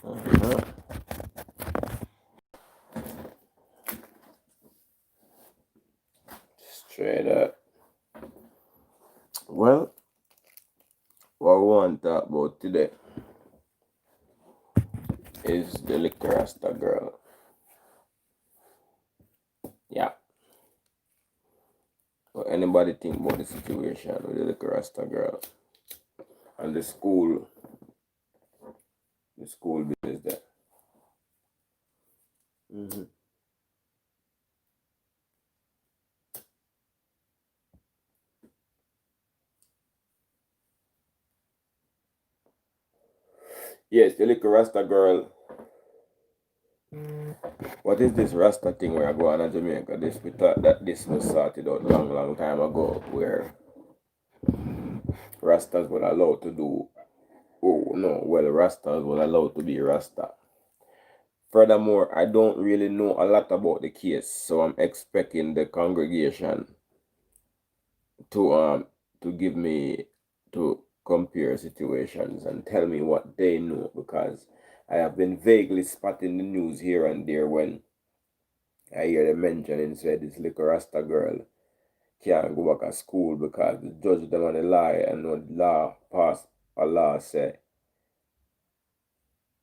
Uh-huh. Straight up. Well, what we want to talk about today is the little Rasta girl. Yeah. What anybody think about the situation with the little Rasta girl and the school business there? Mm-hmm. Yes, the little Rasta girl. What is this Rasta thing where I go on in Jamaica? This we thought that this was sorted out long time ago, where Rastas were allowed to do. Oh no, well, Rastas were allowed to be Rasta. Furthermore, I don't really know a lot about the case, so I'm expecting the congregation to to give me to compare situations and tell me what they know, because I have been vaguely spotting the news here and there when I hear them mentioning said this little Rasta girl can't go back to school because the judge them on the lie and no law passed a law say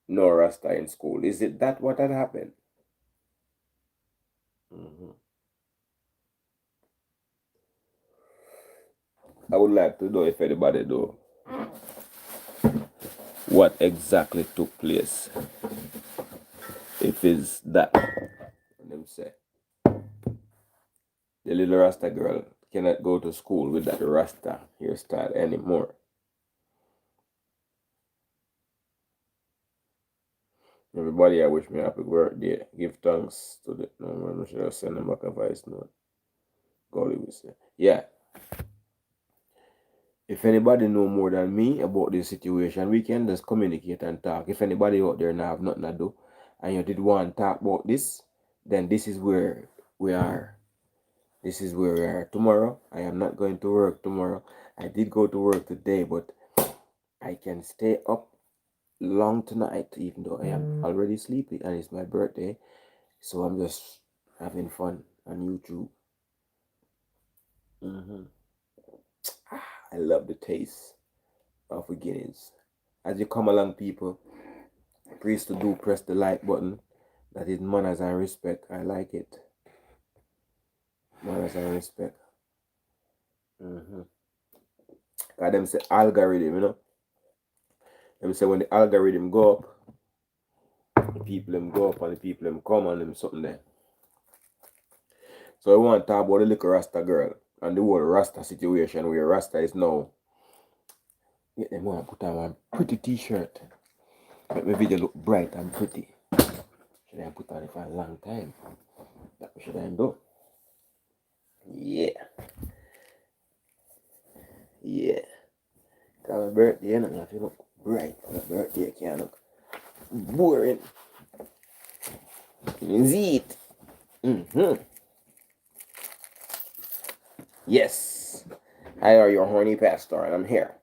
no Rasta in school. Is it that what had happened? Mm-hmm. I would like to know if anybody know what exactly took place. If it's that, them say the little Rasta girl cannot go to school with that Rasta hairstyle anymore. Everybody, I wish me happy birthday. Give thanks to the no man. I should have sent them back a voice note. Golly, we say, yeah. If anybody know more than me about this situation, we can just communicate and talk. If anybody out there now have nothing to do, and you did want to talk about this, then this is where we are. This is where we are tomorrow. I am not going to work tomorrow. I did go to work today, but I can stay up long tonight, even though I am already sleepy and it's my birthday. So I'm just having fun on YouTube. Mm-hmm. I love the taste of beginnings. As you come along, people, please to do press the like button. That is manners and respect. I like it. Manners and respect. Mm-hmm. Cause them say algorithm, you know. Them say when the algorithm go up, the people them go up and the people them come and them something there. So I want to talk about the little Rasta girl and the whole Rasta situation where Rasta is now. Get them want to put on one pretty t-shirt. Make my video look bright and pretty. Should I put on it for a long time? That should I do? Yeah. Yeah. Cause my birthday, you know, if you look bright on my birthday, it can't look boring. You see it? Mm-hmm. Yes. I are your horny pastor and I'm here.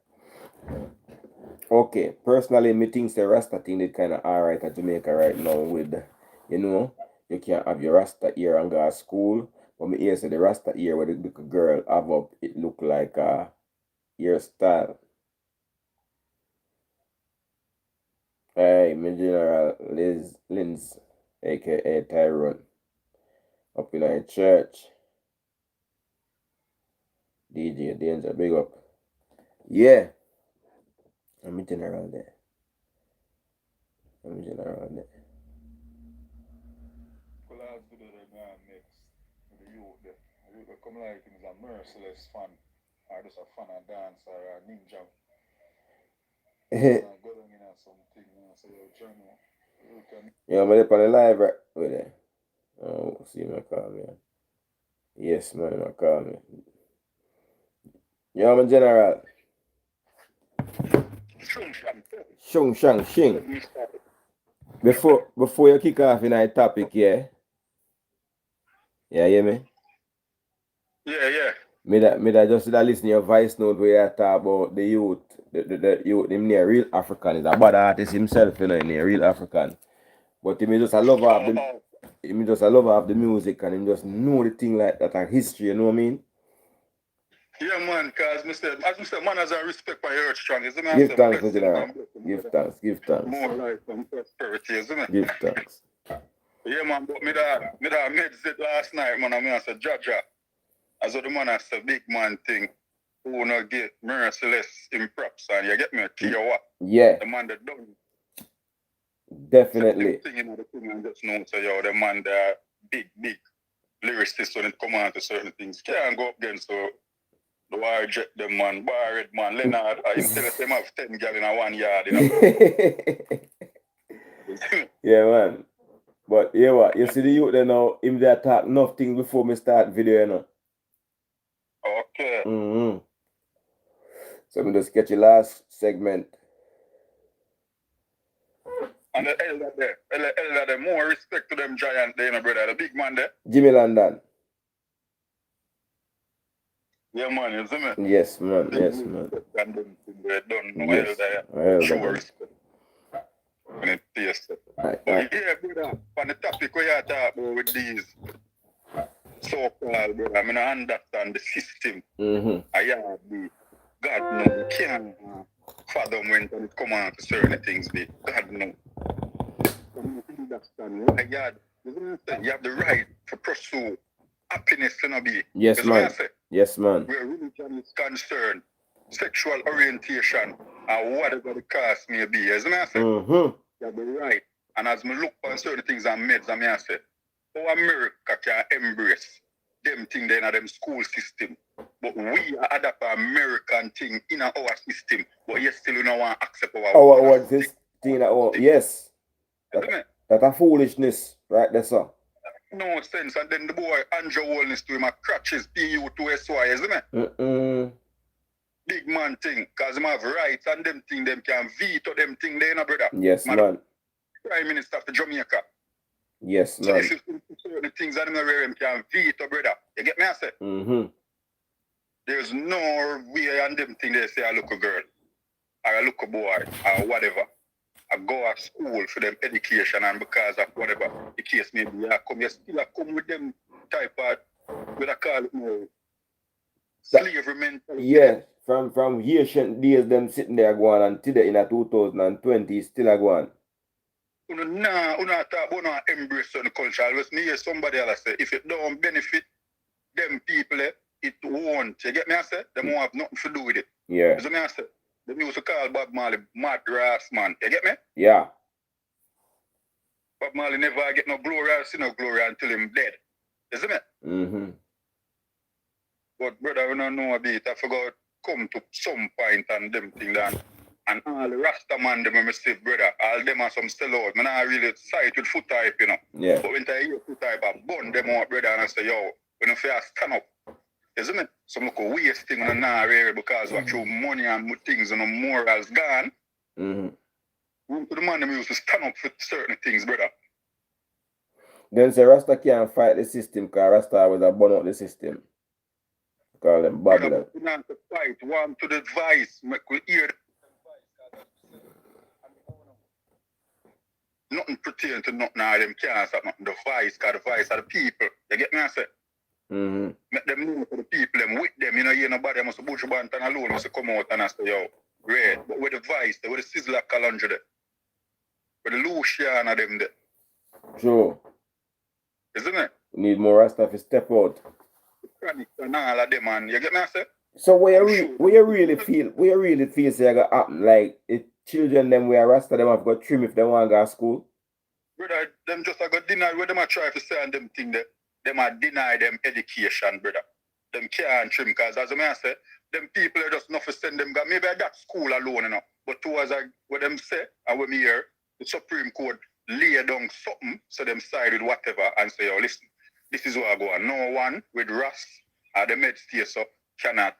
Okay, personally, me think the Rasta thing is kind of alright at Jamaica right now with, you know, you can't have your Rasta ear and go to school. But me hear say the Rasta ear where the little girl have up, it look like a hairstyle. Hey, my General Lins, aka Tyrone, up in a church. DJ Danger, big up. Yeah, I'm a General there. I'm a General there. Come like him is a merciless fan, or just a fan of dance or a ninja. Go down in something, so your journal. Yeah, I'm up on the live right with it. Oh, see my call me. Yes, man, I call me. Yeah, I'm a General. Shung Shang Shing. Before you kick off in our topic, yeah. Yeah, hear me? Yeah, yeah. Me that just listen to your voice note where you talk about the youth the youth him near real African. He's a bad artist himself, you know, near real African. But him just a lover of the him just a lover of the music and him just know the thing like that and history, you know what I mean? Yeah, man, because Mr. Man has a respect for your strong, isn't it? Give thanks, Mr. General. Give thanks, give thanks. More life and prosperity, isn't it? Give thanks. Yeah, man, but me that made it last night, man, I said, Jaja, as the man has a big man thing, who wanna get merciless in props, and you get me a key or what? Yeah. The man that done. Definitely. The thing and just know, so yo, the man that big lyricist when it come on to certain things. Can't go up against so the wire jet them man, Barred man, Leonard, I tell them have 10 gal in a 1 yard, you know. Yeah, man. But yeah, what you see the youth there now, him they talk nothing before me start video, you know. Okay. So I'm just get your last segment. And the elder there, more respect to them giant there, you know, brother. The big man there. Jimmy London. Yeah, man, you see me? Yes, man. Yes, man. And them they don't know Yes. elder. Sure respect. And it tastes it. Right. But yeah, brother, on the topic we are talking about with these so-called, brother, I mean, I understand the system. I have the God knows, can't fathom when it come on to certain things, the God knows. You understand why you have the right to pursue happiness, you know, be. Yes, man. Yes, man. Where religion is concerned, sexual orientation, or whatever the case may be, isn't it? You have the right. And as me look on certain things and meds, I say, how America can embrace them things in them school system, but we adapt American thing in our system, but you still don't want to accept our this thing yes. That's a foolishness, right there, sir. No sense. And then the boy Andrew Wellness to him a crutches PU2SY, isn't it? Big man thing, because him have rights and them thing them can veto them thing there, brother. Yes, man. Prime Minister of Jamaica. Yes, man. So if you certain things that him can veto, brother. You get me, I say? There's no way and them thing they say I look a girl, or I look a boy, or whatever. I go to school for them education and because of whatever the case may be, you still come with them type of, what I call it now, slavery mentality. Yeah, from ancient days, them sitting there going and today in a 2020 still a going. Una talk about no embrace on the culture. I always hear somebody else say, if it don't benefit them people, it won't. You get me, I say? They won't have nothing to do with it. Yeah. You see me, I say? They used to call Bob Marley mad Rasta man. You get me? Yeah. Bob Marley never get no glory or see no glory until him dead. You see me? But brother, we don't know a bit. I forgot come to some point and them thing that. And all the Rasta man them I say, brother, all them are some sellout. Man, I really side with foot type, you know. Yeah. But when I hear foot type, I burn them out, brother, and I say, yo, when you stand up. Isn't it? So look a waste thing on the area because what your money and things and the morals gone. To the man them used to stand up for certain things, brother. Then say Rasta can't fight the system because Rasta was a burn out the system. Call them Babylon. We not to fight, one to the advice, make we hear the nothing pertain to nothing of them can't stop nothing. The vice, because the vice are the people. You get me, I say? Make them know for the people, them with them, you know, nobody must bush band and alone must come out and I say, yo, red. But with the vice, with the Sizzler Calendar there, with the Luciana them there. Sure. Isn't it? You need more Rasta to step out. The chronic and all of them, man. You get me, I say? So where you really feel say I got happen, like the children them where Rasta them have got trim if they want to go to school? Brother, them just got denied where them a try to say and them thing that. Them are deny them education, brother. Them can't trim, because as I say, them people are just not for send them, maybe at that school alone, you know. But towards what them say, and when me hear, the Supreme Court lay down something, so them side with whatever, and say, yo, listen, this is what I go on. No one with Rasta or the med stay so cannot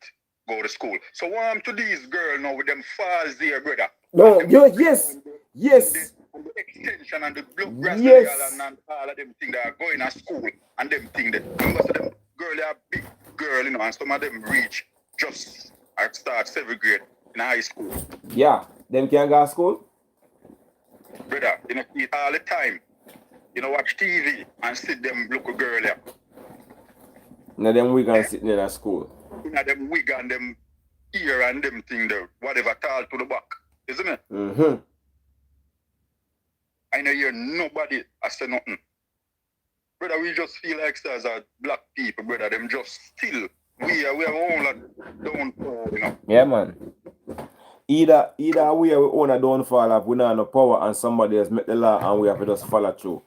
go to school. So what am to these girls now with them falls there, brother? No, yes. And the extension and the blood yes. and all of them things that are going to school and them things that remember so them girl they are big girl, you know, and some of them reach just at start 7th grade, in high school. Yeah, them can go to school? Brother, you know, eat all the time. You know, watch TV and sit them look a girl there. Now them we can sitting in a school. You know, them wig and them ear and them thing there, whatever tall to the back. Isn't it? Mm-hmm. I know hear nobody I say nothing. Brother, we just feel like as a black people, brother, them just still we have all a downfall, you know. Yeah, man. Either we own a downfall of we not have no power and somebody else make the law and we have to just follow through.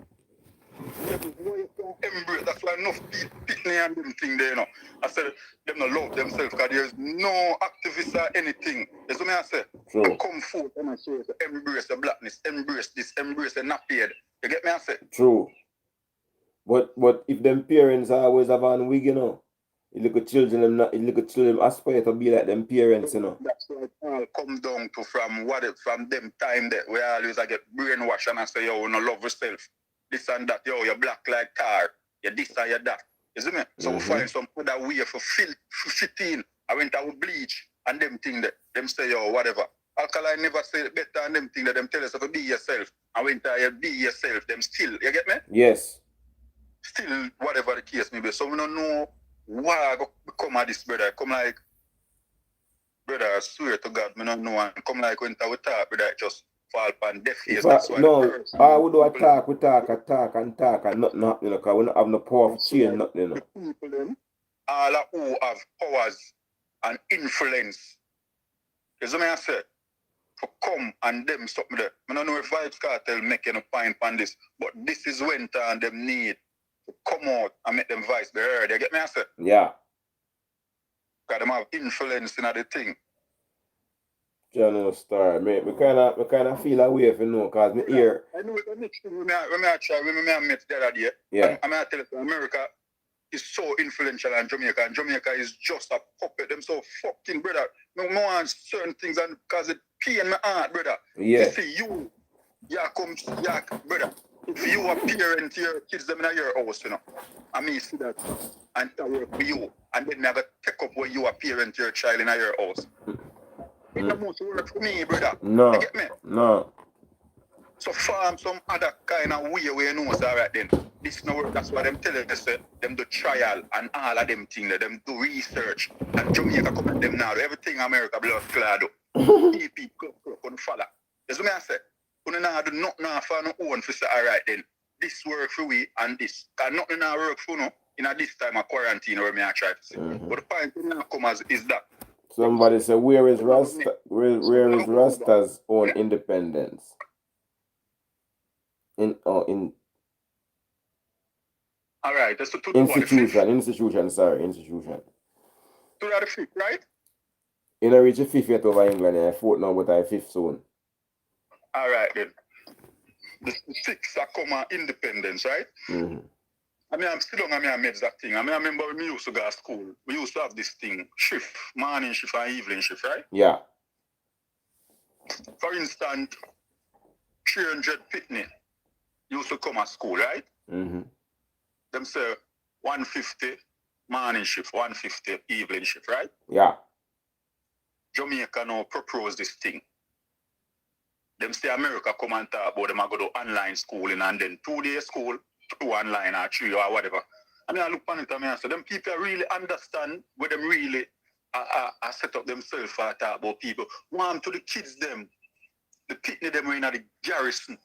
Embrace, that's why enough people and them thing there, you know. I said them not love themselves because there's no activists or anything. That's what I say. True. Come forth and I say embrace the blackness, embrace this, embrace the nappy head. You get me? I say. True. But if them parents always have on wig, you know, you look at children aspire to be like them parents, you know. That's why it all comes down to from them time that we always I get brainwashed and I say, yo, you know, love yourself. This and that, yo, you're black like tar. You're this and you're that. You see me? So we find some other way for fit in. I went out with bleach and them thing that them say, yo, whatever. Alkaline never say it better than them thing that them tell us to be yourself. I went out you be yourself, them still. You get me? Yes. Still, whatever the case may be. So we don't know why I go become at this, brother. Come like, brother, I swear to God, I don't know. And come like when we talk, brother, it just fall upon deaf ears. That's why I would do a talk and nothing happening, because we don't have no power to change nothing, you know. The people them, all who have powers and influence, is what I say, to come and them something there. I don't know if Vibes Cartel making a point on this, but this is when time them need to come out and make them voice be heard. You get me? I say? Yeah. Because them have influence in the thing. General Star, me kind of feel a way if you know, because me hear. I know the next thing when I met the other day. Yeah. I'm going to tell you, America is so influential in Jamaica, and Jamaica is just a puppet. Them so fucking, brother. No want certain things, and because it pain my heart, brother. Yeah. To see you, brother. If you are parent to your kids, them in your house, you know. I mean, see that, and that work for you, and then I got to take up where you are parent to your child in your house. It don't most work for me, brother. No. You get me? No. So farm some other kind of way where you know it's alright then. This no work, that's why them tell us them do trial and all of them things, them do research. And Jamaica come at them now. Everything America blood clad up. People couldn't follow. That's what I say. You know do nothing for no own for say alright then. This work for we and this. Cause nothing now work for no in a this time of quarantine where me I try to say. But the point now come as is that. Somebody say, where is Rasta's own independence? In all right, that's to institution. To the fifth, right? You know, reach the fifth yet over England, and I fought now with our fifth soon. All right then. The sixth are come on independence, right? Mm-hmm. I mean, I'm still on I made that thing. I mean, I remember when we used to go to school, we used to have this thing, shift, morning shift and evening shift, right? Yeah. For instance, 300 pitney used to come at school, right? Mm-hmm. Them say 150 morning shift, 150 evening shift, right? Yeah. Jamaica now propose this thing. Them say America come and talk about them I go to online schooling and then 2-day school, 2 online or 3 or whatever. I mean, I look on it and I say, them people really understand where them really set up themselves for talk about people. Want to the kids them, the pitney them in the garrison,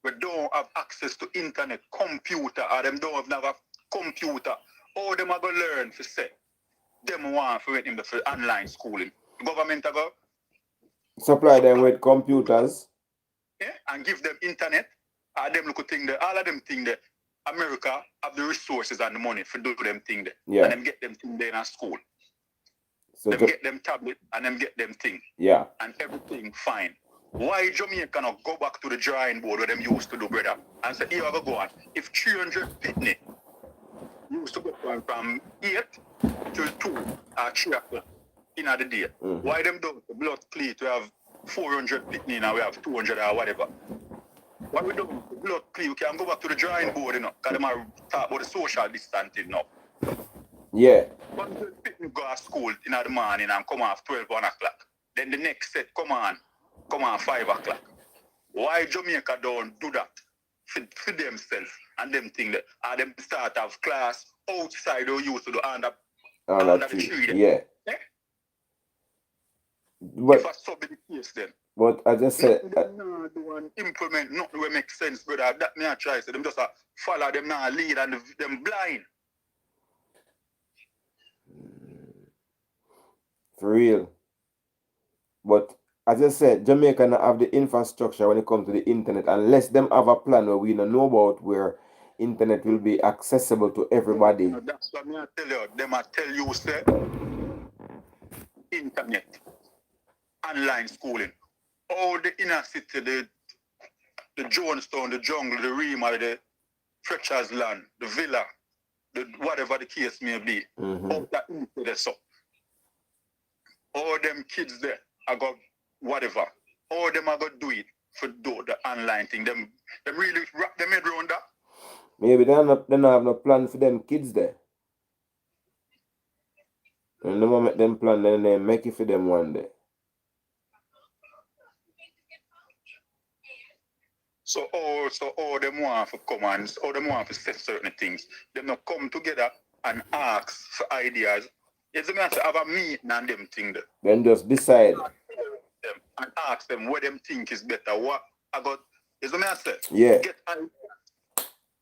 we don't have access to internet, computer, or them don't have a computer. All them are going to learn for say, them want for them for online schooling. The government are go supply them with computers. Yeah, and give them internet. Them look at thing there. All of them thing there. America have the resources and the money for do them thing there. Yeah. And them get them thing there in a school. So them get them tablet and them get them thing. Yeah. And everything fine. Why Jamaica not go back to the drawing board where them used to do, brother? And say, here I go on. If 300 pitney used to go from 8 till 2 or 3 o'clock in the day, why them don't blood clean to have 400 pitney now we have 200 or whatever? Why we don't blood clean? We can go back to the drawing board, you know, because them are talk about the social distancing now. Yeah. 100 pitney go to school in the morning and come off 12, 1 o'clock. Then the next set come on 5 o'clock. Why Jamaica don't do that for themselves and them thing that are them start of class outside or used to do under the tree. Yeah. But, if I sub in the case then. But I just said do and implement nothing will make sense, brother. That me I try say them just follow them now lead and them blind. For real. But as I said, Jamaica not have the infrastructure when it comes to the internet unless them have a plan where we don't know about where internet will be accessible to everybody. That's what me I tell you. Them I tell you say internet, online schooling. All the inner city, the Jonestown, the jungle, the Rema, the Fletcher's land, the villa, the whatever the case may be. All that internet so. All them kids there are got whatever. All them are gonna do it for do the online thing. Them really wrap them head around that. Maybe they don't have no plan for them kids there. And the moment them plan, then they make it for them one day. So all them want to come and all them want to say certain things. Them not come together and ask for ideas. It's going to have a meeting and them thing there. Then just decide. And ask them what them think is better. What I got is what I say. Yeah.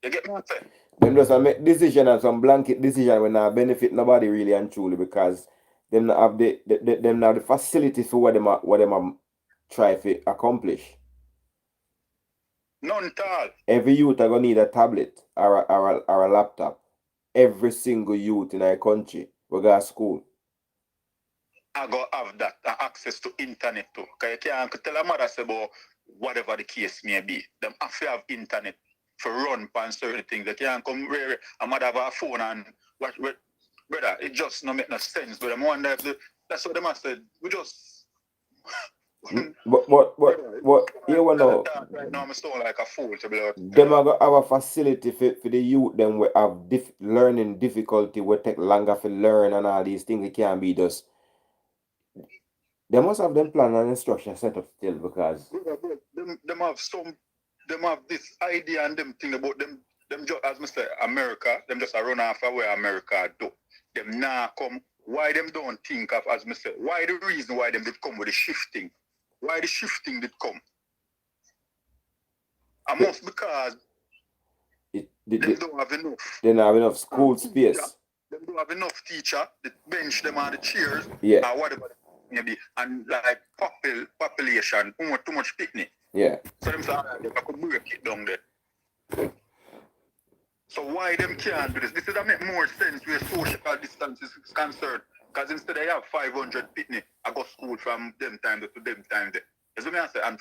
You get what I say? Them just make decision and some blanket decision when not benefit nobody really and truly because them not have them have the facilities for what them try to accomplish. None at all. Every youth are gonna need a tablet or a laptop. Every single youth in our country will go to school. I go have that access to internet too. Because you can't tell a mother say about whatever the case may be. Them have to have internet for run on certain things. They can't come where a mother have a phone and watch. Brother, it just not make no sense. But I wonder if that's what they must say. We just What you wanna right now I'm still like a fool to be like, them are gonna have a facility for the youth them will have learning difficulty will take longer to learn and all these things. It can't be just they must have them plan and instruction set up still because them have this idea and them thing about them just as Mr. America, them just run off where America do. Them now come. Why them don't think of as Mr. Why the reason why them did come with the shifting? Why the shifting did come? Almost because they don't have enough. They don't have enough school space. They don't have enough teacher. They bench them on the chairs. Yeah. Or whatever maybe. And like population, too much picnic. Yeah. So them say they could break it down there. So why them can't do this? This would make more sense where social distance is concerned. Because instead they have 500 pitney, I go school from them time to them time there. That's what I say. And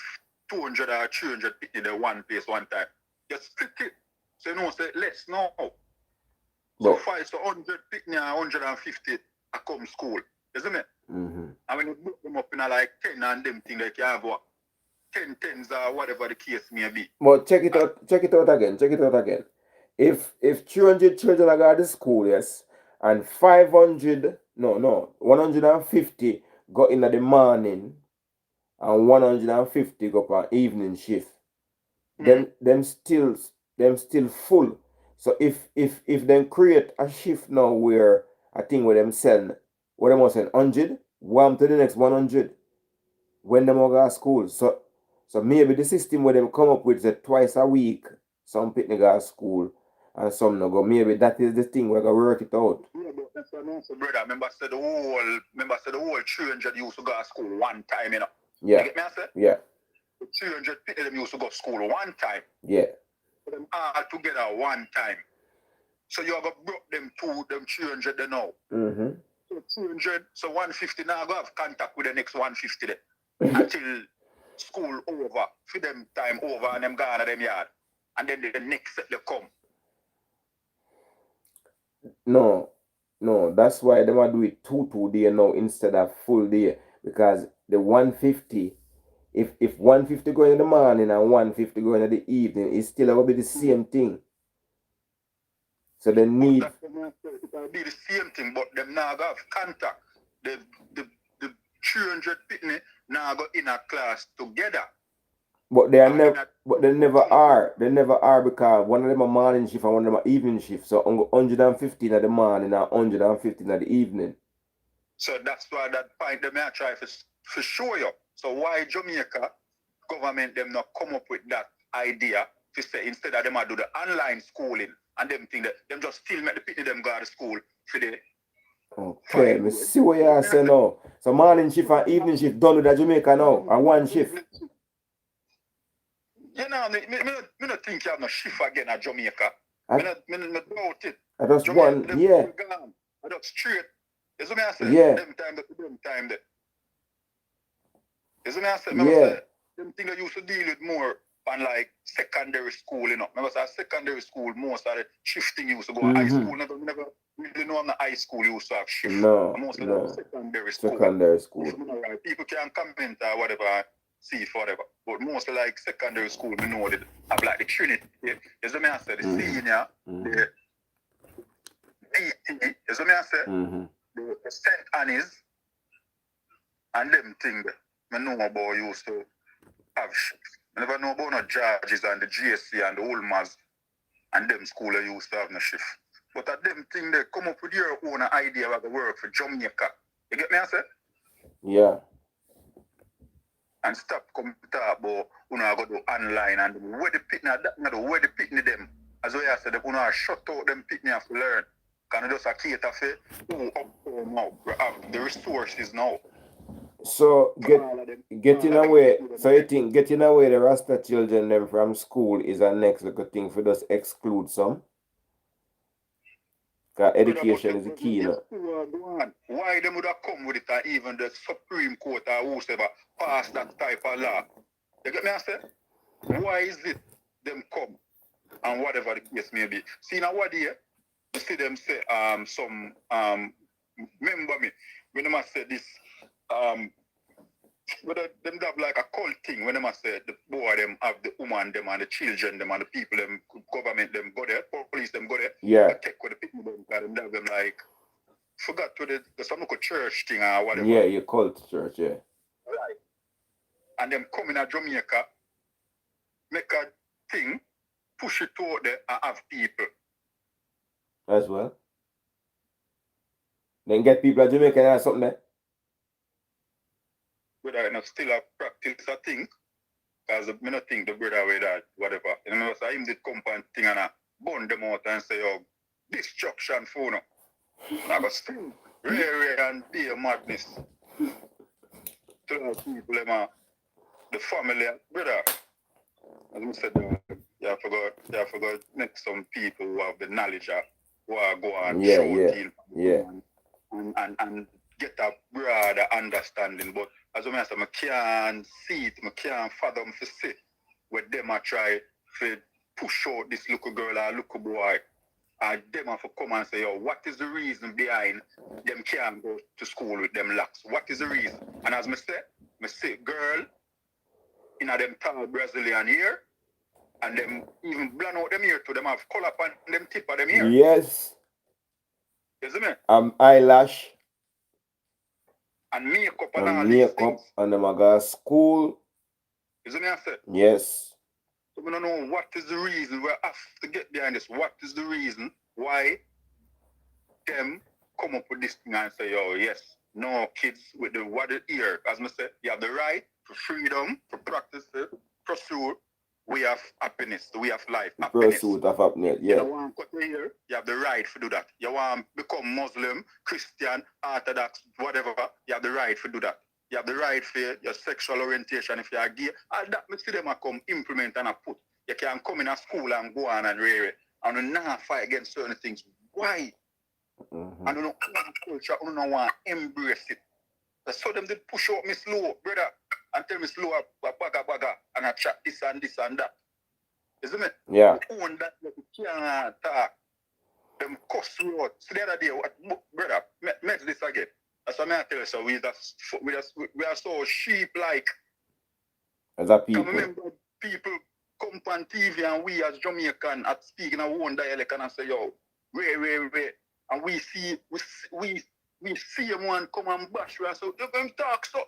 200 or 300 pitney there one place one time. Just split it. So you know, say less now. So 100 pitney and 150 I come school. Isn't it? And when you book them up in like 10 and them thing they can have what? 10 tens or whatever the case may be. But check it out again. If 300 children are going to school, yes, and 150 go in the morning and 150 go for evening shift, them still full. So if them create a shift now where I think where them sell what them was saying 100, one to the next 100 when them go to school. So maybe the system where them come up with is twice a week, some picnic go to school and some no go. Maybe that is the thing we're gonna work it out. Yeah, but that's what I say, brother. Remember said the whole 300 used to go to school one time, you know. Yeah. You get me I say? Yeah. The 300 people them used to go to school one time. Yeah. Put them all together one time. So you have brought them 300 there now. So 200, so 150 now go have contact with the next 150 there. Until school over, for them time over and them gone to them yard. And then the next set they come. No, that's why they want to do it 2 day now instead of full day. Because the 150, if 150 going in the morning and 150 going in the evening, it's still going to be the same thing. So they need. It will be the same thing, but them now have contact. The 300 pitney now go in a class together. But they are never. But they never are. They never are because one of them a morning shift and one of them a evening shift. So 115 at the morning and 115 at the evening. So that's why that point they may try to show you. So why Jamaica government them not come up with that idea to say instead of them do the online schooling and them think that them just still make the people them go to school for the okay, me see what you are saying now. So morning shift and evening shift done with the Jamaica now, or one shift. You know, me not think you have no shift again at Jamaica. Me doubt it. I just one, yeah. I just straight. You see me I say? Yeah. Them time there. You see me I say? Yeah. Say, them thing that used to deal with more on like secondary school, you know. Remember, say secondary school, most of the shifting used to go. High school, never really know on the high school used to have shift. No, most of no. Secondary school. Secondary school. People can comment or whatever, see whatever. But most of like secondary school, we know that have like the Trinity. You see me I say? The senior, the DT, you see me I say? The St. Annie's, and them things that I know about used to have shifts. I never know about no Georges and the GSC and the Ulmas and them school that used to have no shift. But at them thing they come up with your own idea about the work for Jamaica. You get me I say? Yeah. And stop coming to talk about go do online and where the pitney that where the pitney them. As I said, they shut out them pitney have to learn. Can just a cater for who up now have the resources now. So getting away. So you think getting away the Rasta children them from school is a next little thing for just exclude some? Because education is the key, you know. Why them would have come with it and even the Supreme Court or whoever pass that type of law? You get me I say? Why is it them come and whatever the case may be? See now what here? You see them say some remember me when them say this but them have like a cult thing when them say the boy them have the woman them and the children them and the people them government them go there, police them go there, yeah. Take with the people them and them have them like forgot to the some local church thing or whatever. Yeah, your cult church, yeah. Right. And them come in Jamaica, make a thing, push it out there and have people. As well. Then get people at Jamaica and something there. Whether I still a practice a thing, because I don't think the brother with that, whatever. You know, so him did come and thing and I burn them out and say, oh, destruction for no. I go still rare and be a madness. To people, the family, brother. As I said, you forgot next some people who have the knowledge of who are go and show and get a broader understanding. But as I said, I can't see it, I can't fathom to see where them are try to push out this little girl or little boy. And them have to come and say, yo, what is the reason behind them can't go to school with them locks? What is the reason? And as I say, girl, in a them tall Brazilian hair, and them even blend out them hair to them have color on them tip of them hair. Yes. You see me? Eyelash. And makeup and all makeup these things. And them a go school. You see me I say? Yes. So we don't know what is the reason. We have to get behind this. What is the reason why them come up with this thing and say, oh yes, no kids with the what ear. As I say, you have the right to freedom, to practice it, pursue. We have happiness, we have life. Happiness. Pursuit of happiness, yeah. You want to cut your hair, you have the right to do that. You want to become Muslim, Christian, Orthodox, whatever, you have the right to do that. You have the right for your sexual orientation if you are gay. All that makes them come implement and put. You can come in a school and go on and rear it. And not fight against certain things. Why? Mm-hmm. I don't know culture, I don't want to embrace it. So them did push out me slow, brother, and tell me slow up, baga, and I chat this and that. Isn't it? Yeah. You own that, you can't talk. Them cuss road. So the other day, brother, met this again. That's what I tell you. So we are so sheep-like. As a people. I remember people come on TV and we as Jamaican at speaking our own dialect and I say, yo, wait. And we see we see him one come and bash we, so you can talk so.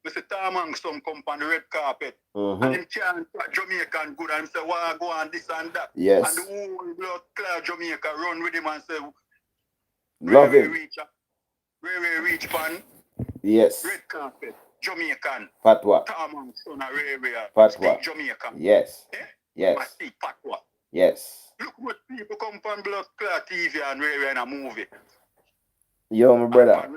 Mr. Tom and some come on the red carpet. And him can't Jamaican good and say, why go on this and that. Yes. And the whole blood clear Jamaica run with him and say, Love him. Ray reach pan. Yes. Red carpet. Jamaican. Patwa. Tom and son of Ray Patwa. speak Jamaican. Yes. Eh? Yes. I speak Patwa. Yes. Look what people come from blood clear TV and Ray in a movie. Yo, my brother.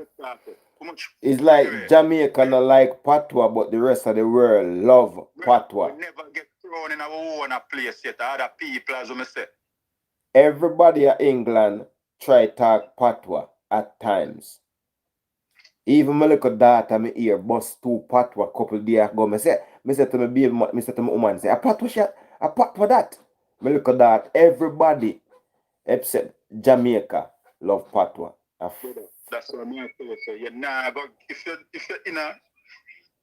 It's like Jamaica not like Patwa, but the rest of the world love Patwa. We never get thrown in our own place yet. Other people, as we say. Everybody in England try talk Patwa at times. Even my little daughter, me hear bust two Patwa couple days ago. Me say to my baby, me say to my woman, say, a Patwa shot, a Patwa that. My little daughter, everybody except Jamaica love Patwa. That's what I'm saying. So you nah go if you're in a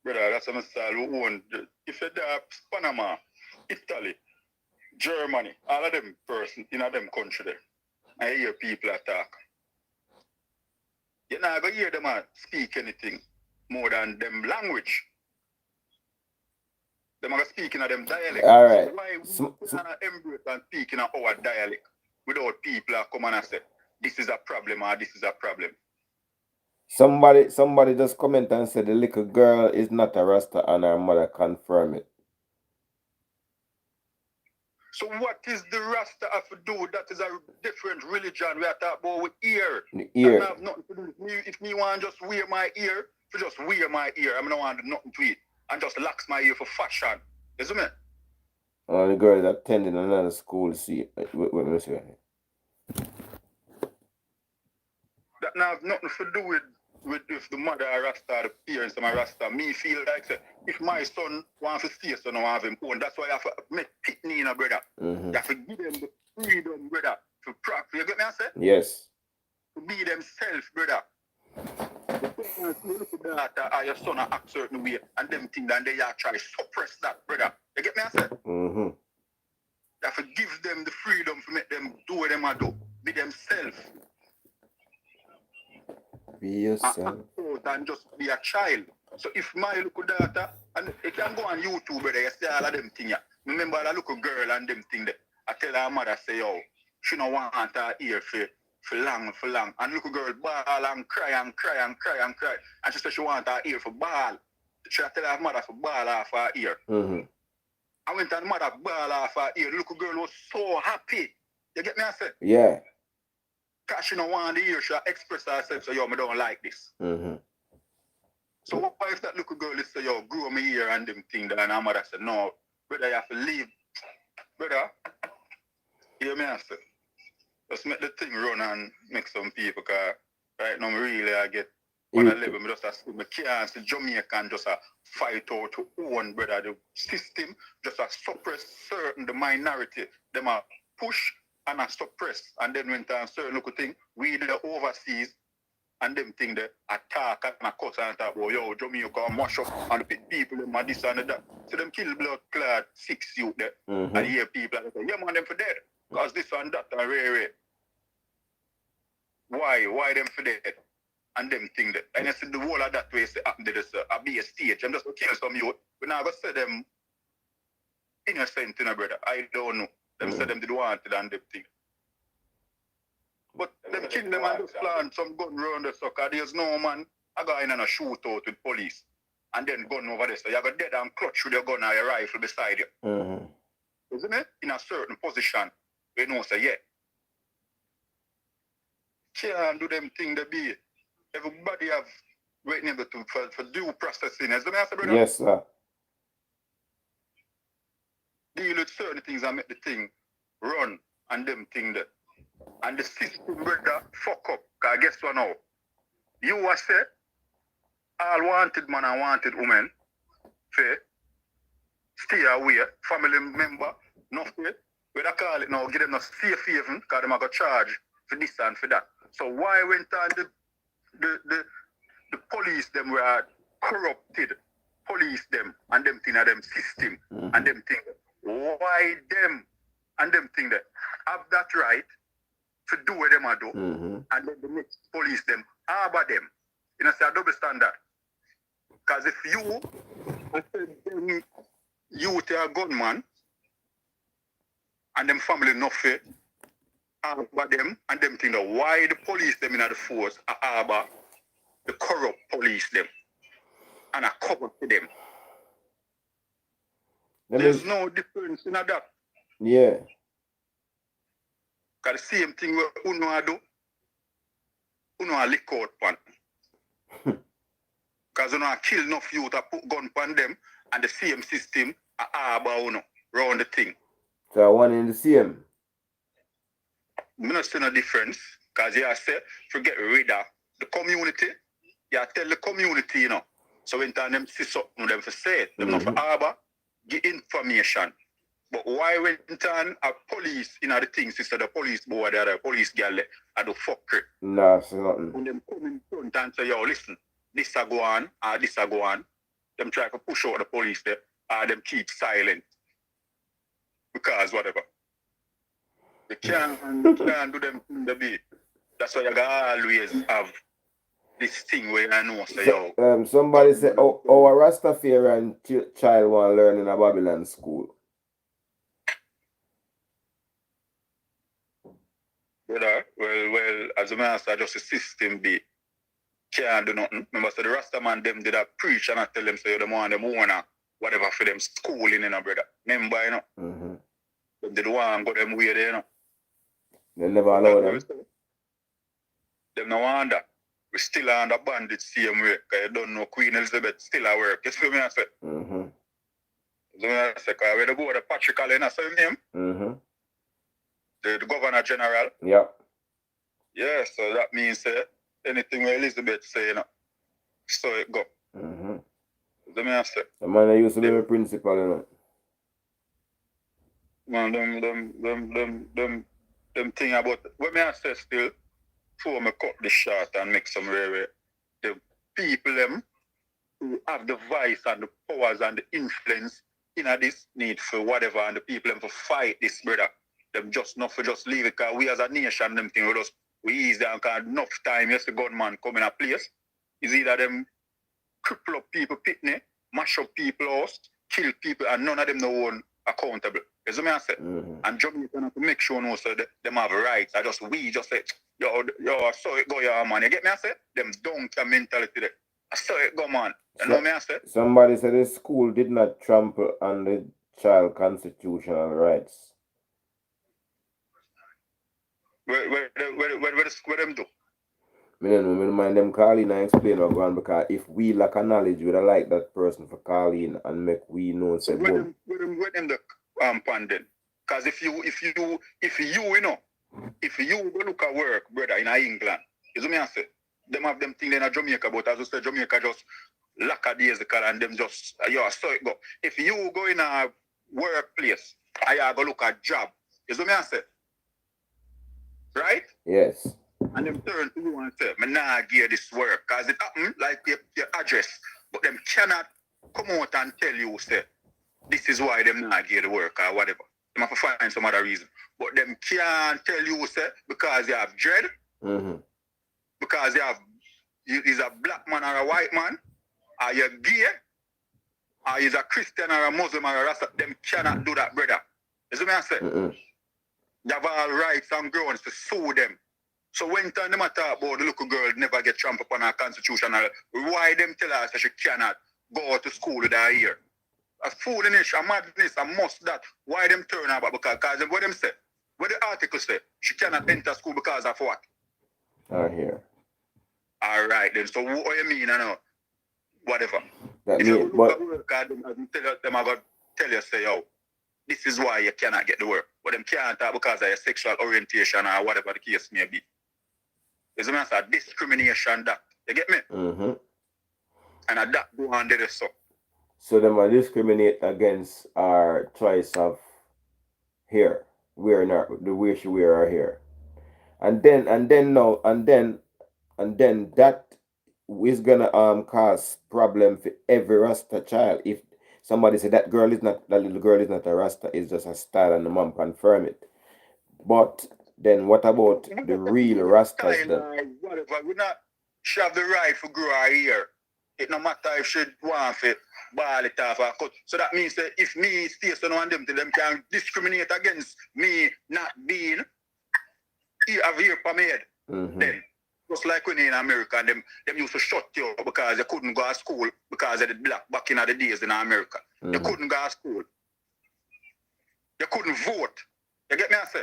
brother, that's what I'm saying. If you're there, Panama, Italy, Germany, all of them person in a them country there. I hear people attack. You nah go hear them speak anything more than them language. Them are speaking of them dialect. All right. So why we cannot embrace and speak in our dialect without people come and say this is a problem or this is a problem? Somebody just comment and said the little girl is not a Rasta and her mother confirm it. So what is the Rasta have to do? That is a different religion. We are talking about with ear. The ear. That have nothing to do with me. If me want just wear my ear, to just wear my ear. I don't want nothing to it. And just lax my ear for fashion. You see me? The girl is attending another school. See, wait, me see. That now have nothing to do with if the mother are Rasta or the parents are Rasta. Me feel like say, if my son wants to stay, so now have him own. That's why I have to make pitney in a brother. You have to give them the freedom, brother, to practice. You get me I say? Yes. To be themselves, brother. Your son act certain way and them things and they are try to suppress that, brother. You get me I say? You have to give them the freedom to make them do what they want to do. Be themselves. Be yourself. And just be a child. So if my little daughter, and it can go on YouTube, brother, you see all of them things. Remember that little girl and them things there. I tell her mother, say, yo, she don't want her ear for long. And little girl bawl and cry. And she said she want her ear for bawl. She tell her mother for bawl off her ear. I went and mother bawl off her ear. The little girl was so happy. You get me I said? Yeah. Because she don't want to hear, she express herself, so yo, I don't like this. So what if that little girl is say, yo, grow me ear and them thing, and her mother said, no, brother, you have to leave. Brother, hear me I say, just make the thing run and make some people, because right now, I get on a level, I can't see Jamaican just fight out to own, brother, the system, just suppress certain, the minority, them push, and I suppress, and then when time certain little thing, we the overseas, and them thing they attack and I cuss and talk about, yo, Jamaica mash up, and the people them and this and that. So them kill blood clad 6 youth there, and hear people and say, yeah man, them for dead, because this and that and rare. Why them for dead? And them thing that, and you see the whole of that way say happen to this, be a stage, I'm just going to kill some youth, but now I go say them innocent, you know, brother, I don't know. Them say them did want it and them thing. But them kill them and just plant some gun around the sucker. There's no man, I go in and a shootout with police. And then gun over there. So you go dead and clutch with your gun or your rifle beside you. Isn't it? In a certain position. You know, say, yeah. Can't do them thing they be. Everybody have waiting for due processing. Isn't it, brother? Yes, sir. Deal with certain things and make the thing run and them thing there. And the system, brother, fuck up. Because guess what now? You are said, all wanted man and wanted women, fair, stay away, family member, no fair. We don't call it now, give them a safe haven, because them are going to charge for this and for that. So why went on the police, them were corrupted, police them, and them thing of them system, and them thing. Why them and them thing that have that right to do what them a do, and then the next police them, harbor them. You know, say a double standard. Because if you youth are a gunman, and them family not fit, harbor them, and them think that why the police them in the force harbor the corrupt police them, and a cover to them. There's no difference in that. Yeah. Because the same thing what Uno do, Uno lick out pan. Because Uno kill enough youth to put gun pan them, and the same system harbor Uno round the thing. So one in the same. I don't see no difference. Because you say, forget rid of the community. You tell the community, you know. So when them see something, them for say it. Them not for harbor, give information. But why when a police in the things, sister, the police boy, the police girl, I do fuck it. Nah, it's nothing. And them come in front and say, yo, listen, this a go on, or this a go on. Them try to push out the police there, or them keep silent. Because whatever. They can't do them in the beat. That's why you gotta always have this thing where I know, say, yo. Somebody said, oh, a Rastafarian child want to learn in a Babylon school. Brother, well, as a master, just a system be can't do nothing. Remember, so the Rasta man them did a preach and I tell them, say, them want them own whatever for them schooling, you know, brother. Remember, you know. They did want go them way there, you know. They never allow them. Them no want that. We still under bandit same way, because you don't know Queen Elizabeth still at work. You see what I say? You see what I say? Because when they go to Patrick Allen, that's his name. The Governor General. Yeah. Yeah, so that means anything where Elizabeth say, you know, so it go. You see what I say? The man that used to be my principal, you know. Man, them thing about, what I say still, before I cut the short and make some rare, the people them who have the voice and the powers and the influence in this need for whatever, and the people them for fight this, brother. Them just not for just leave it, because we as a nation, them thing with us, we easy and because enough time, yes, the gunman come in a place, is either them cripple up people pitney, mash up people house, kill people, and none of them no one accountable. You see what I say? And Jamaica have to make sure no, so them have rights. We just say, yo, I saw it go, yeah, man. You get me? I say? Them donkey mentality there. I saw it go, man. You know me? I say? Somebody said the school did not trample on the child constitutional rights. Where them do? I don't mind them calling and explain or go on, because if we lack a knowledge, we don't like that person for calling and make we know. So where them the pandemic? Because if you know, if you go look at work, brother, in England, you see me I say, them have them thing in Jamaica, but as I said, Jamaica just lack a days and them just so it go. If you go in a workplace, I go look at job, you see me I say, right? Yes. And them turn to you and say, me nah give this work, because it happen like your address, but them cannot come out and tell you, say, this is why them not give the work or whatever. Them have to find some other reason. But them can't tell you, say, because you have dread, because he's a black man or a white man, or you're gay, or he's a Christian or a Muslim or a Rasta. Them cannot do that, brother. You see what I say? They have all rights and grounds to sue them. So when time them talk about the little girl never get trampled upon her constitutional, why them tell her that she cannot go to school with her ear? A foolishness, a madness, a must that. Why them turn her back? Because what them say? What the article say? She cannot enter school because of what? I hear. All right then. So what you mean, I know? Whatever. That if mean, you look at work, them are going to tell you, say, yo, this is why you cannot get the work. But them can't talk because of your sexual orientation or whatever the case may be. It's a matter of discrimination that. You get me? And that go on there so. So them are discriminate against our choice of hair, wearing the way she wear her hair. And then that is gonna cause problem for every Rasta child. If somebody say that little girl is not a Rasta, it's just a style and the mom confirm it. But Then what about We the just real do Rastas style then? or whatever. We not. She have the right to grow her hair. It no matter if she want to ball it off or cut. So that means that if me stay so on them, them can discriminate against me not being have hair for me head. Then just like when in America, them used to shut you up because you couldn't go to school because of the black back in the days in America. You couldn't go to school. You couldn't vote. You get me? I say.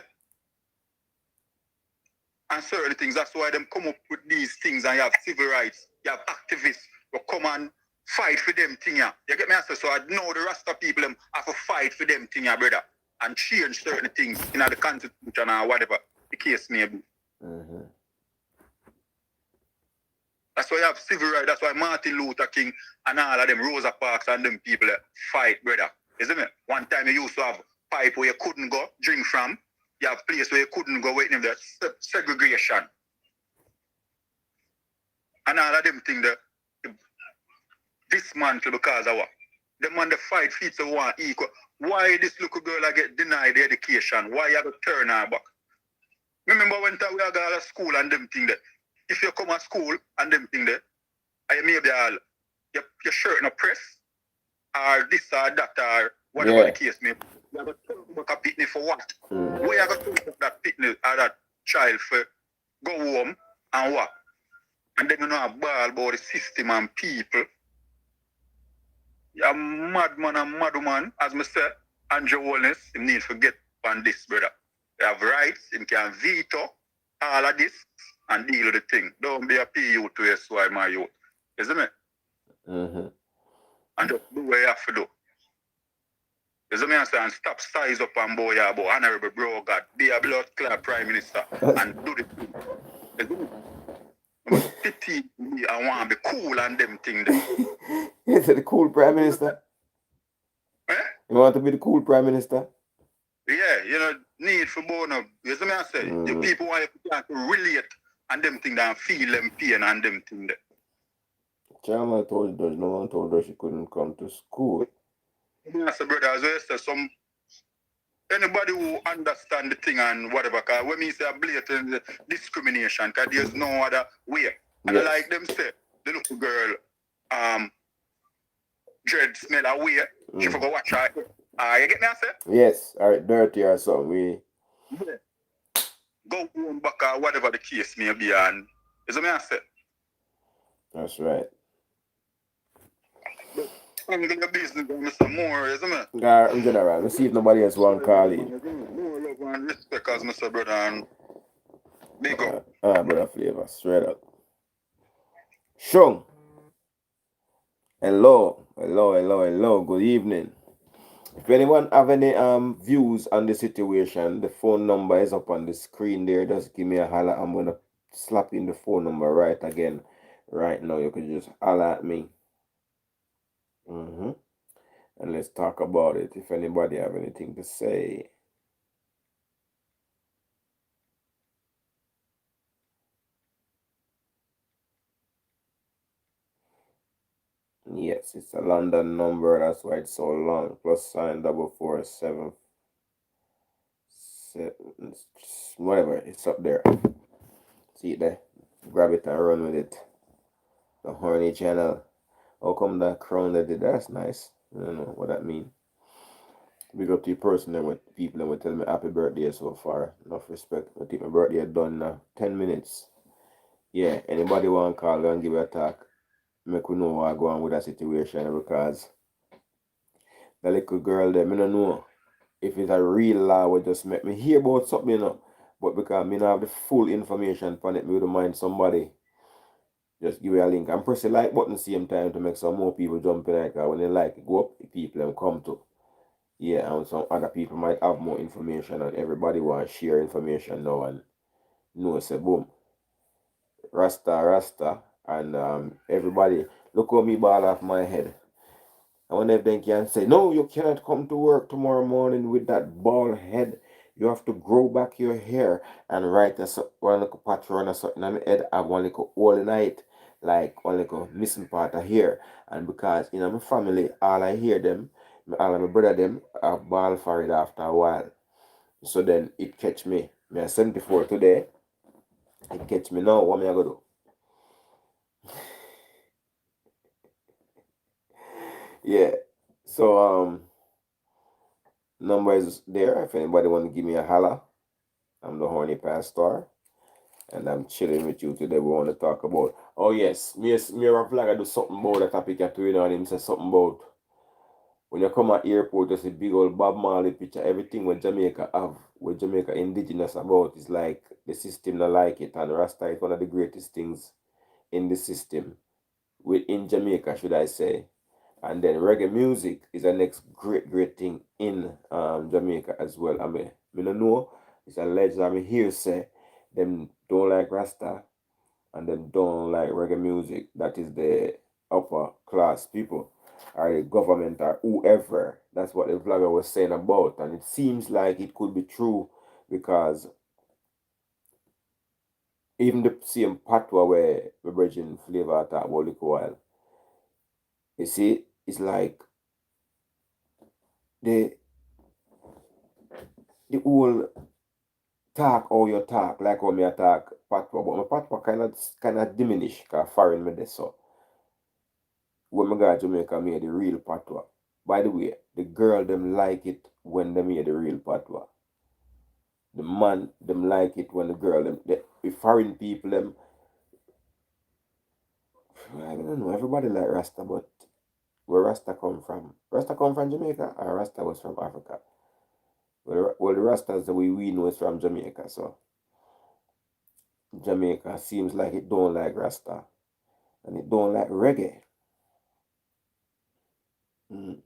And certain things. That's why them come up with these things and you have civil rights, you have activists who come and fight for them thing. You get me? I say, so I know the Rasta people them have to fight for them thing, brother, and change certain things in the constitution or whatever the case may be. That's why you have civil rights. That's why Martin Luther King and all of them, Rosa Parks and them people fight, brother. Isn't it? One time you used to have pipe where you couldn't go drink from. You have place where you couldn't go waiting there. Segregation. And all of them things that dismantle because of what? Them on the fight feet so want equal. Why this little girl get denied the education? Why you have to turn her back? Remember when we go to school and them thing that if you come to school and them thing that I maybe all your shirt no press or this or that or whatever the case may be. You have to turn back a picnic for what? Why you have to turn back that picnic or that child for go home and what? And then you know a ball about the system and people. You're madman and mad woman, as I said, Andrew Wellness, he needs to get on this, brother. He have rights, he can veto all of this and deal with the thing. Don't be a PU to SY, my youth. Isn't it? And just do what you have to do. Isn't it? And stop size up and boy about honorable bro God. Be a blood clot prime minister and do the thing. Isn't it? But pity me, I want to be cool and them things. Is it the cool prime minister? Eh? You want to be the cool prime minister? Yeah, you know, need for both of you see me I say? The people want to relate and them things and feel them pain and them things there. Chama told us, no one told her she couldn't come to school. I say, brother, as well say some anybody who understand the thing and whatever, because when me say a blatant discrimination, because there's no other way. And like them say, the little girl, dread smell a way, she forgot watch her. You get me I say? Yes, or dirty or something. Go home back or whatever the case may be, and is what I say? That's right. I'm going to business and some more, isn't it? Yeah, in general, let's see if nobody else want to call in. More love and respect as Mr. Brother and big up. Brother Flavor, straight up. Shung. Hello, good evening. If anyone have any views on the situation, the phone number is up on the screen there. Just give me a holler. I'm gonna slap in the phone number right again. Right now, you can just holler at me. And let's talk about it. If anybody have anything to say. Yes, it's a London number. That's why it's so long. +sign 4477. Whatever, it's up there. See it there. Grab it and run with it. The Horny channel. How come that crown that did? That's nice. I don't know what that means. Big up to the person that with people that would tell me happy birthday so far. Enough respect. I think my birthday done now. 10 minutes. Yeah, anybody want to call and give a talk, make we know what go on with that situation, because the little girl there, I don't know if it's a real law would just make me hear about something, you know. But because I don't have the full information on it, me would mind somebody just give you a link and press the like button same time to make some more people jump in, like when they like it go up, the people them come to. Yeah, and some other people might have more information, and everybody want to share information now and know, say boom. Rasta, and everybody look how me ball off my head. I wonder if they can say, no, you cannot come to work tomorrow morning with that bald head. You have to grow back your hair and write one little pattern or something on my head. I have one little hole in it, like one little missing part of hair. And because in my family, all I hear them, all of my brother them, have bald for it after a while. So then it catch me. Me I 74 today. It catch me now. What me I go do? Yeah. So number is there. If anybody want to give me a holla, I'm the Horny Pastar, and I'm chilling with you today. We want to talk about. Oh yes, me a flag. I do something about that topic. You to and him say something about when you come at airport. You see big old Bob Marley picture. Everything what Jamaica have, what Jamaica indigenous about is like the system not like it, and Rasta is one of the greatest things in the system within Jamaica, should I say. And then reggae music is the next great thing in Jamaica as well. I don't know. It's alleged. I mean, here say them don't like Rasta and them don't like reggae music. That is the upper class people or the government or whoever. That's what the vlogger was saying about, and it seems like it could be true because even the same patwa where the Virgin Flavor talk about liquor oil, you see, it's like the the whole talk how you talk, like how me I talk patois, but my patois kind of diminish because foreign me there. So when me go to Jamaica, me hear the real patois. By the way, the girl them like it when them hear the real patois. The man them like it when the girl them the foreign people them. I don't know. Everybody like Rasta, but where Rasta come from? Rasta come from Jamaica, or Rasta was from Africa? Well, the Rastas the way we know is from Jamaica. So Jamaica seems like it don't like Rasta and it don't like reggae. Mm.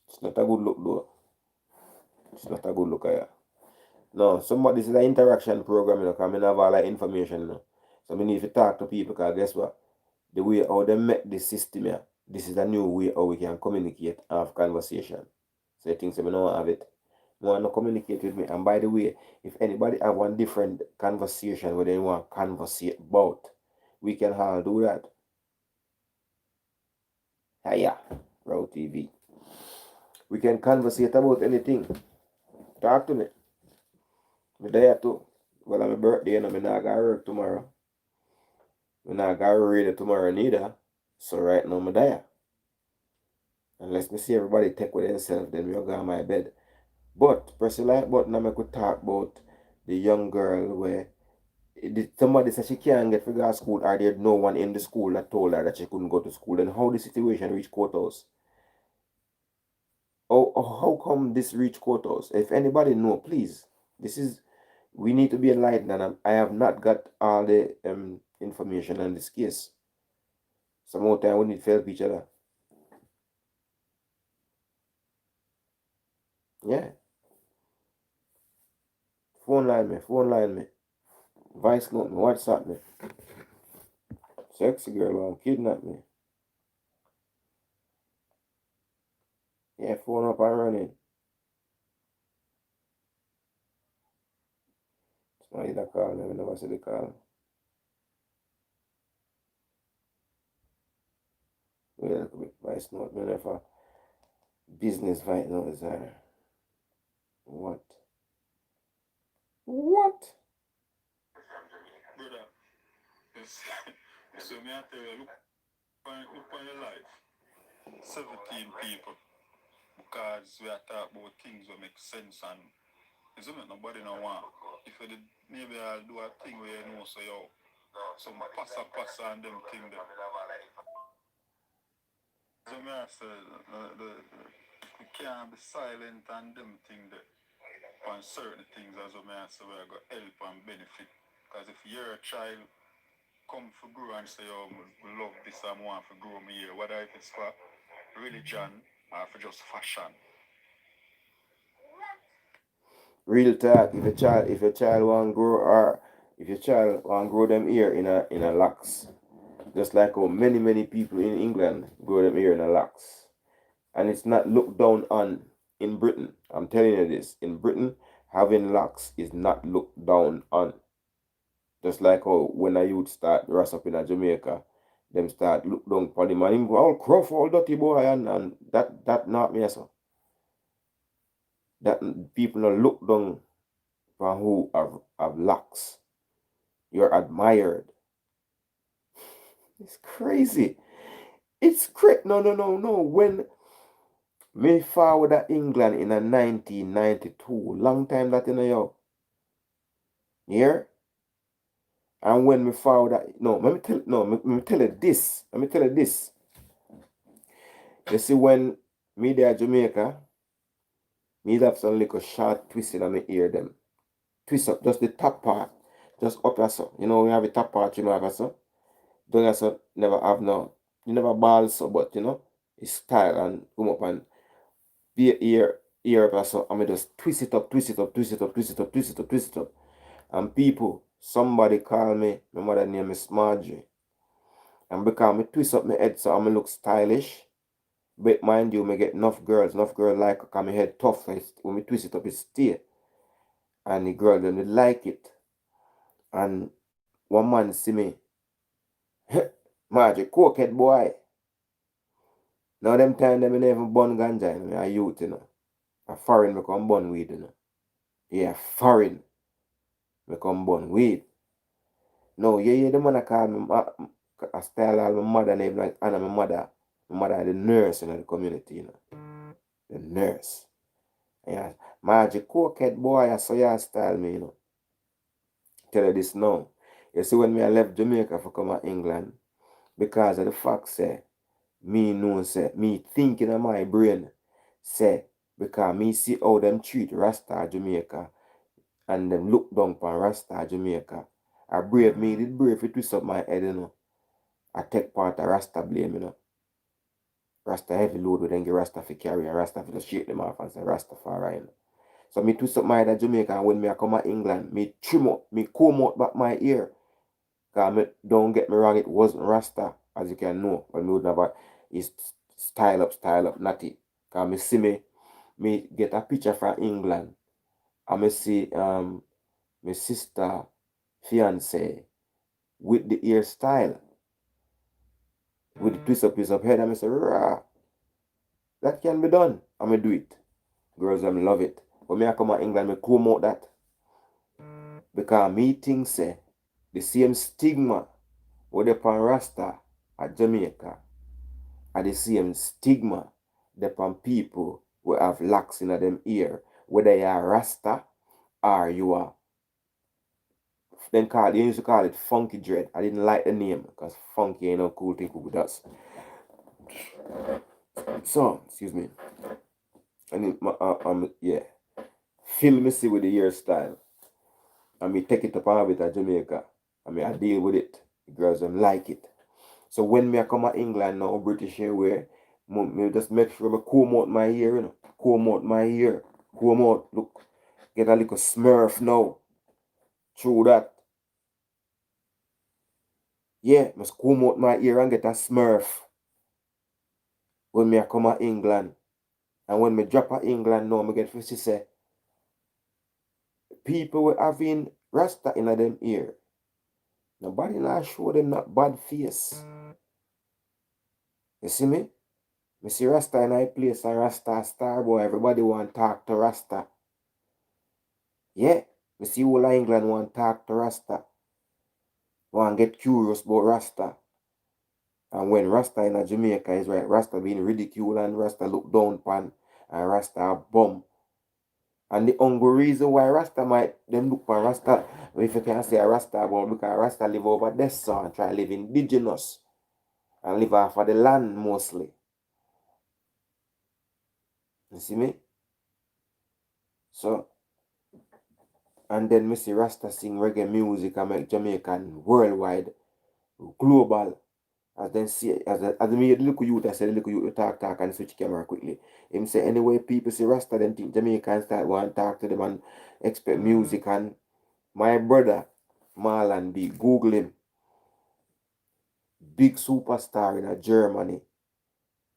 It's not a good look though. It's not a good look at. No, this is an interaction program, you know, because I have all that information, you know. So I need to talk to people because guess what? The way how they make this system here, this is a new way how we can communicate and have conversation. So you think so we don't have it. You want to communicate with me. And by the way, if anybody have one different conversation where they want to conversate about, we can all do that. Hiya, Row TV. We can conversate about anything. Talk to me. Me there too. Well, on my birthday, you know, me not got work tomorrow. Me not got ready tomorrow neither. So right now, me there. Unless me see everybody take with themselves, then we'll go on my bed. But, press the like button and I could talk about the young girl where somebody said she can't get to go to school or there's no one in the school that told her that she couldn't go to school. And how the situation reached courthouse? How come this reached courthouse? If anybody know, please. This is we need to be enlightened, and I have not got all the information on this case. Some more time we need to help each other. Yeah. Phone line me. Vice note me, WhatsApp me. Sexy girl want kidnap me. Yeah, phone up and running. Somebody that call me, I never see the call. Wait a little bit, vice note me never business vice note is what? What? Brother, so me I tell you, look on your life. 17 people. Because we are talking about things that make sense and it's not nobody no want. If you did, maybe I'll do a thing where you know so yo, some passa and them thing there. So me I say, we can't be silent and them thing there. On certain things as well, I say we are going to help and benefit. Because if you're a child, come for grow and say, oh, we love this and want to grow me here, whether if it's for religion or for just fashion. Real talk. If your child want grow or if your child want grow them ear in a locks, just like how many people in England grow them ear in a locks, and it's not looked down on in Britain. I'm telling you this. In Britain, having locks is not looked down on. Just like how when a youth start dress up in a Jamaica, them start look down upon him and him go all gruff, all dirty boy, and that not me so. That people not look down from who have locks. You're admired. It's crazy. It's crazy. No, no, no, no. When me forward at England in a 1992, long time that in a yo. Here. And when me forward that, no, let me tell, no, let me tell you this. Let me tell you this. You see, when me there at Jamaica, me have some little short twisting on my ear them. Twist up, just the top part. Just up here so. You know, we have a top part, you know, have so. Don't have so, never have no. You never ball so, but you know, it's style and come up and be ear up so. I mean just twist it up, twist it up, twist it up, twist it up, twist it up, twist it up. And people, somebody call me, my mother name is Marjorie. And because me twist up my head so I look stylish. But mind you, me get enough girls like because my head tough. So when me twist it up, it stay. And the girl them they like it. And one man see me, Marjorie, cokehead boy. Now them time them never bun ganja, you know, a youth, you know. A foreign me come bun weed, you know. Yeah, foreign me come bun weed. No, yeah, the man I call me a style all my mother name like Anna, my mother. My mother the nurse in the community, you know. The nurse. Yeah. Margie cokehead boy, I saw your style me, you know. Tell you this now. You see when me I left Jamaica for come to England, because of the fact say me know say me thinking in my brain say because me see how them treat Rasta Jamaica and them look down upon Rasta Jamaica. I brave me did brave to twist up my head, you know. I take part of Rasta blame, you know. Rasta heavy load with them get Rasta for carry and Rasta for just shake them off and say Rastafari, you know. So me twist up my head at Jamaica and when me I come to England, me trim up, me comb out back my ear. Cause don't get me wrong, it wasn't Rasta, as you can know. But me would never is style up, natty. Cause me see me get a picture from England. And me see my sister fiance with the hairstyle, with the twist up head, and I say, rah, that can be done. And me do it. Girls them love it. But me I come to England, me comb out that. Because me think say the same stigma with upon Rasta at Jamaica are the same stigma upon people who have locks in them ear, whether you are Rasta or you are they used to call it funky dread. I didn't like the name because funky ain't no cool thing with us. So, excuse me. And yeah. Feel me see with the hairstyle. I mean take it up and have it at Jamaica. I mean I deal with it. The girls don't like it. So when me I come to England now, British Airways, me just make sure I comb out my hair, you know. Comb out my hair. Comb out. Look. Get a little smurf now. Through that. Yeah, must comb out my ear and get a smurf when me I come to England. And when me drop at England now, me get to say, people were having Rasta in them ear. Nobody not show them not bad face. You see me? Me see Rasta in a place and Rasta star boy. Everybody want to talk to Rasta. Yeah. Me see all of England want to talk to Rasta. Want to get curious about Rasta. And when Rasta in a Jamaica is right, Rasta being ridiculed and Rasta look down upon and Rasta a bum. And the only reason why Rasta might them look for Rasta, if you can say a Rasta about because Rasta live over there so and try to live indigenous and live off of the land mostly. You see me? So and then me see Rasta sing reggae music and make Jamaican worldwide, global. As then see as me the little youth, I said the little youth talk and switch camera quickly. Him say anyway people see Rasta then think Jamaicans start want to talk to them and expect music and my brother Marlon B. Google him. Big superstar in Germany.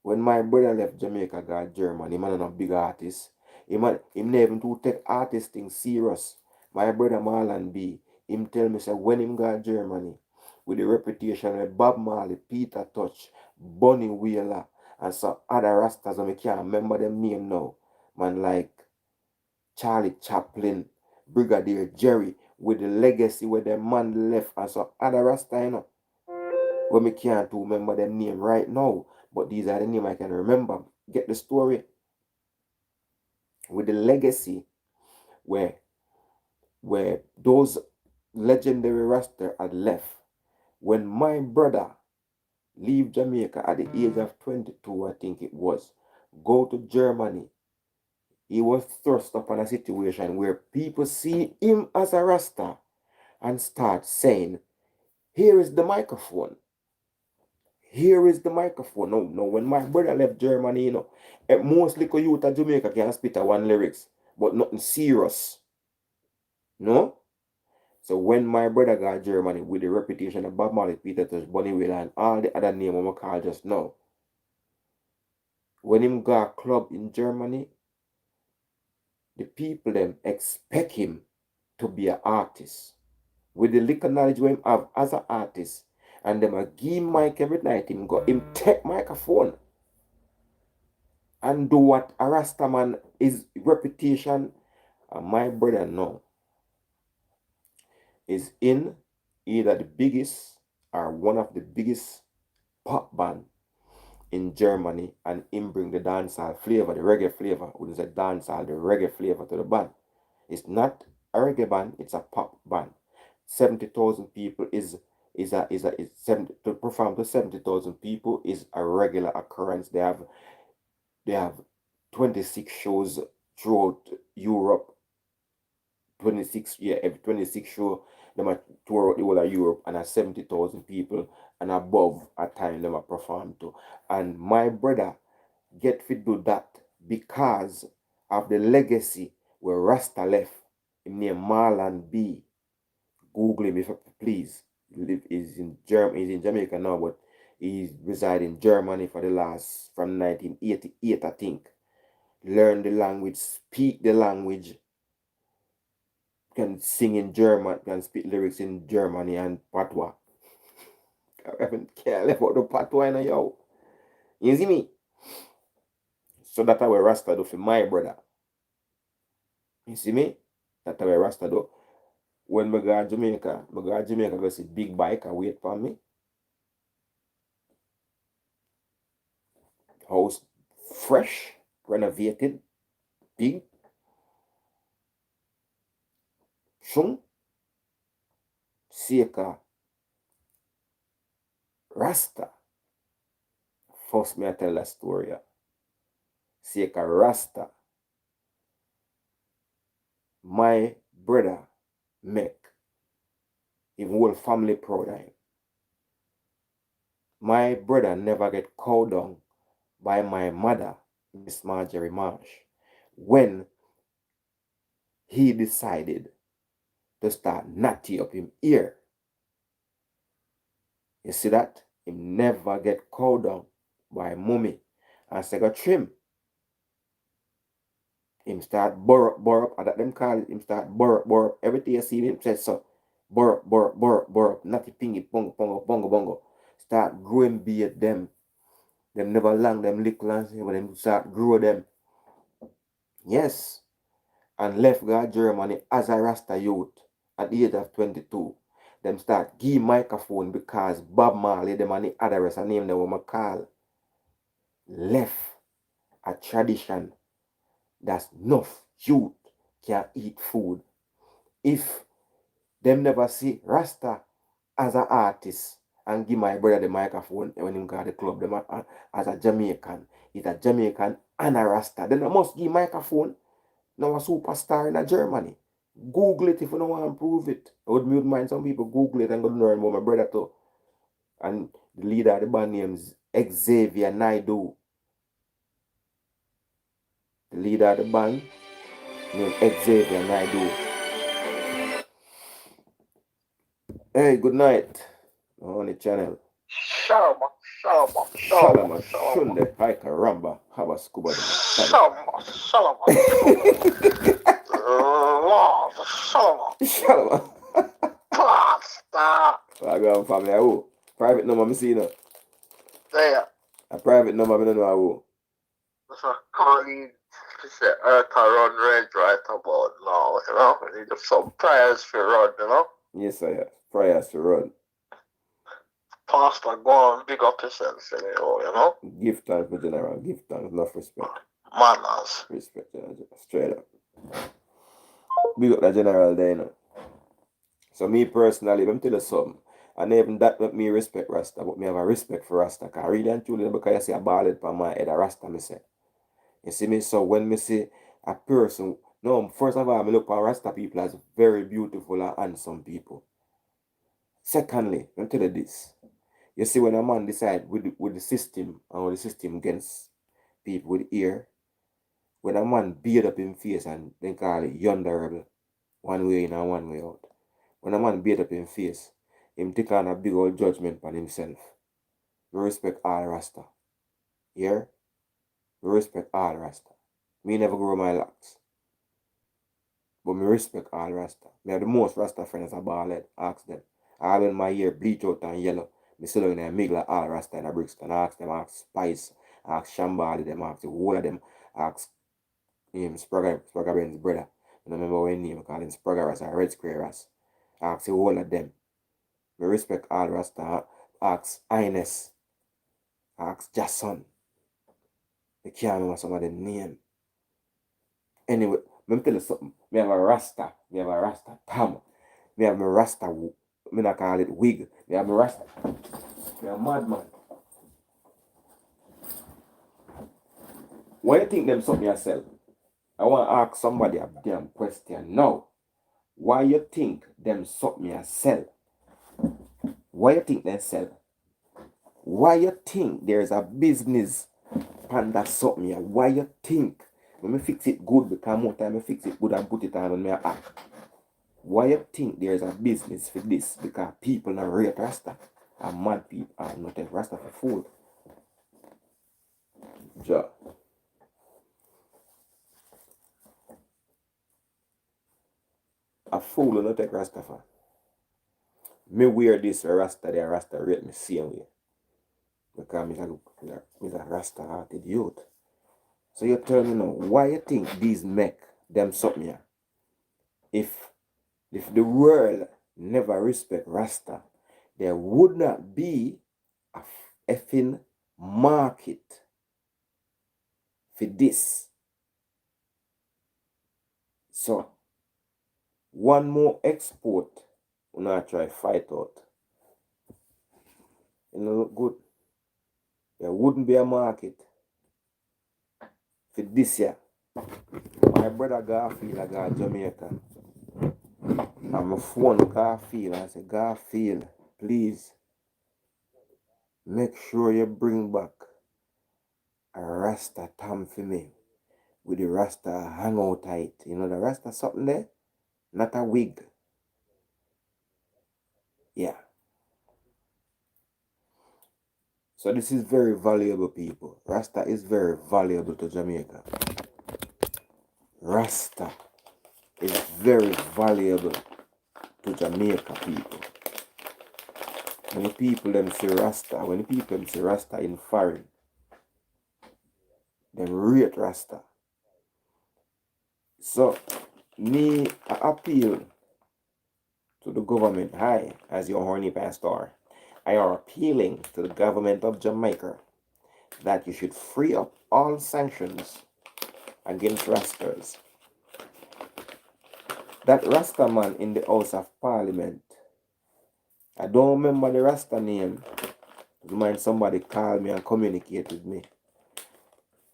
When my brother left Jamaica, got Germany, him not a big artist. Him never even to take artist thing serious. My brother Marlon B. Him tell me say when him got Germany, with the reputation of Bob Marley, Peter Touch, Bunny Wheeler, and some other Rastas, I can't remember them name now. Man like Charlie Chaplin, Brigadier Jerry, with the legacy where the man left and some other Rasta, you know. But me can't remember them name right now. But these are the name I can remember. Get the story? With the legacy where those legendary Rasta had left. When my brother leave Jamaica at the age of 22, I think it was, go to Germany, he was thrust upon a situation where people see him as a Rasta and start saying, here is the microphone. Here is the microphone. No, when my brother left Germany, you know, most little youth of Jamaica can spit a one lyrics, but nothing serious. No? So when my brother got Germany with the reputation of Bob Marley, Peter Tosh, Bunny Wailer, and all the other names I'm call just now, when him got a club in Germany, the people them expect him to be an artist. With the little knowledge we him have as an artist, and them a give mic every night, him take microphone and do what a Rastaman is reputation. And my brother now is in either the biggest or one of the biggest pop band in Germany, and him bring the dancehall flavor, the reggae flavor, wouldn't say dancehall, the reggae flavor to the band. It's not a reggae band, it's a pop band. 70,000 people is 70, to perform to 70,000 people is a regular occurrence. They have 26 shows throughout Europe. every 26 show them are tour out the whole of Europe, and 70,000 people and above a time them are perform to. And my brother get fit do that because of the legacy where Rasta left. Him name Marlon B. Google him if please. He's in Jamaica now, but he reside in Germany for the last from 1988, I think. Learn the language, speak the language, can sing in German, can speak lyrics in Germany and patois. I haven't care about the patois now, yo. You see me? So that's how Rasta do for my brother. You see me? That's how Rasta do. When I go to Jamaica, go see big bike and wait for me. House fresh, renovated, big. Shung. Seka. Rasta. First me I tell that story. Seka Rasta. My brother make his whole family proud of him. My brother never get called down by my mother, Miss Marjorie Marsh, when he decided to start natty up him ear. You see that? He never get called down by mommy and say go trim. Him start burr up, that them call it, him start burr up. Everything you see him says so. Burr up, natty pingy, bongo. Start growing beard them. Them never long, them little and say, but them start grow them. Yes. And left God Germany as a Rasta youth at the age of 22. Them start give microphone because Bob Marley, them and the other rest, I name them what I call, left a tradition that's enough youth can eat food. If them never see Rasta as an artist and give my brother the microphone when him got the club, them as a Jamaican, it's a Jamaican and a Rasta, then I must give microphone. Now a superstar in Germany. Google it if you don't want to prove it. I would mind some people Google it and go learn about my brother too. And the leader of the band names Xavier Naidu. The leader of the band named Xavier Naidu. Hey, good night. On the channel. Shalom. Shunde, Hai Karamba, Haba Scuba. Shalom. Shalom. Pastar. I go family. Oh, private number, I see no. There. A private number, I don't know how. That's a colleague. She said, Earth run range right about now. you know. We need some prayers for run, you know. Yes, I have. Prayers to run. Pastor, go on, big up yourself, you know. Give thanks for general. Give thanks. Enough respect. Manners. Respect, straight up. Big up the general there, you know. So me personally, let me tell you something. And even that make me respect Rasta, but me have a respect for Rasta. Because I really and truly, because you see a ball head on my head, a Rasta, me say. You see me? So when me see a person, no, first of all, I look at Rasta people as very beautiful and handsome people. Secondly, let me tell you this. You see, when a man decide with the system and with the system against people with ear, when a man beard up in face and then call it yonder rebel, one way in and one way out. When a man beard up in face, him take on a big old judgment on himself. We respect all Rasta. Yeah? We respect all Rasta. Me never grow my locks. But me respect all Rasta. Me have the most Rasta friends a ball head. Ask them. I when my hair bleach out and yellow. Me still in a migla all Rasta in a Brixton. Ask them, ask Spice, ask Shambali, them, ask the whole of them, ask him Spragger Ben's brother. I don't remember what name, call him Spragger Ras or Red Square Ras. Ask the whole of them. Me respect all Rasta. Ask Ines. Ask Jason. You can't remember some of them name. Anyway, let me tell you something. Me have a Rasta. Me have a Rasta Tam. Me have my Rasta. Me not call it wig. Me have my Rasta. Me a madman. Why you think them something yourself? I want to ask somebody a damn question now. Why you think them something yourself? Why you think they sell? Why you think there's a business and that's something here? Why you think? When me fix it good, because more time I fix it good and put it on when me act. Why you think there's a business for this? Because people not rate Rasta. And mad people are not take Rasta for food. Ja. A fool will not take Rasta for. Me wear this Rasta, the Rasta rate me same way. Because I'm a Rasta hearted youth. So you tell me now, why you think these make them something here? If the world never respect Rasta, there would not be a effing market for this. So, one more export, we not try fight out. You know, look good. There wouldn't be a market for this year. My brother Garfield, I got Jamaica. And my phone Garfield, I said, Garfield, please, make sure you bring back a Rasta tam for me. With the Rasta hang out tight. You know the Rasta something there? Not a wig. Yeah. So this is very valuable, people. Rasta is very valuable to Jamaica. Rasta is very valuable to Jamaica people. When the people them see Rasta, when the people them see Rasta in foreign, them rate Rasta. So me appeal to the government. Hi, as your horny pastor. I am appealing to the government of Jamaica that you should free up all sanctions against Rastas. That Rasta man in the House of Parliament, I don't remember the Rasta name. Do you mind somebody call me and communicate with me?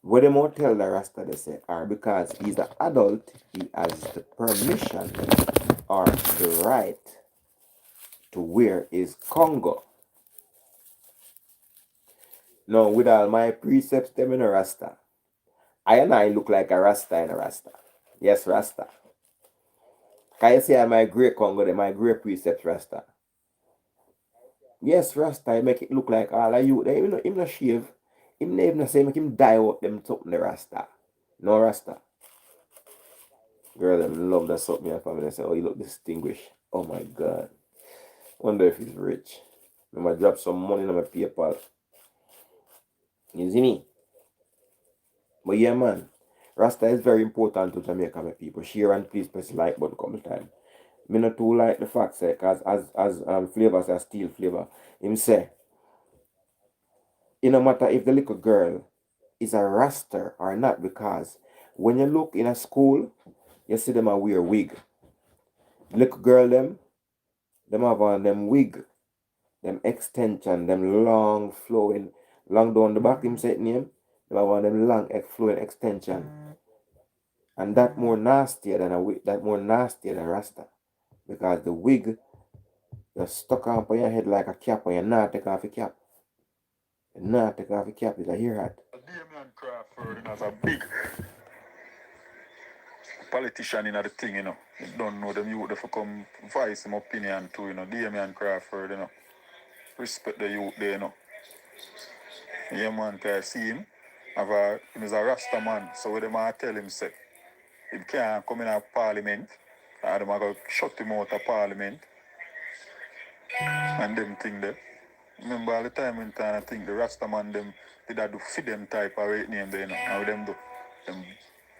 What they won't tell the Rasta, they say, or because he's an adult, he has the permission or the right to wear his Congo. Now, with all my precepts, them in a Rasta, I and I look like a Rasta in a Rasta. Yes, Rasta. Can you see my grey Congo, my grey precepts Rasta? Yes, Rasta, I make it look like all of you. Him no shave. Him never even say make him dye out them something the Rasta. No Rasta. Girl, them love that something in family. They say, oh, you look distinguished. Oh my God. Wonder if he's rich. I'm gonna drop some money on my PayPal. You see me? But yeah, man. Rasta is very important to Jamaica, my people. Share and please press the like button couple time. Me not too like the fact say, cause as Flavor say Steel Flavor, him say, it no matter if the little girl is a Rasta or not, because when you look in a school, you see them a wear wig. Little girl them have on them wig, them extension, them long flowing, long down the back him say name, them have on them long flowing extension. And that more nastier than a wig, that more nastier than Rasta. Because the wig you're stuck on your head like a cap and you're not take off your cap. You're not take off your cap, it's a hair hat. Damien Crawford as a big politician in the thing, you know. You don't know them youth for come voice some opinion too, you know. Damien Crawford, you know. Respect the youth there, you know. Yeah man, can see him. Him is a Rasta man, so what them tell him say, he can't come in a parliament, and them go shut him out of parliament. And them thing there. Remember all the time in time I think the Rasta man them did that do feed them type of rate name there, you know. How them do. Them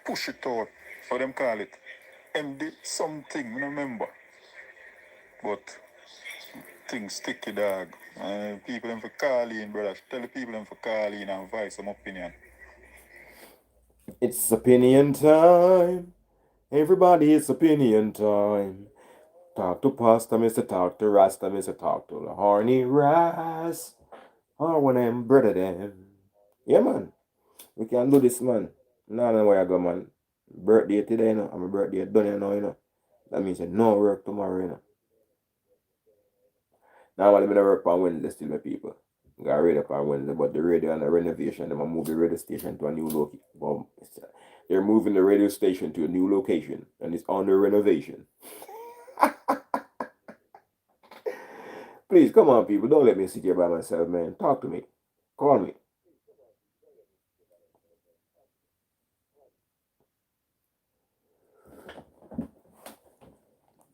push it out. How them call it? MD something, I don't remember. But things sticky dog. People them for call in, brother. Tell the people them for call in and voice some opinion. It's opinion time. Everybody, it's opinion time. Talk to Pastor, Mr. Talk to Rasta, Mr. Talk to the Horny Ras. Or one of them brother them. Yeah, man. We can do this, man. No, no, where I go, man. Birthday today, you know. And my birthday done, you know. That means no work tomorrow, you know. Now, I'm going to work on Wednesday still, my people. Got radio up on Wednesday, but the radio and the renovation, they're going to move the radio station to a new location. Well, they're moving the radio station to a new location, and it's under renovation. Please, come on, people. Don't let me sit here by myself, man. Talk to me. Call me.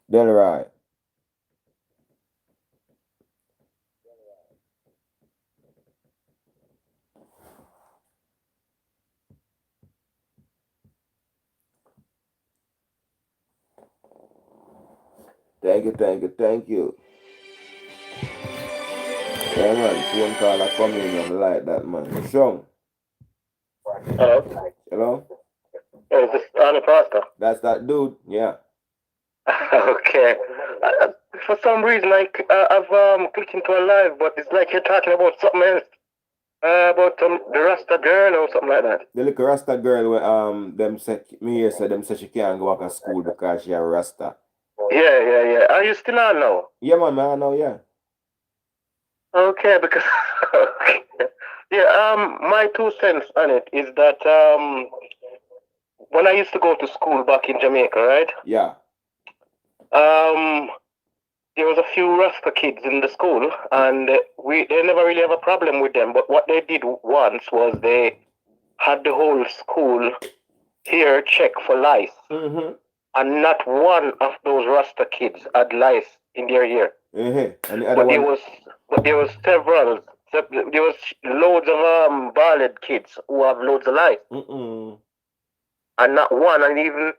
Then right. Thank you, thank you, thank you. Yeah, man. Phone call I come in, I'm like that, man. Sean. Hello? Hello? Is this Pastar? That's that dude. Yeah. Okay. For some reason, I've clicked into a live, but it's like you're talking about something else. About the Rasta girl or something like that. The little Rasta girl, them say, me here say them say she can't go back to school because she a Rasta. Yeah. Are you still on now? Yeah, man, I know, yeah. Okay, because yeah, my 2 cents on it is that when I used to go to school back in Jamaica, right? Yeah. There was a few Rasta kids in the school, and they never really have a problem with them. But what they did once was they had the whole school here check for lice, and not one of those Rasta kids had lice in their ear. And the other But there was several. There was loads of bald kids who have loads of lice, and not one. And even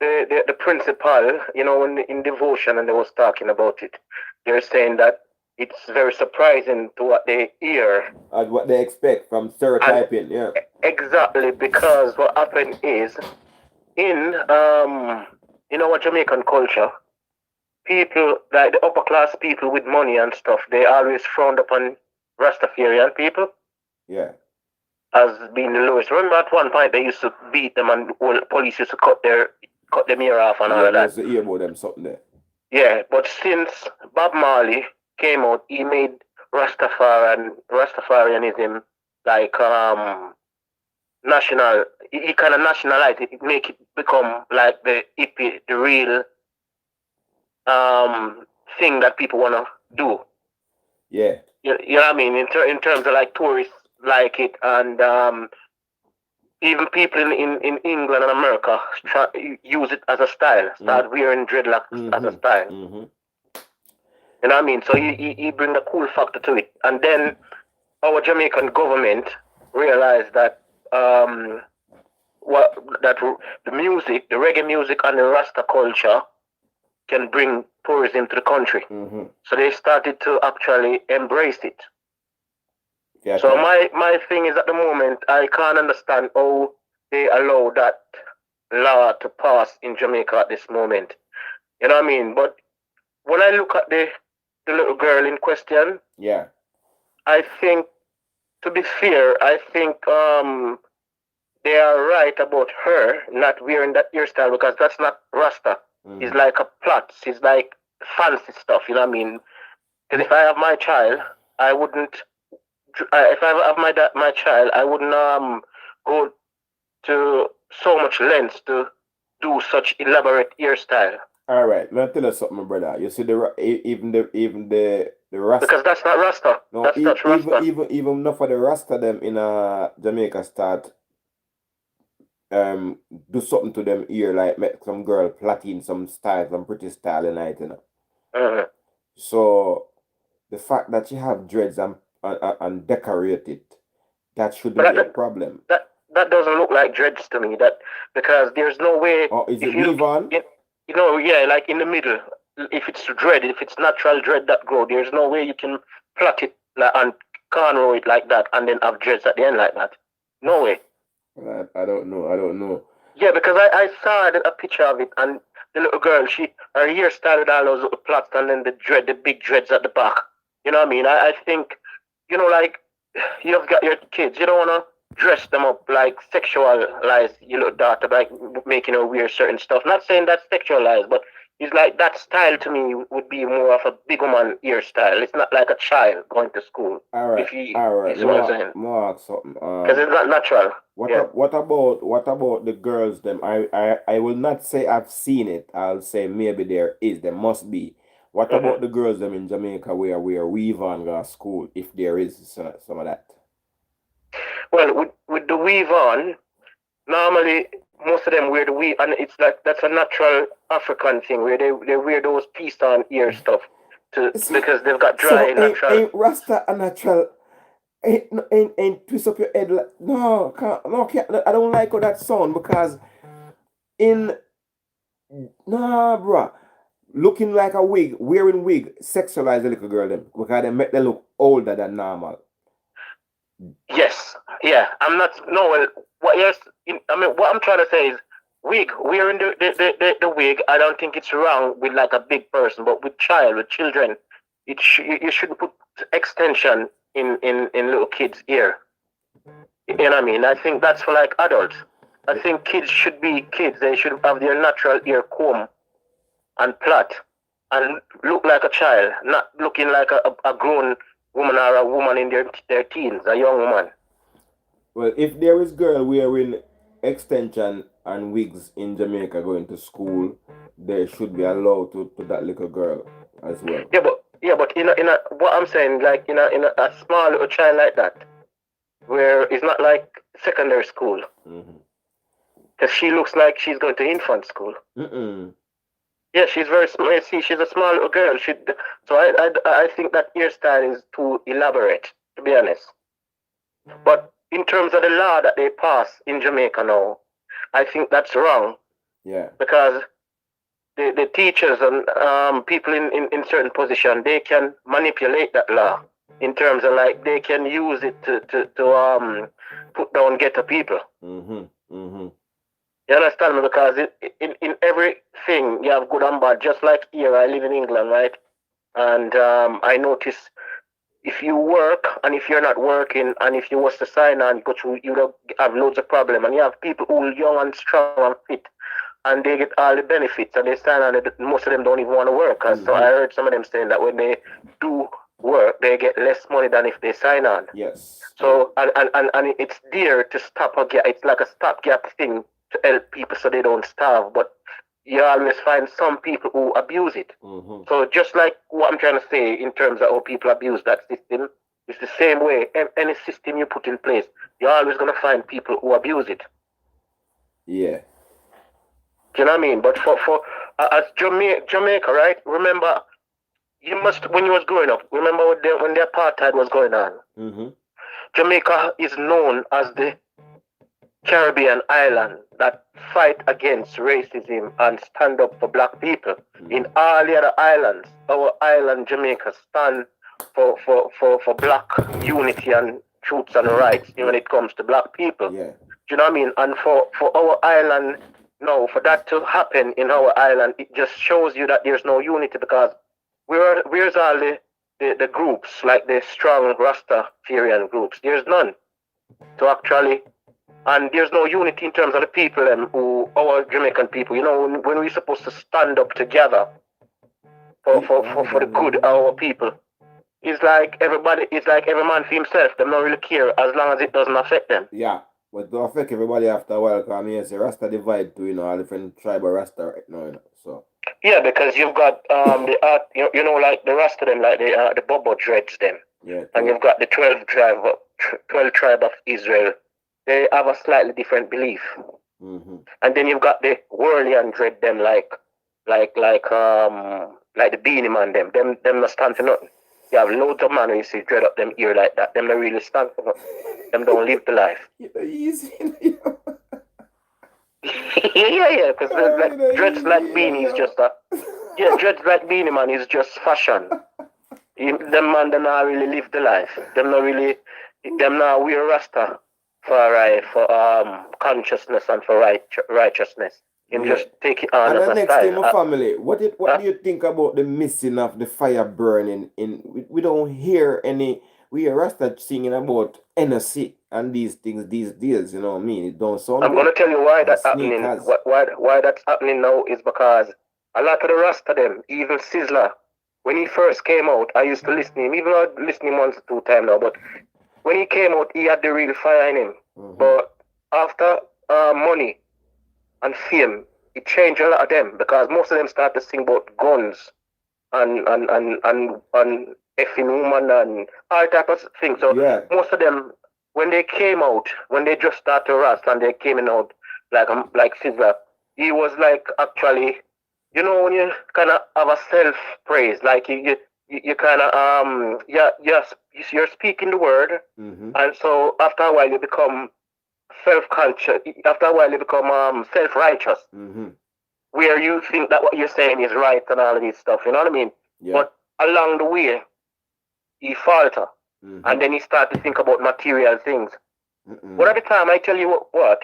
the principal, you know, in devotion, and they was talking about it. They're saying that it's very surprising to what they hear and what they expect from stereotyping. Yeah. Exactly, because what happened is in our Jamaican culture, people like the upper class people with money and stuff, they always frowned upon Rastafarian people. Yeah. As being the lowest. Remember at one point they used to beat them and the police used to cut them ear off and all of that. Yeah, hear about them something there. Yeah, but since Bob Marley came out, he made Rastafarianism like national. He kind of nationalized it, make it become like the hippie, the real thing that people wanna do. Yeah. You know what I mean? In terms of like tourists like it, and even people in England and America use it as a style. Start wearing dreadlocks as a style. You know what I mean? So he bring the cool factor to it. And then our Jamaican government realized that the music, the reggae music, and the Rasta culture can bring tourism to the country. Mm-hmm. So they started to actually embrace it. Yeah, so my thing is, at the moment, I can't understand how they allow that law to pass in Jamaica at this moment. You know what I mean? But when I look at the little girl in question, yeah, I think, to be fair, I think they are right about her not wearing that hairstyle, because that's not Rasta. Mm-hmm. It's like a plot. It's like fancy stuff. You know what I mean? Because if I have my child, I wouldn't. If I have my child, I wouldn't go to so much lengths to do such elaborate hairstyle. All right, let me tell you something, brother. You see even the Rasta, because that's not Rasta. no, That's not Rasta. even enough of the Rasta them in Jamaica start do something to them ear, like make some girl plaiting some style, some pretty style in it, you know. Uh-huh. So the fact that you have dreads and decorate it, that shouldn't But be a problem. that doesn't look like dreads to me. That because there's no way. Or is if it you weave on? You know, yeah, like in the middle. If it's dread, if it's natural dread that grow, there's no way you can plait it and cornrow it like that and then have dreads at the end like that. No way. I don't know. Yeah, because I saw a picture of it, and the little girl, her hairstyle with all those little plaits, and then the big dreads at the back. You know what I mean? I think, like, you've got your kids, you don't want to dress them up, like, sexualize your little daughter, like, making her wear certain stuff. Not saying that's sexualized, but it's like that style to me would be more of a big woman hairstyle. It's not like a child going to school. All right. You see what I'm saying? More something. Because it's not natural. What about the girls them? I will not say I've seen it. I'll say maybe there must be. What about the girls them in Jamaica where weave on go to school, if there is some of that? Well, with the weave on, normally most of them wear the weave, and it's like that's a natural African thing where they wear those piece on ear stuff because they've got dry natural. Ain't Rasta a natural? Ain't twist up your head like no, can't, I don't like how that sound, because bruh, looking like a wig, wearing wig, sexualize the little girl them, because they make them look older than normal. Yes, yeah. I'm not. No, well, what I'm trying to say is, wearing the wig. I don't think it's wrong with like a big person, but with children, you should put extension in little kids' ear. You know what I mean? I think that's for like adults. I think kids should be kids. They should have their natural ear comb and plait and look like a child, not looking like a grown woman or a woman in their teens, a young woman. Well, if there is girl wearing extension and wigs in Jamaica going to school, they should be allowed to that little girl as well. Yeah, but in a what I'm saying, like in a small little child like that, where it's not like secondary school, because she looks like she's going to infant school. Yeah, she's very small. You see, she's a small little girl. So I think that hairstyle is too elaborate, to be honest. But in terms of the law that they pass in Jamaica now, I think that's wrong. Yeah. Because the teachers and people in certain position, they can manipulate that law in terms of like they can use it to put down ghetto people. You understand me? Because in everything you have good and bad. Just like here, I live in England, right? And I notice if you work and if you're not working and if you was to sign on, you have loads of problems. And you have people who are young and strong and fit, and they get all the benefits, and they sign on. Most of them don't even want to work. So I heard some of them saying that when they do work, they get less money than if they sign on. Yes. So and it's there to stop it's like a stopgap thing to help people so they don't starve, but you always find some people who abuse it. So just like what I'm trying to say in terms of how people abuse that system, it's the same way. Any system you put in place, you're always going to find people who abuse it. Yeah. Do you know what I mean? But for as Jamaica, right? Remember, when you was growing up, remember when the apartheid was going on? Jamaica is known as the Caribbean island that fight against racism and stand up for black people. In all the other islands, our island Jamaica stand for black unity and truths and rights when it comes to black people. Yeah. Do you know what I mean? And for our island, no, for that to happen in our island, it just shows you that there's no unity because where's all the groups, like the strong Rastafarian groups? There's none to actually, and there's no unity in terms of the people who our Jamaican people. You know, when we're supposed to stand up together for the good of our people. It's like every man for himself. They don't really care as long as it doesn't affect them. Yeah, but it affect everybody after a while. Because I mean, it's a Rasta divide too, you know, all different tribal Rasta right now, you know, so. Yeah, because you've got the you know, like the Rasta them, like the Bobo dreads them. Yeah. And you've got the 12 tribe of Israel. They have a slightly different belief. Mm-hmm. And then you've got the Whirlian dread them, like the Beanie Man them. Them not stand for nothing. You have loads of man who you see dread up them ear like that. Them don't really stand for nothing. Them don't live the life. Easy. yeah, because dreads like Beanie is just a... Yeah, dreads like Beanie Man is just fashion. Them man, they not really live the life. Them not wear Rasta for consciousness and for righteousness. You just take it on and as the a next style. thing, my family, what do you think about the missing of the fire burning? We don't hear any. We hear Rasta singing about NSC and these things these days. You know what I mean? It don't sound. I'm going to tell you why that's happening. Why that's happening now is because a lot of the Rasta them, even Sizzler, when he first came out, I used to listen to him. Even though I listen to him once or two times now, but when he came out, he had the real fire in him. Mm-hmm. But after money and fame, it changed a lot of them because most of them started to sing about guns and effing woman and all type of things. So most of them, when they came out, when they just started Rust and they came out like Sizzler, he was like actually, you know, when you kind of have a self-praise, like you kind of you're speaking the word, mm-hmm. And so after a while you become self-conscious. After a while you become self-righteous, mm-hmm. Where you think that what you're saying is right and all of this stuff. You know what I mean? Yeah. But along the way, he falter, mm-hmm. And then he start to think about material things. Mm-mm. But at the time, I tell you what.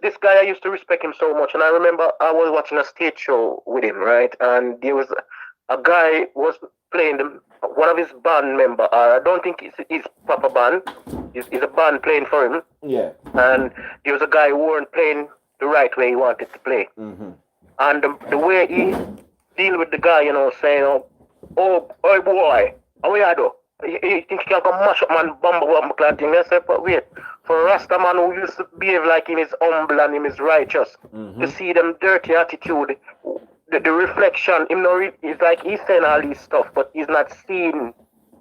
This guy, I used to respect him so much, and I remember I was watching a stage show with him, right? And there was a guy was playing one of his band member. I don't think it's his proper band. It's a band playing for him. Yeah. And there was a guy who weren't playing the right way he wanted to play. Mm-hmm. And the way he deal with the guy, you know, saying, "Oh boy, how you do? You think you can come mash up man, bumble up my thing?" I said, but wait. For a Rasta man who used to behave like him is humble and him is righteous, mm-hmm. To see them dirty attitude, the reflection, him no, it's like he's saying all this stuff, but he's not seeing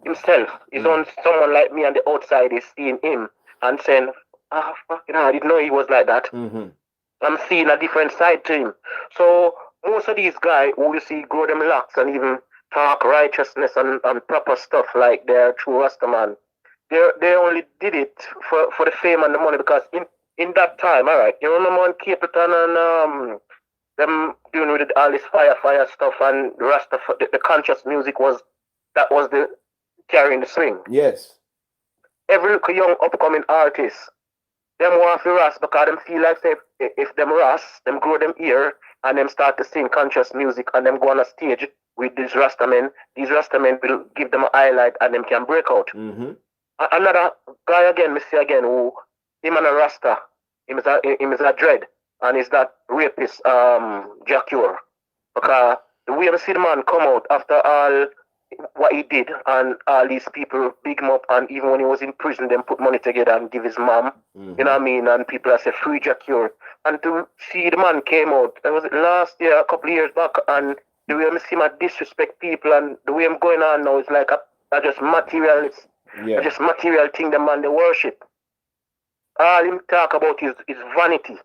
himself. He's on someone like me on the outside is seeing him and saying, fucking hell, I didn't know he was like that. Mm-hmm. I'm seeing a different side to him. So most of these guys who you see grow them locks and even talk righteousness and proper stuff like they're true Rasta man. They only did it for the fame and the money because in that time, all right, you remember on Capleton and them doing with all this fire stuff and the rest of the conscious music was the carrying the swing. Yes. Every young upcoming artist, them want to Ras because them feel like say if them Ras, them grow them ear and them start to sing conscious music and them go on a stage with these Rastamen will give them a highlight and them can break out. Mm-hmm. Another guy again, me see again, who him and a Rasta, him is a dread, and is that rapist Jacure. Because the way I see the man come out after all what he did, and all these people big him up, and even when he was in prison, them put money together and give his mom, mm-hmm. You know what I mean, and people say free Jacure. And to see the man came out, it was last year, a couple of years back, and the way I see him disrespect people, and the way I'm going on now is like a just materialist. Yeah. Just material thing the man they worship. All him talk about is vanity.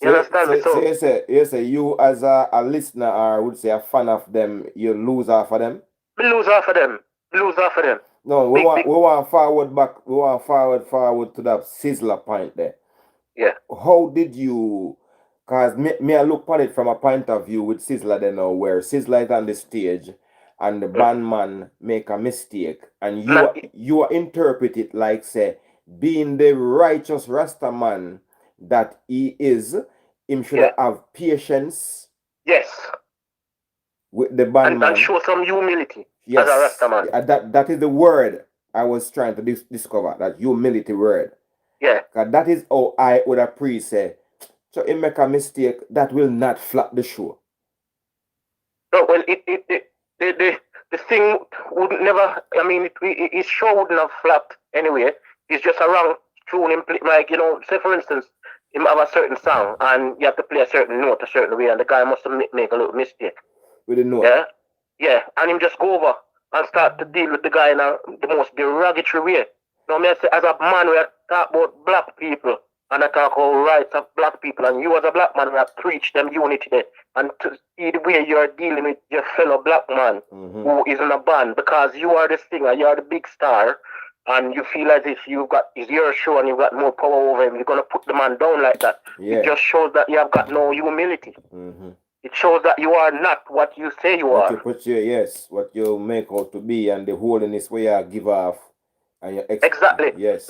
You understand me? So you say you as a listener or would say a fan of them, you lose off of them? Lose off of them. No, we want forward to that Sizzler point there. Yeah. How did you? Cause me I look at it from a point of view with Sizzler then now, where Sizzler is on the stage, and the bandman make a mistake, and you interpret it like say, being the righteous Rasta man that he is, him should have patience. Yes. With the bandman and show some humility. Yes, as a Rasta man. that is the word I was trying to discover. That humility word. Yeah. Cause that is how I would have say. So he make a mistake, that will not flop the show. No, well, the thing would never. I mean, his show wouldn't have flopped anyway. It's just a wrong tune. Like, you know, say for instance, him have a certain song and you have to play a certain note a certain way, and the guy must have make a little mistake with the note. Yeah, yeah, and him just go over and start to deal with the guy in the most derogatory way. Now, me say, as a man, we talk about black people and I talk about rights of black people, and you as a black man, we have preach them unity there, and to see the way you're dealing with your fellow black man who is in a band, because you are the singer, you are the big star, and you feel as if it's your show and you've got more power over him, you're gonna put the man down like that. Yeah. It just shows that you have got no humility. It shows that you are not what you say you are. What you make out to be, and the holiness where you give off. And exactly. Yes.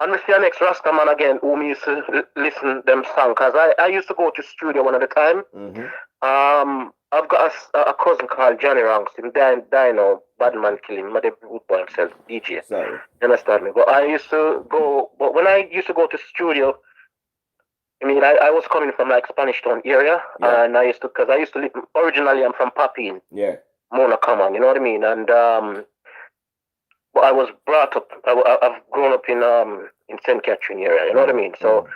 Me see an ex-Rasta man again who me used to listen them song, because I used to go to studio one at a time. I've got a cousin called Johnny Ranks. Him Dino, bad man kill him, but they would by himself, DJ. Sorry. You understand me? But when I used to go to studio, I mean, I was coming from like Spanish Town area, and I used to live, originally I'm from Papine. Yeah. Mona Common, you know what I mean? And but I was brought up, I've grown up in St. Catherine area, you know what I mean? So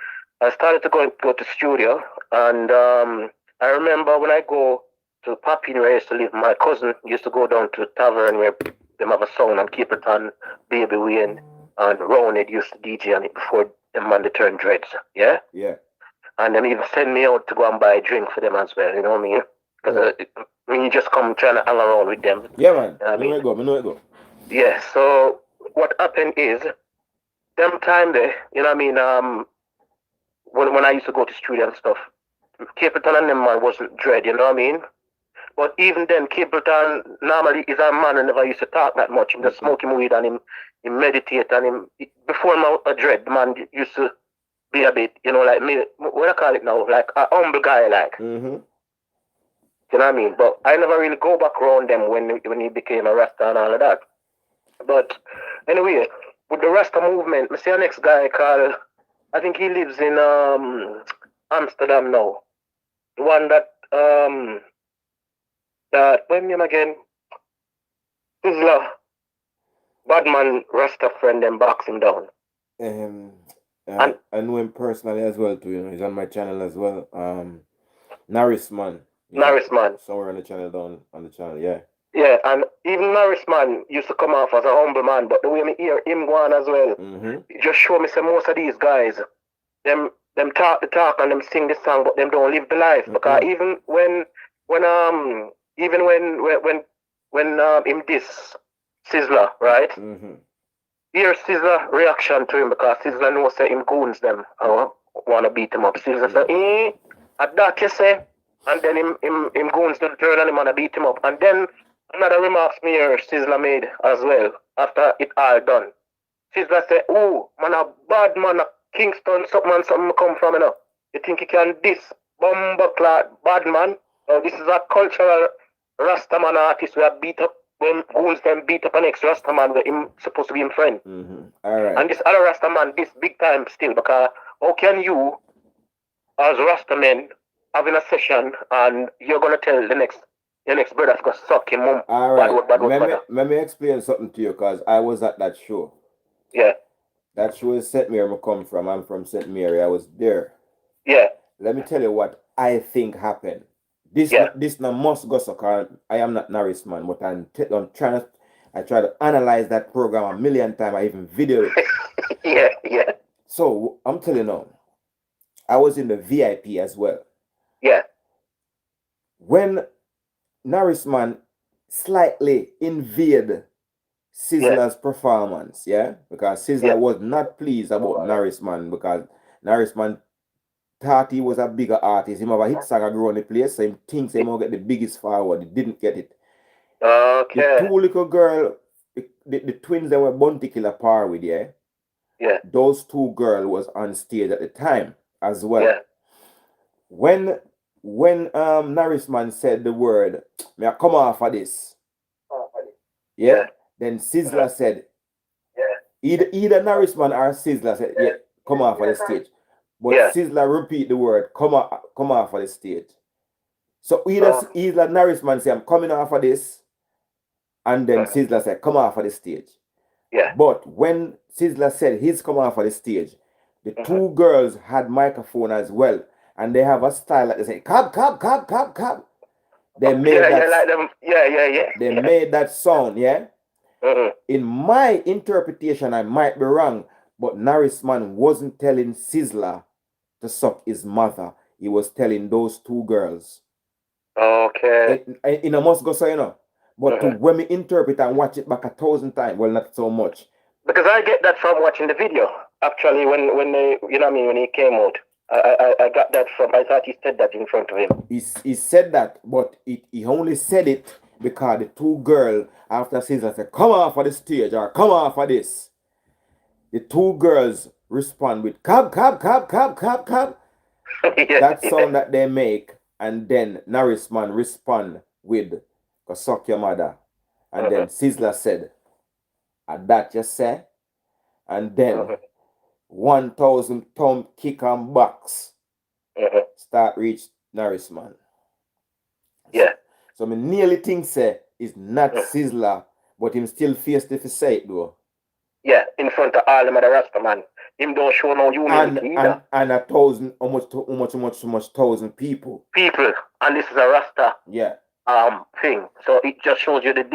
I started to go to studio, and I remember when I go to Papine where I used to live, my cousin used to go down to the tavern where them have a song and keep it on Baby Wayne, and Rowan used to DJ on it before them man they turn dreads, yeah? Yeah. And them even send me out to go and buy a drink for them as well, you know what I mean? Because when you just come trying to hang around with them. Yeah, man. You know I know it go. Yeah, so what happened is, them time there, you know what I mean, when I used to go to studio and stuff, Capleton and them man wasn't dread, you know what I mean? But even then, Capleton normally is a man who never used to talk that much. Him just smoke him weed and him meditate, and him, before him a dread, the man used to be a bit, you know, like me, what I call it now, like a humble guy, like. You know what I mean? But I never really go back around them when he became a Rasta and all of that. But anyway, with the Rasta movement, I see our next guy called, I think he lives in Amsterdam now. The one that what's name again? Sizzler. Badman Rasta friend then backs him down. I know him personally as well too, you know, he's on my channel as well. Norris man. Norris man. Somewhere on the channel, yeah. Yeah, and even Norris man used to come off as a humble man, but the way me hear him go on as well, it just show me some most of these guys, them talk the talk and them sing the song, but them don't live the life. Because even when him diss Sizzler, right? Here's Sizzler reaction to him, because Sizzler knows that him goons them wanna beat him up. Sizzler say, at that you say, and then him goons to turn on him and beat him up. And then another remarks me here Sizzler made as well after it all done. Sizzler said, "Oh, man, a bad man, a Kingston, something come from, you know. You think you can diss bumbleclad bad man? This is a cultural Rastaman artist who have beat up, when goons them beat up an ex-Rastaman where him supposed to be him friend. All right. And this other Rastaman, this big time still, because how can you, as Rastamen, having a session and you're gonna tell your next brother to go suck him mum? All right. Let me explain something to you, because I was at that show. Yeah. That show is St. Mary I come from. I'm from St. Mary. I was there. Yeah. Let me tell you what I think happened. This now must go so, cause I am not Norris man, but I try to analyze that program a million times. I even video it. Yeah. So I'm telling you now, I was in the VIP as well. Yeah. When Norris man slightly invade Sizzler's performance, because Sizzler was not pleased about Norris man, because Narisman thought he was a bigger artist. He have a hit song around the place, so he thinks he might get the biggest forward. He didn't get it. Okay. The two little girl, the twins that were Bounty Killer par with, yeah? Yeah. Those two girls was on stage at the time as well. Yeah. When Narisman said the word, "May I come off of this?" Yeah. Then Sizzla said, either Narisman or Sizzla said, "Yeah, come off of the stage." But Sizzla repeat the word, come off of the stage. So either Narisman say, "I'm coming off of this," and then Sizzla said, "Come off of the stage." Yeah. But when Sizzla said he's come off of the stage, the two girls had microphone as well, and they have a style that they say, "Cab, cab, cab, cab, cab." They made that. Like them. Yeah. They made that sound, yeah. In my interpretation, I might be wrong, but Narisman wasn't telling Sizzla to suck his mother. He was telling those two girls. Okay. In a must go so, you know. But when we interpret and watch it back 1,000 times, well, not so much. Because I get that from watching the video. Actually, when they, you know what I mean, when he came out, I got that from. I thought he said that in front of him. He said that, but he only said it because the two girls, after Sizzla said, "Come off of the stage," or "Come off of this," the two girls respond with "Cab, cab, cab, cab, cab, cab." That sound that they make, and then Narisman respond with "Go suck your mother," and then Sizzla said, "And that you say," and then 1,000 thumb kick and box start reach Narisman. Yeah. So me nearly think say it's not Sizzla, but him still face to say it though. Yeah, in front of all them other Rasta man. Him don't show no unity either. And 1,000, how much 1,000 people. People, and this is a Rasta. Yeah. Thing. So it just shows you the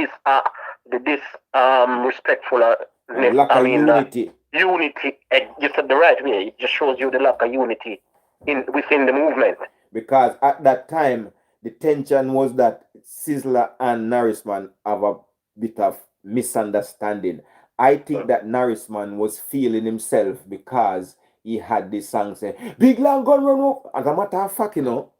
respectful. Lack of unity. Unity. You said the right way. It just shows you the lack of unity within the movement. Because at that time, the tension was that Sizzla and Narisman have a bit of misunderstanding. I think that Narisman was feeling himself because he had this song say, "Big long gun run up." As a matter of fact, you know,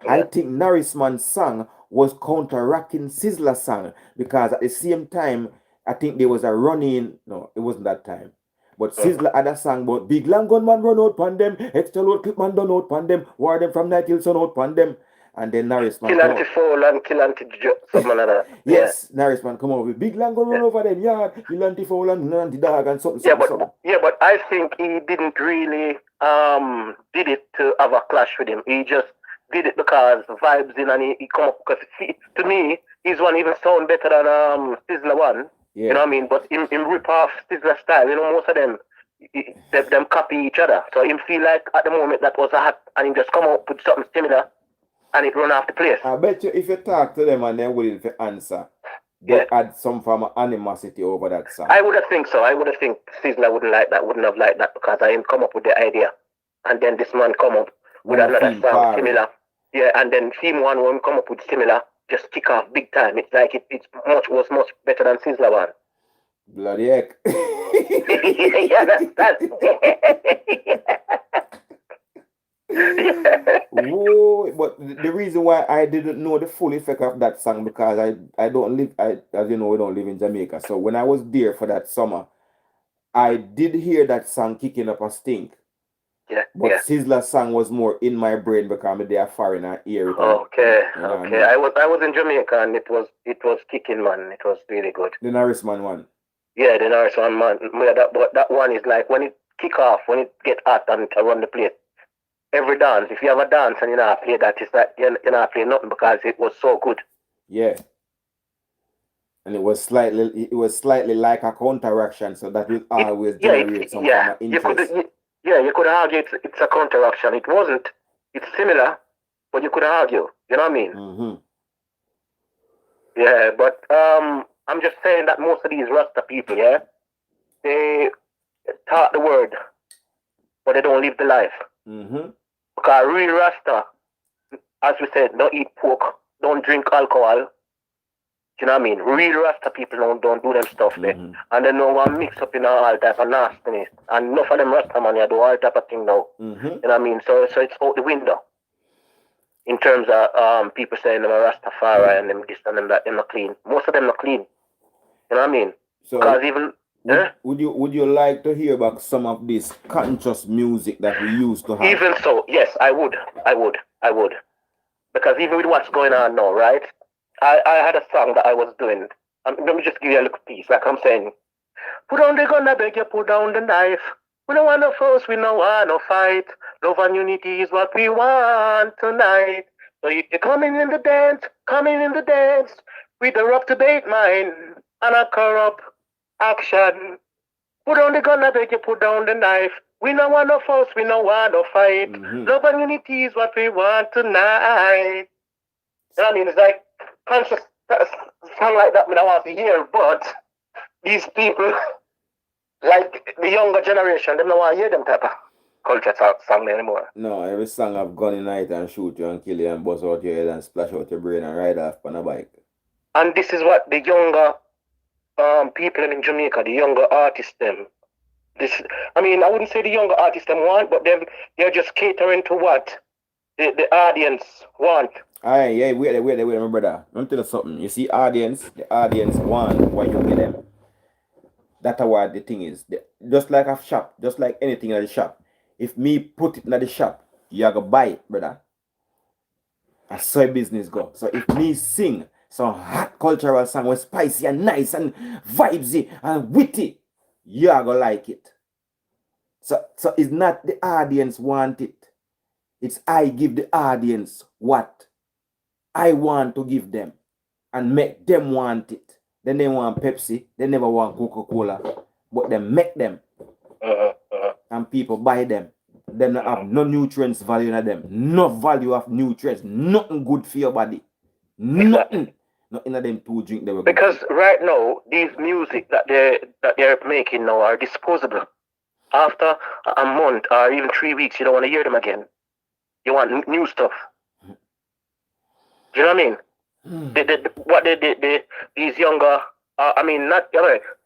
I think Narisman's song was counteracting Sizzla's song because at the same time, I think there was a running. No, it wasn't that time. But Sizzla had a song about "Big long gun man run out pan them, extra load clip man done out pan them, war them from night till sun out pan them." And then Narisman kill anti-fall and kill something like that. Yes, Narisman come over with "Big long gun run over them yard, kill anti-fowl and anti-dog and something. But I think he didn't really did it to have a clash with him. He just did it because vibes in, and he come up, because to me his one even sound better than Sizzla one. Yeah. You know what I mean? But him rip off Sizzla style. You know, most of them copy each other. So him feel like at the moment that was a hot, and he just come up with something similar, and it run off the place. I bet you if you talk to them and they're willing to answer, they add some form of animosity over that song. I would have think so. I would have think Sizzla wouldn't have liked that because I didn't come up with the idea, and then this man come up with another song similar. Yeah, and then theme one when come up with similar, just kick off big time. It's like it was much better than Sizzla one. Bloody heck. Yeah, that's Whoa, but the reason why I didn't know the full effect of that song because I don't live, as you know, we don't live in Jamaica. So when I was there for that summer, I did hear that song kicking up a stink. Yeah. But Sizzla's song was more in my brain because I'm there foreign and hear it. Okay. I was in Jamaica and it was kicking, man. It was really good. The Narisman one. Yeah, the Narisman man. That one is like when it kick off, when it get hot and to run the place. Every dance, if you have a dance and you not play that, it's like you're not playing nothing because it was so good. Yeah. And it was slightly like a counteraction, so that will always generate some kind of interest. You could argue it's a counteraction. It wasn't. It's similar, but you could argue. You know what I mean? Mm-hmm. Yeah, but I'm just saying that most of these Rasta people, they talk the word, but they don't live the life. Mm-hmm. Because real Rasta, as we said, don't eat pork, don't drink alcohol, You know what I mean? Real Rasta people don't do them stuff there. And they don't want to mix up in all type of nastiness. And enough of them Rasta man do all type of thing now. You know what I mean? So it's out the window. In terms of people saying them are Rastafari and them this and them that, them not clean. Most of them not clean. You know what I mean? So because even would you like to hear about some of this conscious music that we used to have? Even so, yes, I would. Because even with what's going on now, right? I had a song that I was doing. Let me just give you a little piece. Like I'm saying, put down the gun, I beg you, put down the knife. We don't want no fuss, we don't want no fight. Love and unity is what we want tonight. So if you're coming in the dance, with a up to date mind and a corrupt action. Put down the gun, I beg you, put down the knife. We don't want no fuss, we don't want no fight. Love and unity is what we want tonight. You know what I mean? It's like conscious song like that, I don't want to hear, but these people, like the younger generation, they don't want to hear them type of culture song anymore. No, every song have gone in night and shoot you and kill you and bust out your head and splash out your brain and ride off on a bike. And this is what the younger people in Jamaica, the younger artists them. I wouldn't say the younger artists them want, but they're just catering to what the audience want. Aye, yeah, wait, my brother. Let me tell you something. You see, the audience want what you give them. That's what the thing is. Just like a shop, just like anything at the shop. If me put it in the shop, you are going to buy it, brother. That's how business go. So if me sing some hot cultural song was spicy and nice and vibesy and witty, you are going to like it. So it's not the audience want it. It's I give the audience what I want to give them and make them want it. Then they want Pepsi, they never want Coca-Cola, but they make them. And people buy them. Them not have no nutrients value in them. No value of nutrients. Nothing good for your body. Nothing. Nothing of them to drink. Because right now, these music that they're making now are disposable. After a month or even 3 weeks, you don't want to hear them again. You want new stuff. Do you know what I mean? These younger,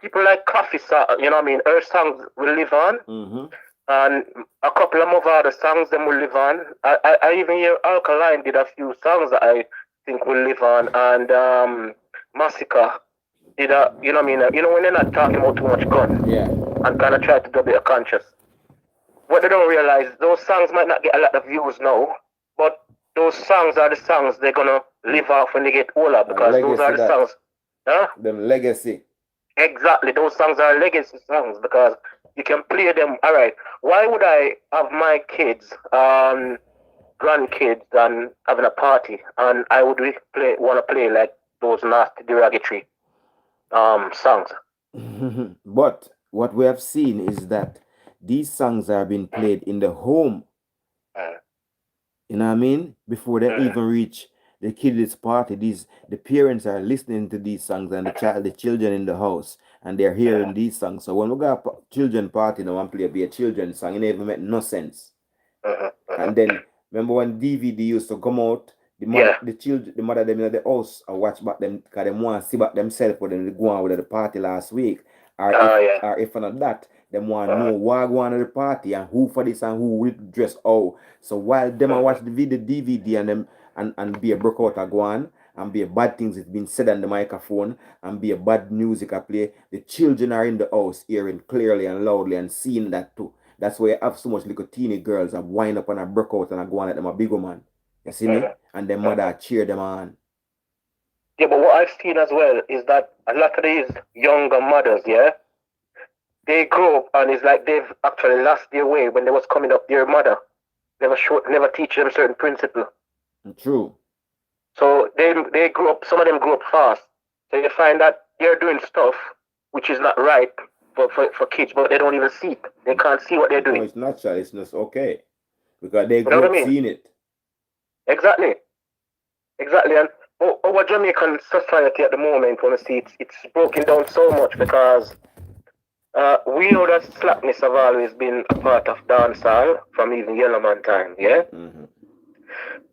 people like Coffee, you know what I mean? Her songs will live on. And a couple of other songs them will live on. I even hear Alkaline did a few songs that I think will live on. And Massacre did you know what I mean? You know when they're not talking about too much gun. Yeah. And kind of try to do a bit of conscious. What they don't realize, those songs might not get a lot of views now, but those songs are the songs they're going to live off when they get older, because those are the songs. Huh? Them legacy. Exactly. Those songs are legacy songs because you can play them. All right. Why would I have my kids, grandkids, and having a party, and I would want to play like those nasty, derogatory songs? But what we have seen is that these songs are being played in the home. You know what I mean? Before they even reach the kids' party, the parents are listening to these songs, and the children in the house, and they're hearing these songs. So when we got a children party, now and play a children's song, it never made no sense. And then remember when DVD used to come out, the mother them in the house and watch back them because they want to see back themselves when they go on with the party last week. Or if not that, they want to know what go on at the party and who for this and who will dress out. So while them watch the DVD and them and be a breakout a go on and be a bad things it's been said on the microphone and be a bad music I play, the children are in the house hearing clearly and loudly and seeing that too. That's why you have so much little teeny girls that wind up and a breakout and a go on at them a big man. You see me? And their mother cheer them on. Yeah, but what I've seen as well is that a lot of these younger mothers, they grow up and it's like they've actually lost their way when they was coming up. Their mother never teach them certain principles. True. So they grew up. Some of them grew up fast. So you find that they're doing stuff which is not right for kids, but they don't even see it. They can't see what they're doing. No, it's natural. It's just okay because they grew up seeing it. Exactly. And our Jamaican society at the moment, honestly, it's broken down so much because we know that slackness have always been a part of dancehall from even Yellowman time, yeah?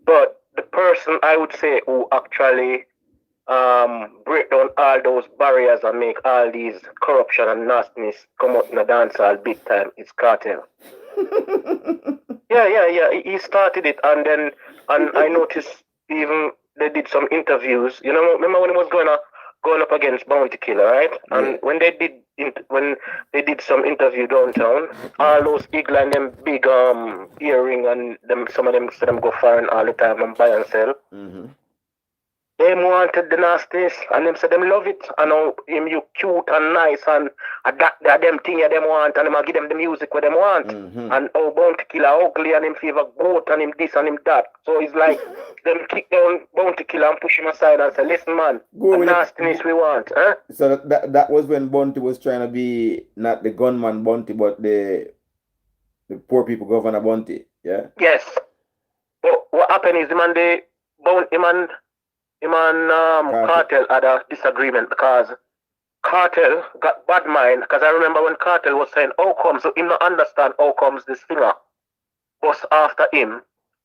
But the person I would say who actually break down all those barriers and make all these corruption and nastiness come out in the dancehall big time. It's Cartel. Yeah. He started it, and I noticed even they did some interviews. You know, remember when he was going up against Bounty Killer, right? And Yeah. when they did some interview downtown, all those eagle and them big earring and them, some of them said them go foreign all the time and buy and sell. Them wanted the nasties, and them said them love it. And now him you cute and nice, and that them thing them want, and them a give them the music what them want. And oh, Bounty Killer ugly, and him favor goat, and him this and him that. So it's like them kick down Bounty Killer and push him aside and say, listen man, the nastiness we want. Huh? So that was when Bounty was trying to be not the gunman Bounty, but the poor people governor Bounty. Yeah. Yes. But what happened is him and Cartel had a disagreement because Cartel got bad mind. Because I remember when Cartel was saying, how comes, so him not understand how comes the singer was after him,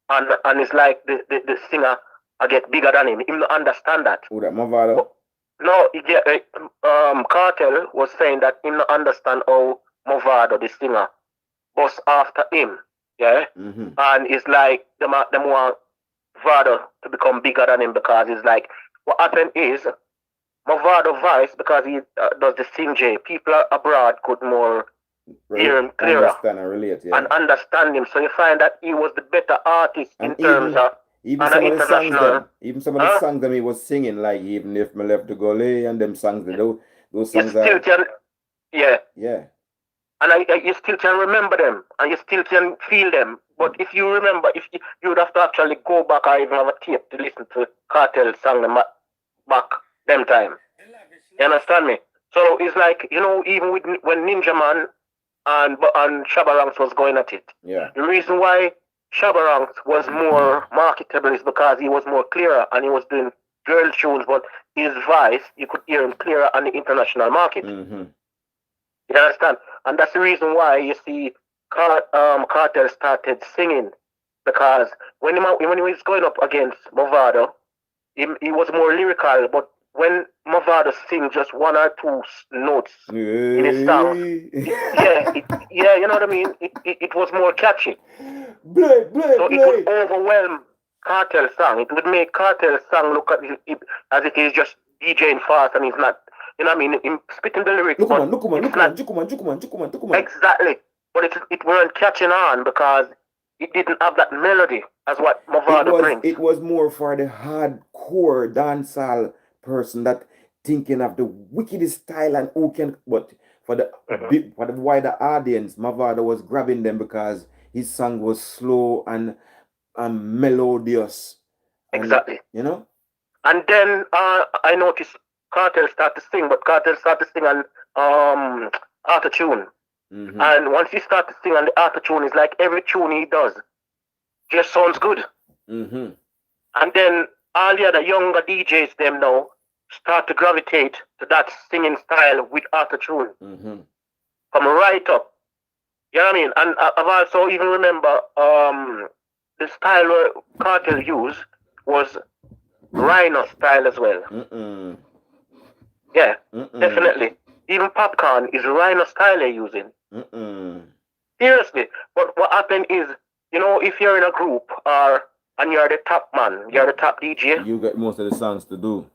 and it's like the singer I get bigger than him. Him not understand that. Who that, Movado? No, Cartel was saying that him not understand how Movado, the singer, was after him. Yeah? And it's like them want Vado to become bigger than him, because it's like what happened is Movado voice, because he does the sing J, people abroad could more hear him clearer understand and relate, and understand him. So you find that he was the better artist and in terms of even some of the songs them, even some of the songs that he was singing, like Even If Me Left to Go Lay and them songs, those songs are yeah. And you still can remember them, and you still can feel them. But if you remember, if you would have to actually go back or even have a tape to listen to Cartel song them back them time. You understand me? So it's like, you know, even when Ninja Man and Shabba Ranks was going at it. Yeah. The reason why Shabba Ranks was more marketable is because he was more clearer and he was doing girl tunes, but his voice, you could hear him clearer on the international market. You understand? And that's the reason why you see Cartel started singing, because when he was going up against Movado, he was more lyrical, but when Movado sings just one or two notes in his song, you know what I mean? It was more catchy. So it would overwhelm Cartel's song. It would make Cartel's song look as if he's just DJing fast and he's not. You know what I mean? Him spitting the lyrics. Look on. Exactly. But it weren't catching on because it didn't have that melody as what Movado brings. It was more for the hardcore dancehall person that thinking of the wickedest style and who can, but for the wider audience, Movado was grabbing them because his song was slow and melodious. Exactly. You know? And then I noticed Cartel started to sing, but Cartel started to sing on auto-tune. And once he started to sing on the auto-tune, it's like every tune he does just sounds good. And then all the other younger DJs, them now, start to gravitate to that singing style with auto-tune. Come right up. You know what I mean? And I've also even remember the style where Cartel used was Rhino style as well. Yeah, definitely. Even Popcorn is Rhino style they're using. Seriously. But what happened is, you know, if you're in a group and you're the top man, you're the top DJ, you get most of the songs to do.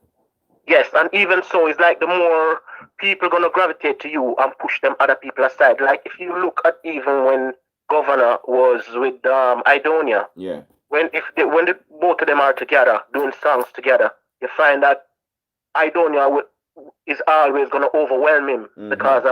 Yes, and even so, it's like the more people gonna gravitate to you and push them other people aside. Like if you look at even when Governor was with Idonia, when both of them are together doing songs together, you find that Idonia is always gonna overwhelm him because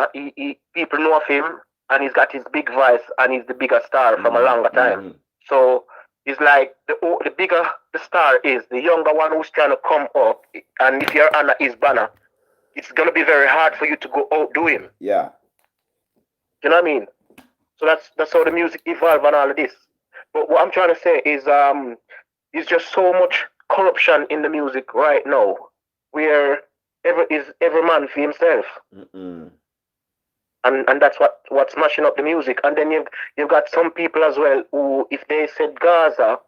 people know of him and he's got his big voice and he's the bigger star from a longer time. So it's like the bigger the star is, the younger one who's trying to come up, and if you're under his banner, it's gonna be very hard for you to go outdo him. Yeah. You know what I mean? So that's how the music evolved and all of this. But what I'm trying to say is there's just so much corruption in the music right now, where every man for himself. And that's what's smashing up the music. And then you've got some people as well who, if they said Gaza,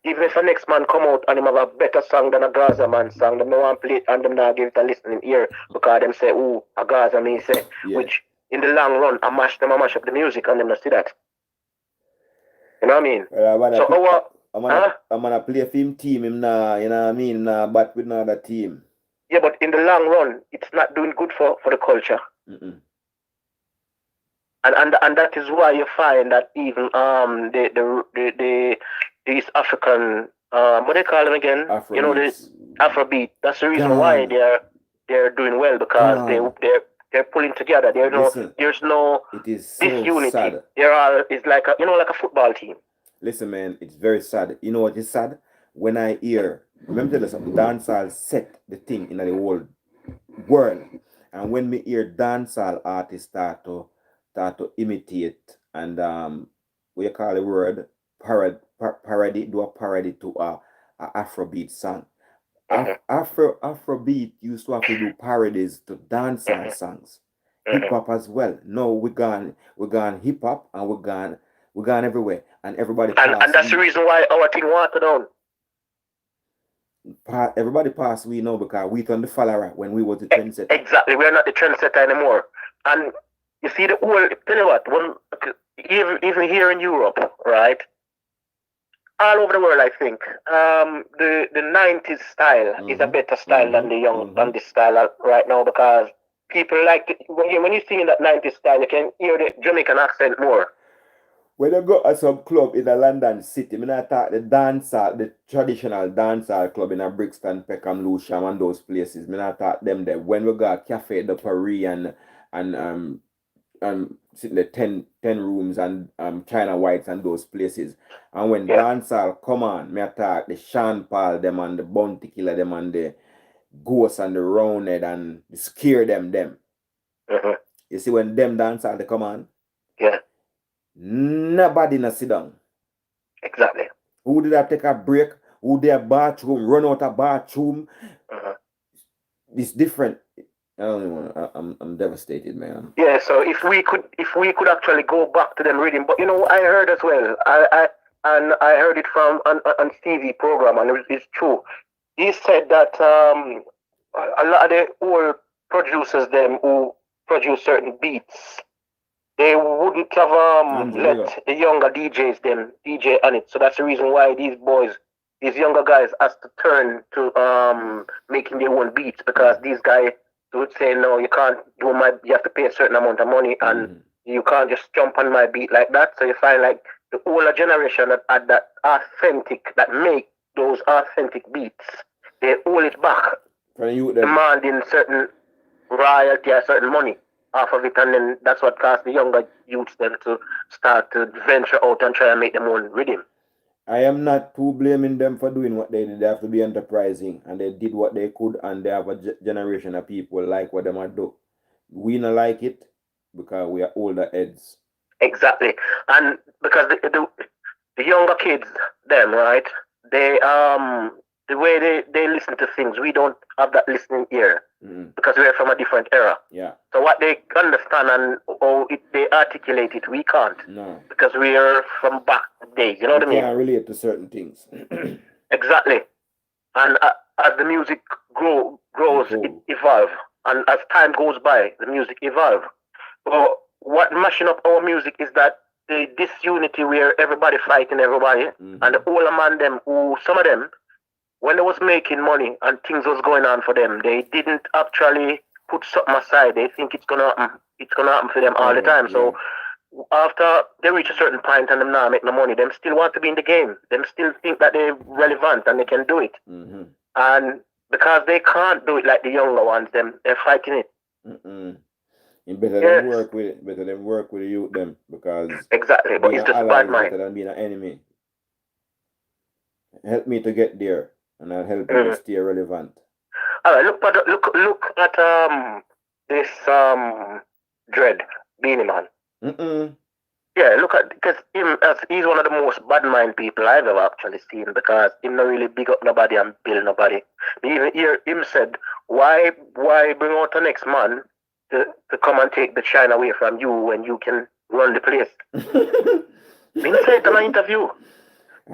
even if the next man come out and him have a better song than a Gaza man song, them no want play it and them not give it a listening ear because them say, "Ooh, a Gaza me say," which in the long run, I mash up the music and them not see that. You know what I mean? I'm gonna play film team him now, you know what I mean? Nah, but with another team. Yeah, but in the long run, it's not doing good for the culture. Mm-mm. And that is why you find that even the East African what they call them again? Afrobeats. You know, the Afrobeat. That's the reason why they're doing well because they're pulling together. There's no it is so disunity. sad. It's like a football team. Listen, man, it's very sad. You know what is sad? When I hear, remember tell you something, dancehall set the thing in the whole world. And when me hear dancehall artists start to imitate and what you call the word parody, do a parody to a Afrobeat song. Afrobeat used to have to do parodies to dancehall songs. Hip hop as well. No, we're gone hip hop and we're gone everywhere and everybody. And that's the reason why our thing watered down. Everybody passed we know because we turned the follower when we were the trendsetter. Exactly, we're not the trendsetter anymore. And you see the whole, tell you what, even here in Europe, right? All over the world, I think, the 90s style is a better style than than this style right now because people like it. When you sing in that 90s style, you can hear the Jamaican accent more. When you go to some club in a London city, I not talk the traditional dancehall club in a Brixton, Peckham, Lewisham and those places. I not talk them there. When we go to Cafe de Paris and sitting there 10 rooms and China Whites and those places. And when dancehall come on, me attack the Sean Paul them and the Bounty Killer them and the Ghost and the Roundhead and the Scare them. You see when them dancehall they come on? Yeah. Nobody na sit down. Exactly. Who did I take a break? Who did a bathroom? Run out of bathroom? It's different. I don't even, I'm devastated, man. Yeah, so if we could actually go back to them reading, but I heard as well. I heard it from on TV program, and it's true. He said that a lot of the old producers them who produce certain beats, they wouldn't have let the younger DJs them DJ on it. So that's the reason why these younger guys has to turn to making their own beats because these guys would say, no, you can't do you have to pay a certain amount of money and you can't just jump on my beat like that. So you find like the older generation that had that authentic, that make those authentic beats, they hold it back, demanding certain royalty or certain money off of it, and then that's what caused the younger youths then to start to venture out and try and make them own rhythm. I am not too blaming them for doing what they did. They have to be enterprising, and they did what they could, and they have a generation of people like what they might do. We not like it because we are older heads. Exactly, and because the younger kids, them right, they the way they listen to things, we don't have that listening ear because we're from a different era. Yeah. So what they understand and how they articulate it, we can't. No. Because we are from back days. You know what I mean? We can't relate to certain things. Exactly. And as the music grows, it evolves. And as time goes by, the music evolves. So what mashing up our music is that the disunity where everybody fighting everybody, and the older man them, who some of them, when they was making money and things was going on for them, they didn't actually put something aside. They think it's gonna happen for them all the time. Yeah. So after they reach a certain point and them now make no money, them still want to be in the game. Them still think that they're relevant and they can do it. And because they can't do it like the younger ones, they're fighting it. It's better than work with the youth them because exactly, but it's just bad mind. Better than being an enemy. Help me to get there, and I'll help you to stay relevant. All right, look at this Dread Beanie Man. Yeah, look at, because he's one of the most bad mind people I've ever actually seen, because he's not really big up nobody and build nobody. Me even hear him said, why bring out the next man to come and take the shine away from you when you can run the place? He said in an interview.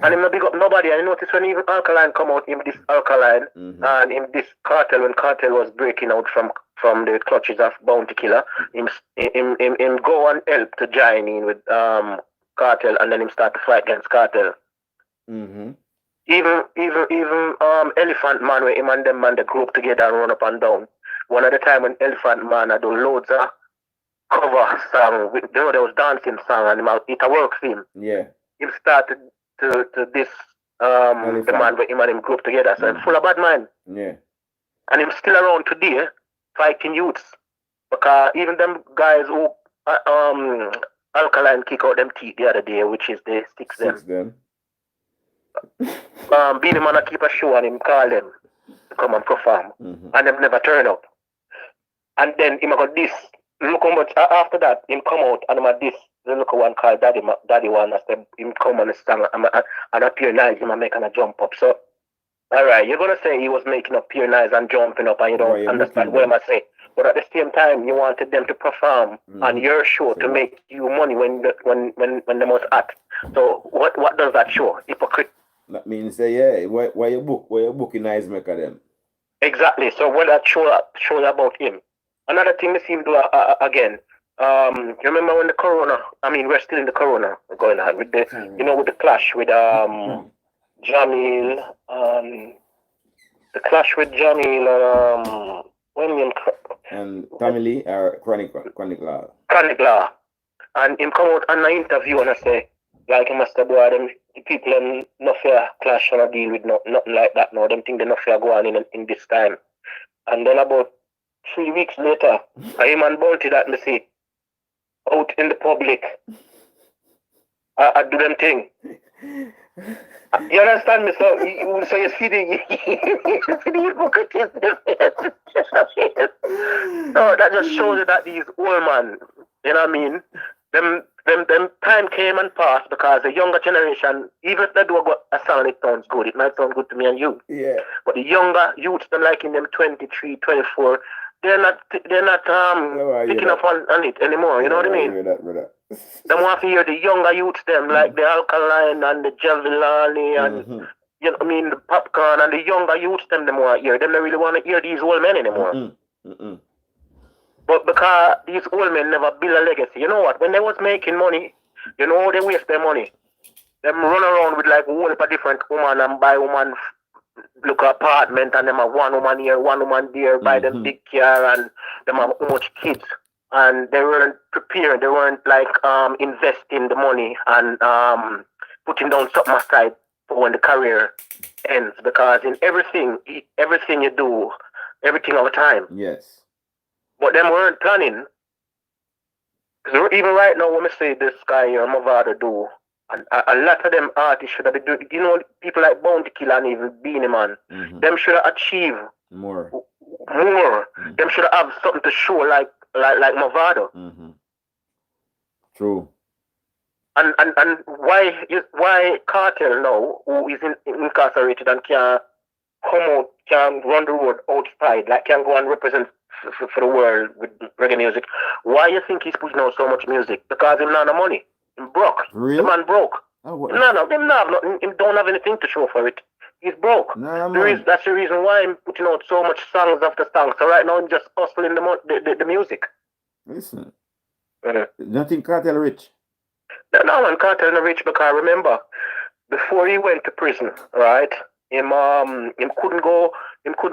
And him not big up nobody. I noticed when even Alkaline come out, him this Alkaline and him this Cartel, when Cartel was breaking out from the clutches of Bounty Killer, him go and help to join in with Cartel, and then him start to fight against Cartel. Even Elephant Man, where him and them man they group together and run up and down. One of the time when Elephant Man I do loads of cover song, there was dancing song, and it works for him. Yeah. Him started to this the man where him and him group together. So I'm full of bad mind. Yeah. And him still around today fighting youths. Because even them guys who Alkaline kick out them teeth the other day, which is the six them. Beanie Man keep a show and him call them to come and perform. And them never turn up. And then him got this. Look how much after that him come out and him had this look one called Daddy One as him come on the song and appear nice him and making a jump up. So alright, you're gonna say he was making up appear nice and jumping up and you don't understand what I say. But at the same time you wanted them to perform on your show to make you money when they must act. So what does that show? Hypocrite. That means say why you booking nice maker them? Exactly. So what that show about him. Another thing they seem to do again. You remember when the corona? I mean, we're still in the corona going on with the, with the clash with Jamil. The clash with Jamil. And Family or Chronic Law. Chronic Law, and him come out on an interview and I say, like, him must have boy, them people no fear clash and deal with nothing like that. No, them think they no fear go on in this time. And then about 3 weeks later, I him and Bounty that me see out in the public. I do them thing. You understand me? So you see the hypocrisy. So that just shows you that these old man, you know what I mean? Them time came and passed because the younger generation, even if they do a song it sounds good, it might sound good to me and you. Yeah. But the younger youths, them like in them 23, 24, they're not picking up on it anymore. You know what I mean? They want to hear the younger youths, them like the Alkaline and the Javilani and you know what I mean, the Popcorn and the younger youths, them want to hear. Them don't really want to hear these old men anymore. But because these old men never build a legacy, you know what? When they was making money, you know how they waste their money. Them run around with like a whole different woman and buy woman look apartment and them have one woman here, one woman there, buy them big car and them have so much kids. And they weren't prepared, they weren't like investing the money and putting down something aside for when the career ends. Because in everything you do, everything over time. Yes. But them weren't planning. Because even right now, when I say this guy or Mavado do, and a lot of them artists should have been doing, you know, people like Bounty Killer and even Beanie Man, them should have achieved more. Them should have something to show like Mavado. True. And why Cartel now, who is incarcerated and can't come out, can run the road outside, like can go and represent for the world with reggae music, why you think he's putting out so much music? Because him not no money. Him broke. Really? The man broke. Oh, him not have nothing. Him don't have anything to show for it. He's broke. That's the reason why I'm putting out so much songs after songs. So right now I'm just hustling the music. Listen. Nothing Cartel rich. No, man, Cartel not rich because remember, before he went to prison, right? Him couldn't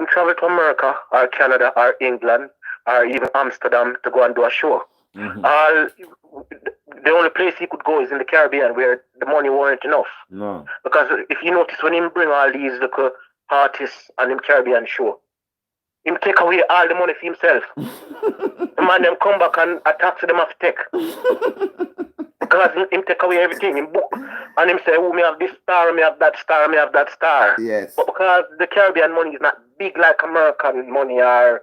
travel to America or Canada or England or even Amsterdam to go and do a show. The only place he could go is in the Caribbean where the money weren't enough. No. Because if you notice when him bring all these little artists on him Caribbean show, him take away all the money for himself. The man them come back and attack them off tech. Because him take away everything, him book. And him say, oh, me have this star, me have that star, me have that star. Yes. But because the Caribbean money is not big like American money or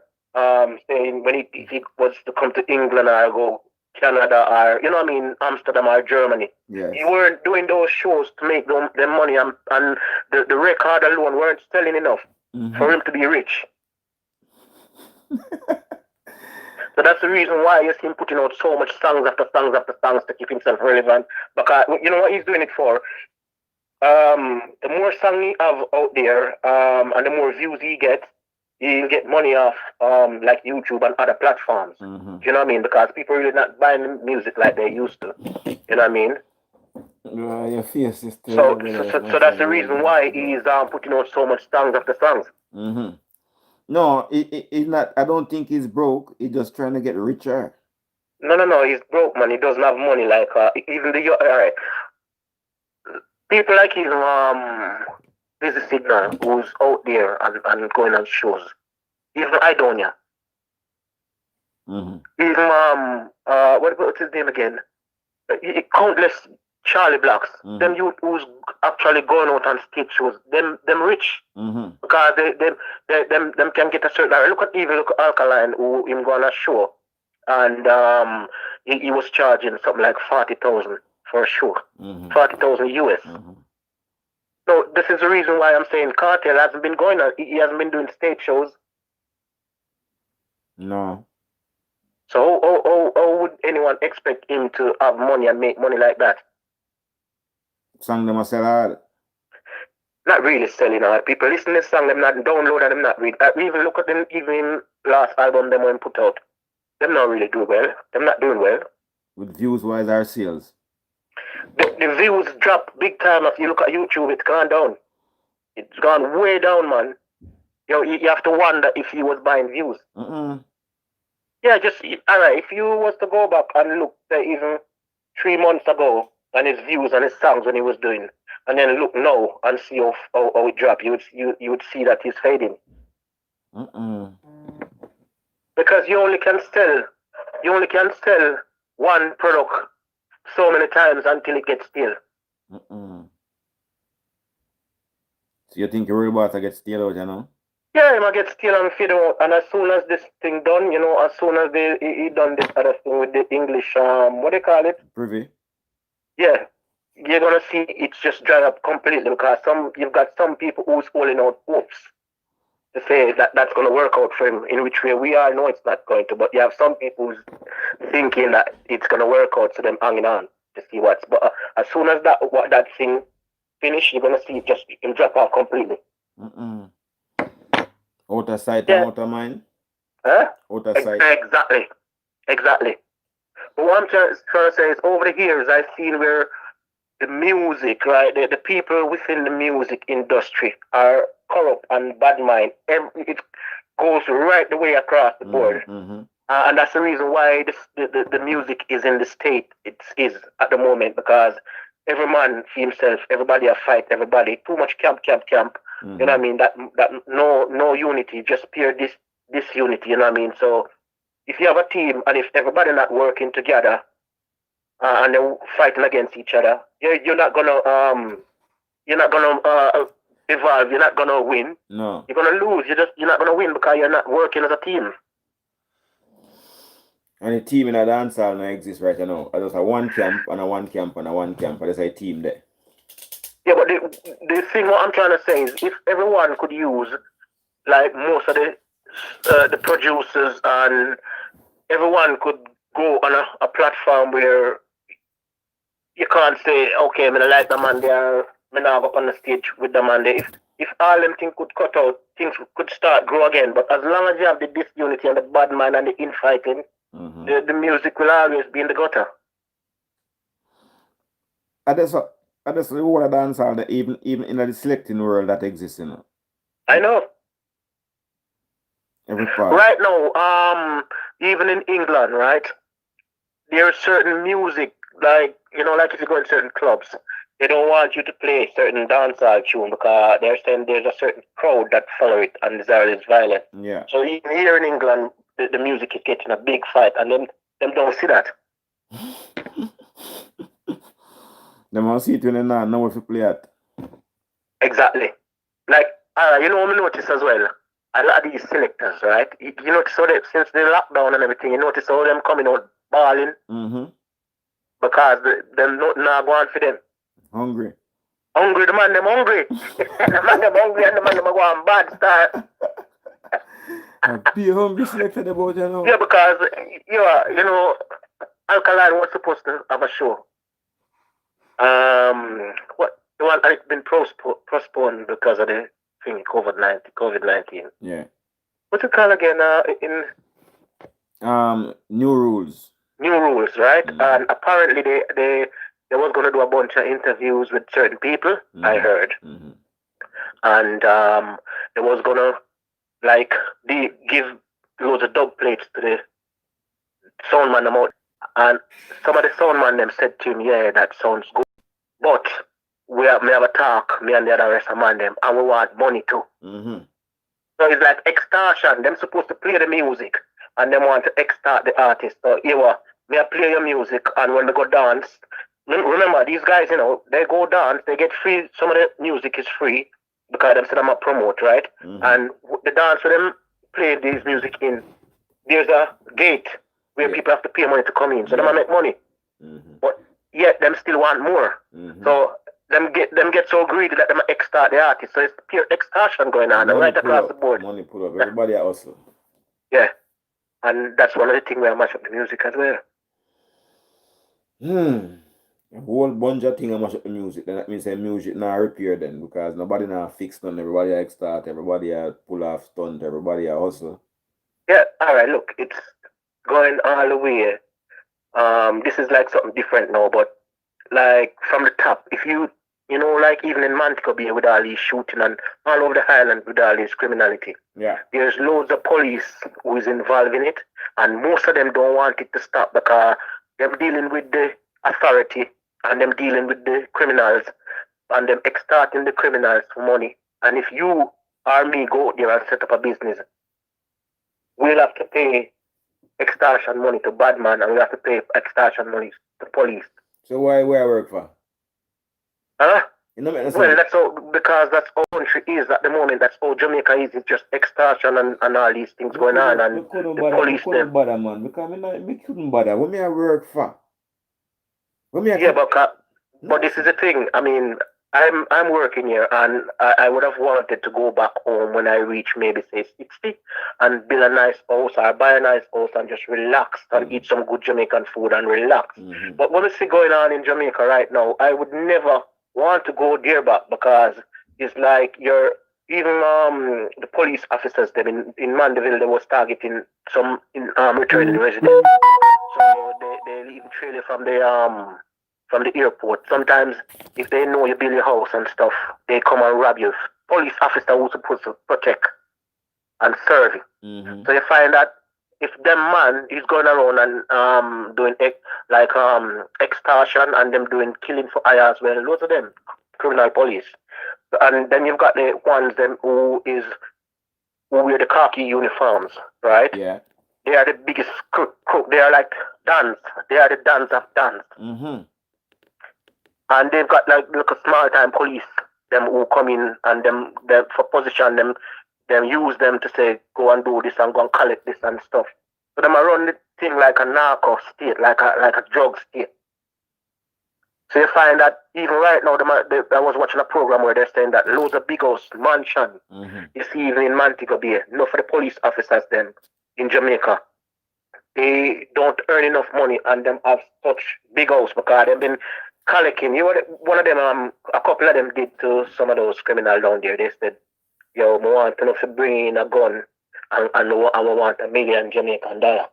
saying when he was to come to England or go Canada or, you know what I mean, Amsterdam or Germany. Yes. You weren't doing those shows to make them money and the record alone weren't selling enough for him to be rich. So that's the reason why you see him putting out so much songs after songs after songs to keep himself relevant. Because you know what he's doing it for? the more song he have out there, and the more views he gets, he'll get money off like YouTube and other platforms. Mm-hmm. Do you know what I mean? Because people really not buying music like they used to. You know what I mean? Your face is So that's the reason why he's putting out so much songs after songs. Mm-hmm. No, it's not. I don't think he's broke. He's just trying to get richer. No. He's broke, man. He doesn't have money. Like even the alright. People like his Busy Signal, who's out there and going on shows. Even Idonia. Mm-hmm. Even what's his name again? Countless Charlie Blacks. Mm-hmm. Them youth who's actually going out on stage shows. Them rich. Mm-hmm. Because them can get a certain. Look at Alkaline who him go on a show, and he was charging something like 40,000 for a show. Mm-hmm. 40,000 US. Mm-hmm. So this is the reason why I'm saying Cartel hasn't been going on. He hasn't been doing stage shows. No. So how would anyone expect him to have money and make money like that? Song them a sell hard. Not really selling hard. People listen to this song, them not download and them not read. Even look at them, even last album them when put out. Them not really do well. Them not doing well. With views wise our sales. The views drop big time. If you look at YouTube, it's gone down. It's gone way down, man. You have to wonder if he was buying views. Mm-mm. Yeah, just alright. If you was to go back and look, say even 3 months ago, and his views and his songs when he was doing, and then look now and see how it dropped, you would see that he's fading. Mm-mm. Because you only can sell one product so many times until it gets stale. Mm-mm. So you think your robot gets stale out, you know? Yeah, he might get stale and fade out. And as soon as this thing done, as soon as he done this other thing with the English, what they call it? Privy. Yeah, you're gonna see it's just dry up completely because you've got some people who's holding out hopes to say that that's gonna work out for him. In which way we all know it's not going to, but you have some people who's thinking that it's gonna work out, so them hanging on to see what's. But as soon as that thing finish, you're gonna see it just drop off completely. Mm-mm. Out of sight and out of mind. Huh? Out of sight. Exactly. But what I'm trying to say is, over the years, I've seen where the music, right, the people within the music industry are corrupt and bad mind. It goes right the way across the board. Mm-hmm. And that's the reason why the music is in the state it is at the moment, because every man for himself, everybody a fight, everybody, too much camp. Mm-hmm. You know what I mean? That no unity, just pure disunity, you know what I mean? So if you have a team and if everybody not working together and they're fighting against each other, you're not gonna evolve. You're not gonna win. No, you're gonna lose. You're not gonna win because you're not working as a team. And a team in a dance hall now exists right now. I just have one camp and a one camp and a one camp. And there's a team there. Yeah, but the thing what I'm trying to say is, if everyone could use, like most of the producers, and everyone could go on a platform where you can't say, okay, I like the man there, I now go up on the stage with the man there. If all them things could cut out, things could start grow again. But as long as you have the disunity and the bad man and the infighting, mm-hmm. the music will always be in the gutter. I just the whole dance hall that even in the selecting world that exists, you know. I know. Every part. Right now, even in England, right, there's certain music, like if you go in certain clubs, they don't want you to play certain dancehall tune because they're saying there's a certain crowd that follow it and desire is violent. Yeah. So even here in England, the music is getting a big fight, and them don't see that. Them don't see it when they not know if you play it. Exactly. Like, we notice as well, a lot of these selectors, right? You notice how since the lockdown and everything, you notice how them coming out balling. Mm-hmm. Because them not going for them. Hungry, the man them hungry. The man them hungry and the man them go on bad start. Be hungry selected about, you know. Yeah, because Alkaline was supposed to have a show. and it's been postponed because of the thing COVID-19. Yeah. What's it called again? In new rules. New rules, right? And apparently they was gonna do a bunch of interviews with certain people. I heard, and they was gonna give loads of dub plates to the sound man amount, and some of the sound man them said to him, yeah, that sounds good, but we have a talk, me and the other rest of man them, and we want money too. So it's like extortion. Them supposed to play the music, and them want to extort the artist. So me I play your music, and when they go dance, remember these guys, they go dance, they get free. Some of the music is free because them say them a promote, right? And the dance with them play this music in. There's a gate where people have to pay money to come in, so them make money. But yet them still want more. So them get so greedy that them extort the artist. So it's pure extortion going on right across the board. Money pull up. Everybody also. Yeah. And that's one of the things where I mash up the music as well. A whole bunch of things I mash up the music. Then that means the music now repair then, because nobody now fix none. Everybody extort, everybody pull off stunt, everybody hustle. Yeah, alright, look, it's going all the way. This is like something different now, but like from the top, if you like even in Montego Bay with all these shooting and all over the island with all this criminality. Yeah. There's loads of police who is involved in it, and most of them don't want it to stop because they're dealing with the authority and them dealing with the criminals and them extorting the criminals for money. And if you or me go out there and set up a business, we'll have to pay extortion money to bad man, and we'll have to pay extortion money to police. So where I work for? Huh? Well, that's all, because that's how country is at the moment. That's how Jamaica is. It's just extortion and all these things going on, and the police them. Bother, man, because me couldn't bother. What me I work for? But this is the thing. I mean, I'm working here, and I would have wanted to go back home when I reach maybe say 60 and build a nice house or buy a nice house and just relax and eat some good Jamaican food and relax. But what we see going on in Jamaica right now, I would never want to go there back, because it's like the police officers them in Mandeville, they was targeting some returning residents. So they even trail you from the airport. Sometimes if they know you build your house and stuff, they come and rob you. Police officer who's supposed to protect and serve you. So you find that if them man is going around and doing extortion and them doing killing for hire as well, lots of them criminal police. And then you've got the ones them who wear the khaki uniforms, right? Yeah. They are the biggest crook. They are like Dans. They are the Dans of Dans. And they've got like a small time police, them who come in and them for position, them use them to say go and do this and go and collect this and stuff. So them run the thing like a narco state, like a drug state. So you find that even right now, I was watching a program where they're saying that loads of big house mansion you see even in Montego Bay. For the police officers then in Jamaica, they don't earn enough money and them have such big house because they've been collecting. One of them, a couple of them did to some of those criminals down there. They said, yo, I want to bring in a gun and I want $1 million Jamaican dollar.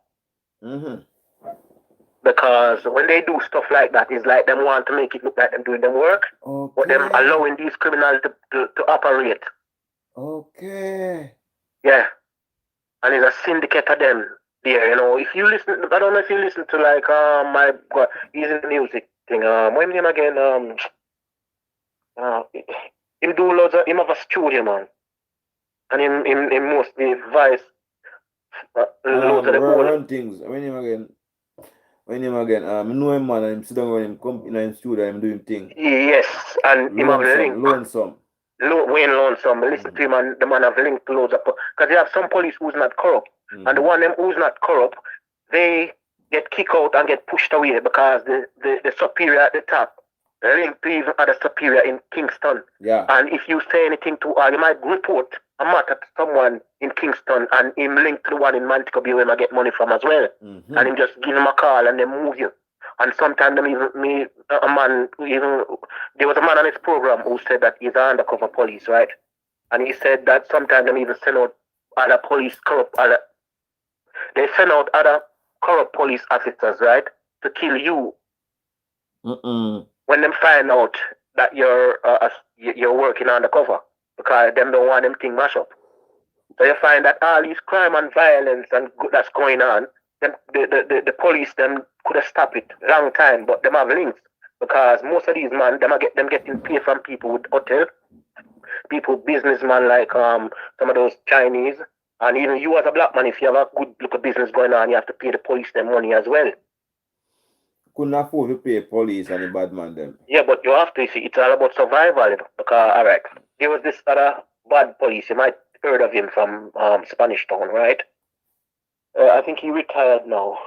Because when they do stuff like that, it's like them want to make it look like them doing them work, but them allowing these criminals to operate. Okay. Yeah. And it's a syndicate of them there, If you listen, I don't know if you listen to like my God, he's in the music thing. What's his name again? Him do loads of, him have a studio, man. And him mostly vice loads of the run things. When him again, I know him, man, and him sit down when him come in his studio and him doing things. Yes, and him have a link. Lonesome. Wayne Lonesome. Listen to him, and the man have linked to loads of, because you have some police who's not corrupt, and the one them who's not corrupt, they get kicked out and get pushed away because the superior at the top linked to even other superior in Kingston. Yeah. And if you say anything to her, you might report a matter to someone in Kingston and him linked to the one in Montego Bay where I get money from as well. And him just give him a call and they move you. And sometimes them even there was a man on his program who said that he's an undercover police, right? And he said that sometimes them even send out other they send out other corrupt police officers, right, to kill you. When them find out that you're working undercover, because them don't want them thing mash up. So you find that all these crime and violence and that's going on, the police them could have stopped it long time, but them have links because most of these men them getting paid from people with hotel, people businessmen like some of those Chinese, and even you as a black man, if you have a good look of business going on, you have to pay the police them money as well. Couldn't afford to pay police and the bad man them. Yeah, but you have to see it's all about survival, because all right, there was this other bad police. You might heard of him from Spanish Town, right? I think he retired now.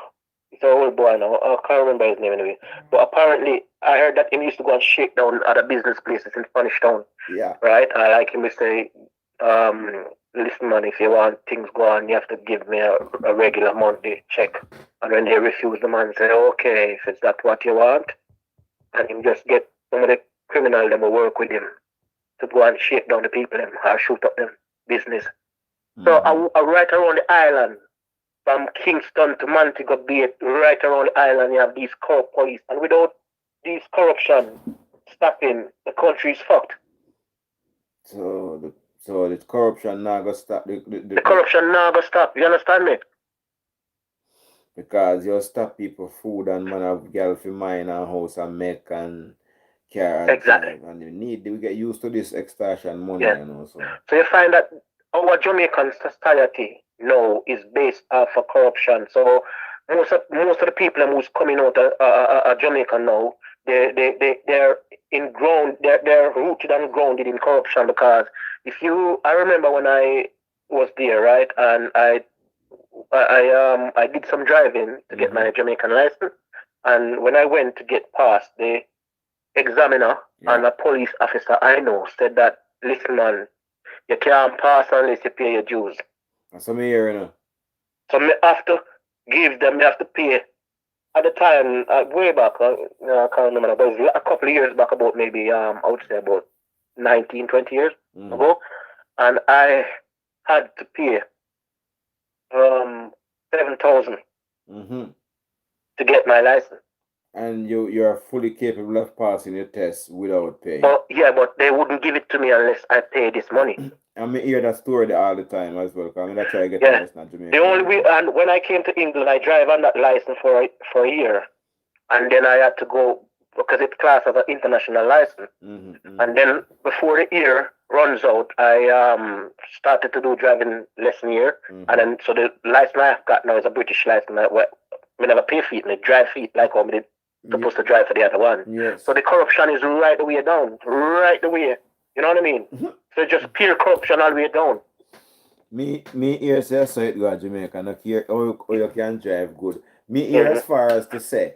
He's an old boy now. I can't remember his name anyway. But apparently, I heard that he used to go and shake down other business places in Spanish Town. Yeah. Right? I like him to say, listen, man, if you want things go on, you have to give me a regular monthly check. And when they refuse, the man say, okay, if it's that what you want, and him just get some of the criminal them will work with him to go and shake down the people them or shoot up them business. So I right around the island, from Kingston to Montego Bay, right around the island, you have these corrupt police. And without these corruption stopping, the country is fucked. So the corruption now go stop. The corruption now go stop. You understand me? Because you stop people food and man have girl for mine and house and make and car. Exactly. And we get used to this extortion money, yeah. You know. So you find that our Jamaican society now is based off of corruption. So most of the people who's coming out of Jamaica now, they're rooted and grounded in corruption. Because I remember when I was there, right, and I did some driving to get my Jamaican license, and when I went to get past, the examiner and a police officer I know said that, listen, man, you can't pass unless you pay your dues. That's what I hear, you know. So me have to give them, me have to pay. At the time, way back, I can't remember, but it was a couple of years back, about maybe, I would say about 19, 20 years ago. And I had to pay 7,000 to get my license. And you are fully capable of passing your test without paying. But they wouldn't give it to me unless I pay this money. I hear that story all the time as well. Because that's why I get the license to Jamaica. The only way, and when I came to England, I drive on that license for a year, and then I had to go because it's classed as an international license. And then before the year runs out, I started to do driving lesson here, and then so the license I've got now is a British license. I never pay for it, and I drive for it like how I did supposed to drive for the other one. Yes. So the corruption is right the way down, right the way. You know what I mean? So just pure corruption all the way down. Me here say so it go to Jamaica, not here or you can drive good. Me here as far as to say,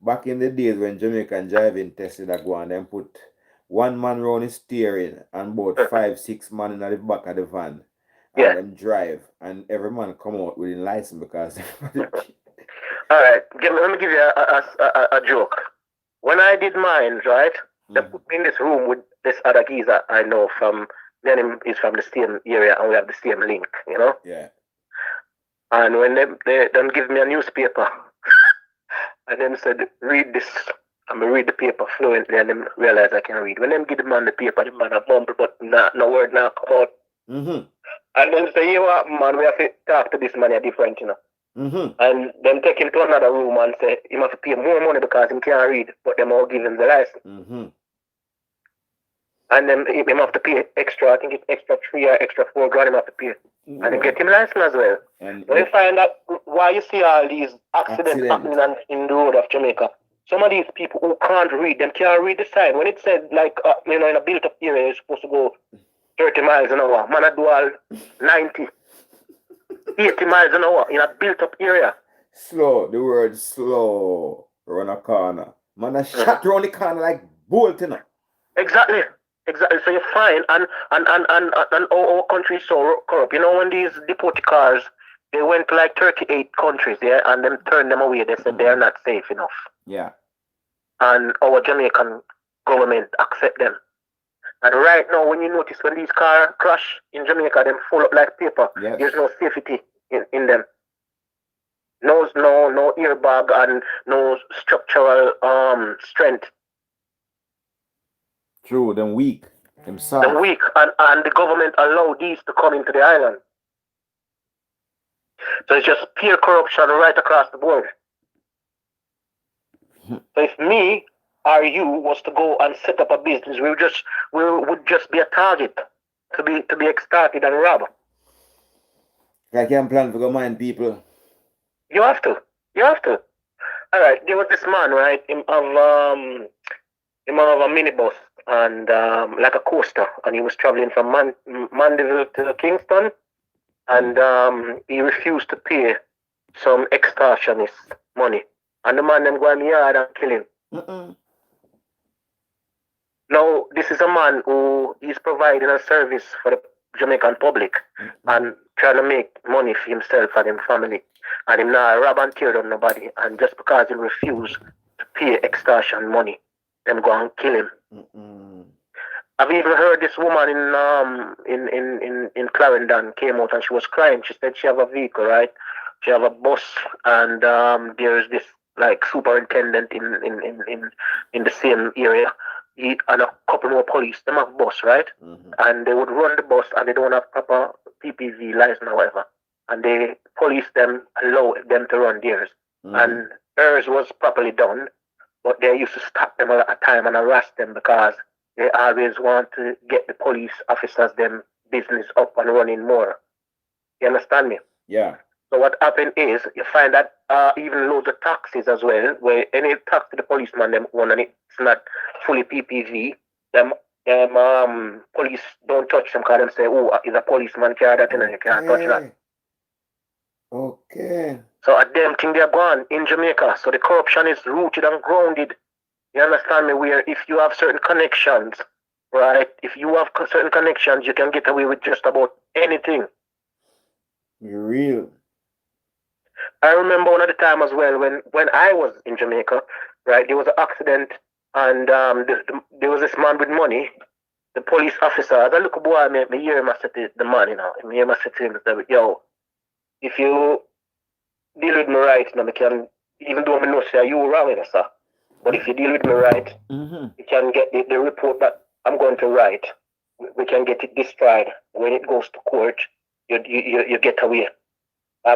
back in the days when Jamaican driving tested that go on, then put one man round the steering and about 5-6 man in the back of the van and them drive, and every man come out with a license because all right, let me give you a joke. When I did mine, right, they put me in this room with this other geezer I know from, then he's from the same area and we have the same link, you know? Yeah. And when they give me a newspaper and then said, read this, and I read the paper fluently and then realize I can read. When them give the man the paper, the man a mumble, but no word now come out. And then say, you know what, man, we have to talk to this man, you're different, you know? And then take him to another room and say he must pay more money because he can't read, but them all give him the license. And then he have to pay extra, I think it's extra 3 or extra 4 grand he have to pay. And then get him license as well. And you find that why you see all these accidents happening in the road of Jamaica, some of these people who can't read, them can't read the sign. When it said like in a built up area you're supposed to go 30 miles an hour, man I do all 90. 80 miles an hour in a built-up area. Slow, the word slow, run a corner. Man, I shot around the corner like bolt, you know. Exactly. So you find, and our country is so corrupt. You know, when these deported cars They went to like 38 countries, yeah, and them turned them away. They said they are not safe enough. Yeah. And our Jamaican government accept them. And right now, when you notice when these cars crash in Jamaica, them full up like paper. Yes. There's no safety in them. No airbag and no structural strength. True, them weak. Them soft. Them weak, and the government allow these to come into the island. So it's just pure corruption right across the board. So if me or you was to go and set up a business, we would just be a target to be extorted and robbed. I can plan to go mind people. You have to. All right, there was this man, right? Him of a minibus and like a coaster, and he was traveling from Mandeville to Kingston, and he refused to pay some extortionist money, and the man then go in the yard and kill him. Now, this is a man who is providing a service for the Jamaican public and trying to make money for himself and his family. And him not rob and tear down nobody. And just because he refused to pay extortion money, them go and kill him. I've even heard this woman in Clarendon came out and she was crying. She said she have a vehicle, right? She have a bus, and there's this like superintendent in the same area. He and a couple more police, them have bus, right? And they would run the bus and they don't have proper PPV license or whatever. And the police them allow them to run theirs. And hers was properly done, but they used to stop them at a time and harass them because they always want to get the police officers them business up and running more. You understand me? Yeah. So what happened is you find that even loads of taxis as well, where any taxi the policeman them own and it's not fully PPV, them police don't touch them because them say, oh, it's a policeman car that you can't touch that. Okay. So at them thing they're gone in Jamaica. So the corruption is rooted and grounded. You understand me? Where if you have certain connections, right? If you have certain connections, you can get away with just about anything. You're real. I remember one of the time as well when I was in Jamaica, right? There was an accident and there was this man with money. The police officer, as I look at boy, me hear him say to the man, you know, me hear him say to him, yo, if you deal with me right, you know, me can, even though I know say you wrong with us, sir, but if you deal with me right, you can get the report that I'm going to write. We can get it destroyed. When it goes to court, you get away.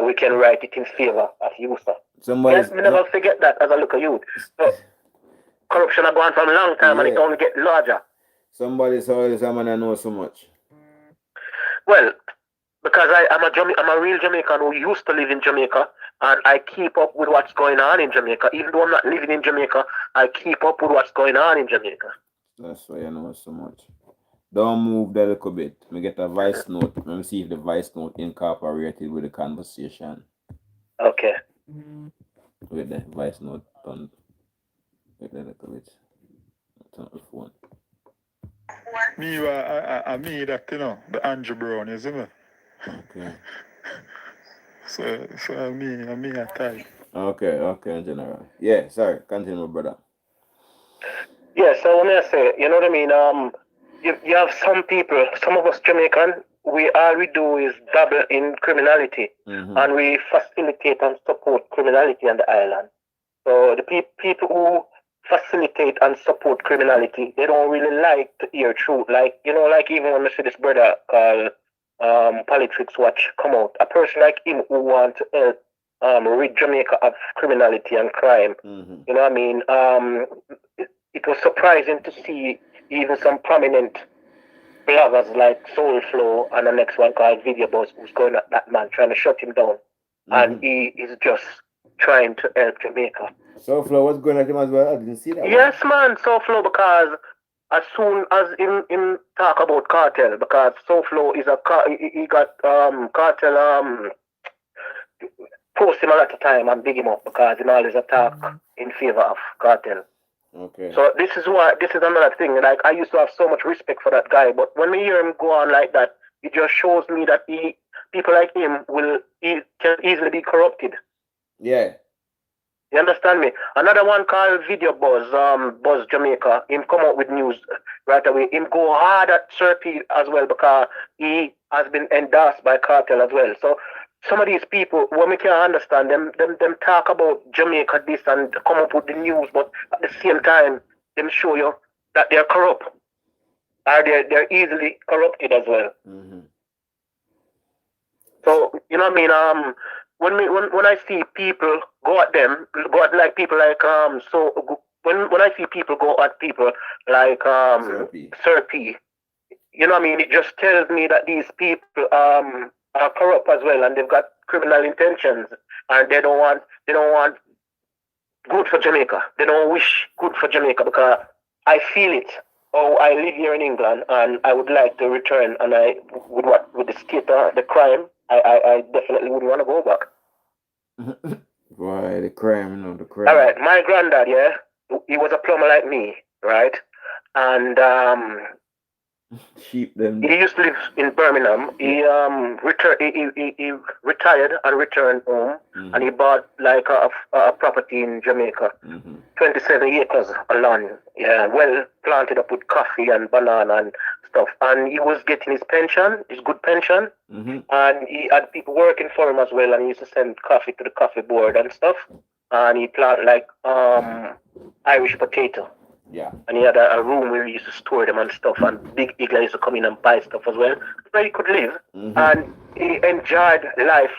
We can write it in favor of you, sir. Yes, me never forget that as I look at you. So, corruption has gone from a long time and it only get larger. Somebody saw this man I know so much. Well, because I'm a real Jamaican who used to live in Jamaica, and I keep up with what's going on in Jamaica. Even though I'm not living in Jamaica, I keep up with what's going on in Jamaica. That's why I know so much. Don't move that a little bit. Let me get a voice note. Let me see if the voice note incorporated with the conversation. Okay. With the voice note on. Wait a little bit. Turn the phone. Me, I made that, you know, the Andrew Brown, you see me? Okay. So me a type. Okay, in general. Yeah, sorry. Continue, brother. Yeah, so when I say, you know what I mean? You have some people, some of us Jamaican, all we do is dabble in criminality, and we facilitate and support criminality on the island. So the people who facilitate and support criminality, they don't really like to hear truth. Like, you know, like even when I see this brother called Politics Watch come out, a person like him who wants to help rid Jamaica of criminality and crime. You know what I mean? It was surprising to see even some prominent bloggers like Soulflow and the next one called Video Buzz who's going at that man, trying to shut him down. And he is just trying to help Jamaica. Soulflow, what's going at him as well? I didn't see that. Yes, man, Soulflow, because as soon as him talk about cartel, because Soulflow is he got cartel post him a lot of time and big him up because he always attack in favor of cartel. Okay. So this is another thing. Like, I used to have so much respect for that guy, but when we hear him go on like that, it just shows me that the people like him can easily be corrupted. Yeah. You understand me? Another one called Video Buzz, Buzz Jamaica. Him come out with news right away. Him go hard at Sir P as well because he has been endorsed by Cartel as well. So some of these people, what we can't understand, them talk about Jamaica this and come up with the news, but at the same time, them show you that they're corrupt. Or they're easily corrupted as well. Mm-hmm. So, you know what I mean? When I see people go at like people like when I see people go at people like Sir P, you know what I mean, it just tells me that these people are corrupt as well and they've got criminal intentions and they don't want good for Jamaica. They don't wish good for Jamaica because I feel it. Oh, I live here in England and I would like to return and with the state the crime, I definitely wouldn't want to go back. Why the crime, the crime. All right, my granddad, yeah, he was a plumber like me, right? And sheep them. he used to live in Birmingham. He retired and returned home, and he bought like a property in Jamaica, 27 acres of land, yeah, well planted up with coffee and banana and stuff. And he was getting his pension, his good pension, and he had people working for him as well. And he used to send coffee to the coffee board and stuff. And he planted like Irish potato. Yeah. And he had a room where he used to store them and stuff, and big eagle used to come in and buy stuff as well, where he could live. And he enjoyed life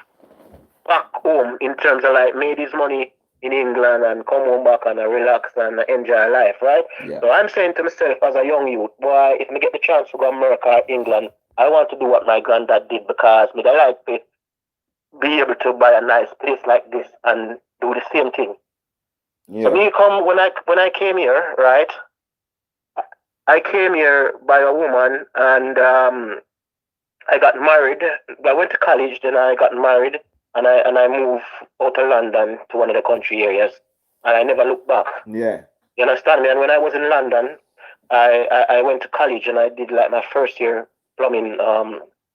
back home in terms of like made his money in England and come home back and relax and enjoy life, right? Yeah. So I'm saying to myself as a young youth, boy, if I get the chance to go to America or England, I want to do what my granddad did because I like to be able to buy a nice place like this and do the same thing. Yeah. So when I came here, right? I came here by a woman and I got married. I went to college, then I got married, and I moved out of London to one of the country areas, and I never looked back. Yeah. You understand me? And when I was in London, I went to college and I did like my first year plumbing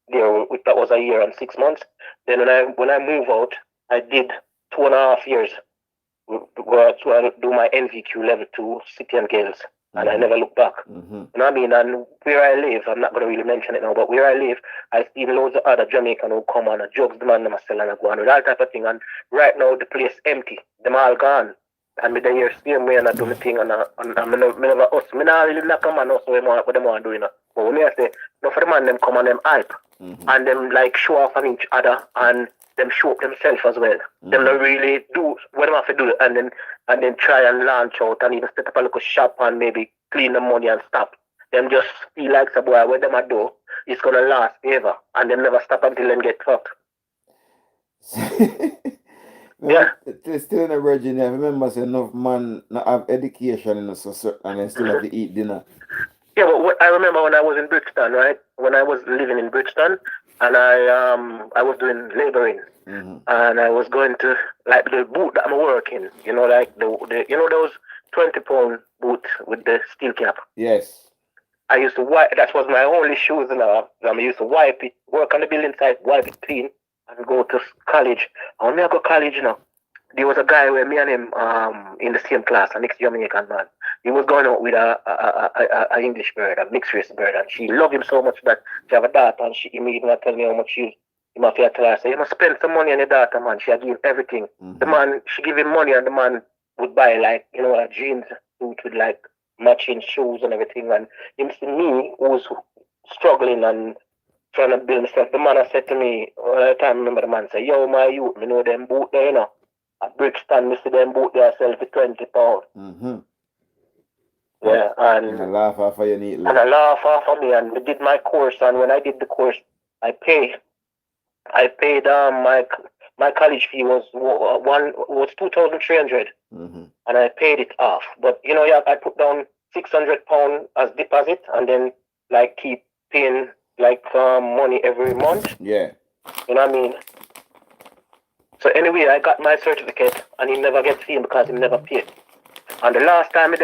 there. That was a year and 6 months. Then when I moved out, I did 2.5 years. To do my NVQ level 2 City and Guilds, and I never looked back. You know what I mean? And where I live, I'm not going to really mention it now, but where I live, I see loads of other Jamaican who come on and drugs demand them sell and go on with all type of thing. And right now the place empty, them all gone. And me there same way and I do my thing and me never us. Me not really knock a man us what them want to do, you know. But when I say, no for the man them come and them hype and them like show off on each other and them show up themselves as well. Them don't really do what them have to do and then try and launch out and even set up a little shop and maybe clean the money and stop. Them just feel like some boy what them a do it's gonna last ever and them never stop until them get fucked. Yeah. It's still in a Virginia. I remember saying enough man not have education and they still have to eat dinner. Yeah, but I remember when I was in Brixton, right? When I was living in Brixton and I was doing laboring. And I was going to like the boot that I'm working, you know, like the you know those 20-pound boot with the steel cap. Yes. I used to wipe. That was my only shoes now. I used to wipe it, work on the building site, wipe it clean, and go to college. And when I go to college now, there was a guy where me and him in the same class, an ex-Jamaican man. He was going out with a English bird, a mixed race bird, and she loved him so much that she have a daughter, and she immediately tell me how much she. You must tell her, say, you must spend some money on your daughter, man. She give everything. The man, she give him money, and the man would buy like, you know, a jeans suit with like matching shoes and everything. And him see me who was struggling and trying to build myself. The man said to me, I can't remember the man say, yo, my youth, me know them boot there, you know. At Brixton, me see them boot there sell for £20. Yeah, and I laugh off of you neatly. And I laugh off of me, and we did my course, and when I did the course, I paid my college fee was 2,300, and I paid it off. But you know, I put down £600 as deposit, and then like keep paying like money every month. Yeah. You know what I mean? So anyway, I got my certificate, and he never gets seen because he never paid. And the last time he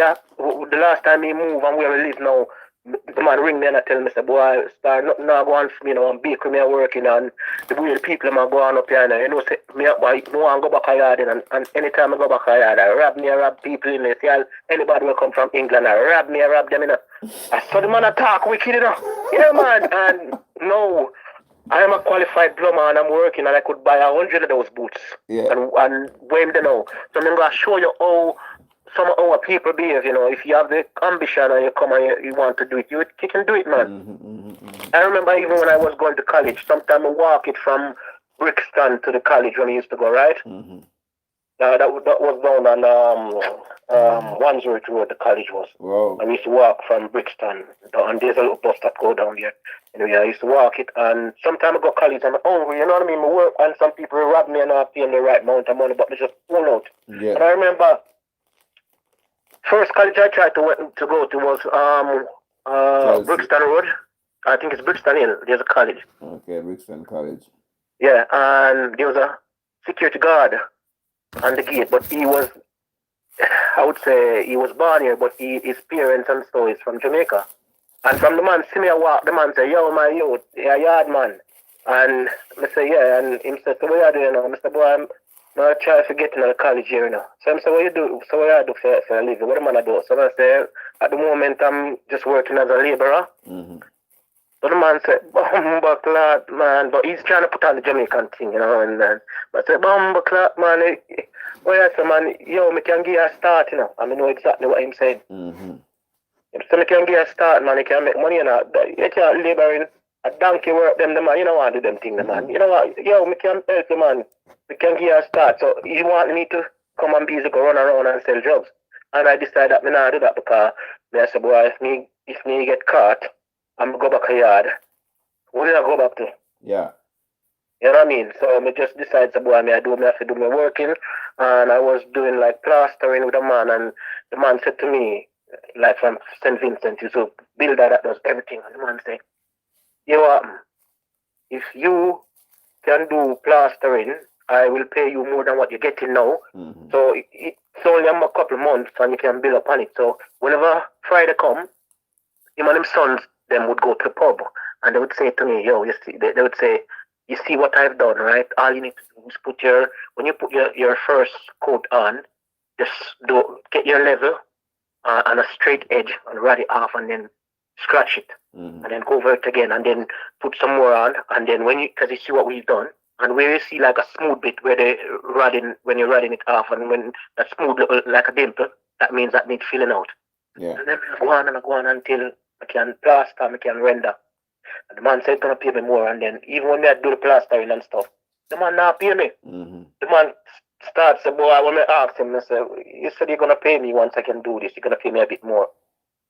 moved and where we live now, the man ring me and I tell me, say, boy, Star, nothing now go on for me, I'm bakery me working and the way the people are going up here, and, say, me, boy, no one go back a yard and anytime I go back a yard, I rob people in there. See, anybody will come from England, I rob them, I saw the man attack wicked, Yeah, man, and no, I am a qualified plumber and I'm working and I could buy 100 of those boots. Yeah. And when they know. So I'm going to show you how some of our people behave, If you have the ambition and you come and you want to do it, you can do it, man. I remember even when I was going to college, sometimes I walk it from Brixton to the college when I used to go, right? That was down on Wandsworth Road, the college was. Wow. I used to walk from Brixton, and there's a little bus that go down there. Anyway, I used to walk it, and sometimes I go to college, I'm hungry, you know what I mean? I work, and some people rob me and I'm paying the right amount of money, but they just pull out. Yeah. And I remember, first college I tried to go to was Brixton Road. I think it's Brixton Hill. There's a college. Okay, Brixton College. Yeah, and there was a security guard on the gate, but he was, I would say, he was born here, but his parents and so is from Jamaica. And from the man see me walk, the man say, yo, my youth, you're a yard man. And I say, yeah, and he said, so what are you doing now? I said, boy, I'm trying to get into the college here now. So I said, what you do? So what you do for a living? What am I do? So I say, at the moment, I'm just working as a laborer. So the man said, Bumba clot, man, but he's trying to put on the Jamaican thing, and I said, Bumba clot, man, I said, man, yo, me can give you a start, I know exactly what I'm saying. So me can give you a start, man, you can make money, you can't laboring a donkey work them, man, you know what I do them thing, man. You know what, yo, me can help you, man, we can give you a start. So you want me to come and basically run around and sell drugs. And I decided that me not do that because I said, boy, if me get caught, I'm going to go back a yard. What did I go back to? Yeah. You know what I mean? So I just decided, so boy, I have to do my working. And I was doing like plastering with a man. And the man said to me, like from St. Vincent, you so builder that does everything. And the man said, you know what? If you can do plastering, I will pay you more than what you're getting now. So it's only a couple of months and you can build up on it. So whenever Friday come, him and them sons, them would go to the pub and they would say to me, yo, you see, they would say, you see what I've done, right? All you need to do is when you put your first coat on, just get your level on a straight edge and rad it off and then scratch it and then go over it again and then put some more on and then because you see what we've done and where you see like a smooth bit where when you're radding it off and when that smooth little, like a dimple, that means that needs filling out. Yeah. And then I go on until I can plaster, I can render. And the man said he's going to pay me more. And then even when I do the plastering and stuff, the man not pay me. The man starts, say, boy, when I ask him, I say, you said you're going to pay me once I can do this. You're going to pay me a bit more.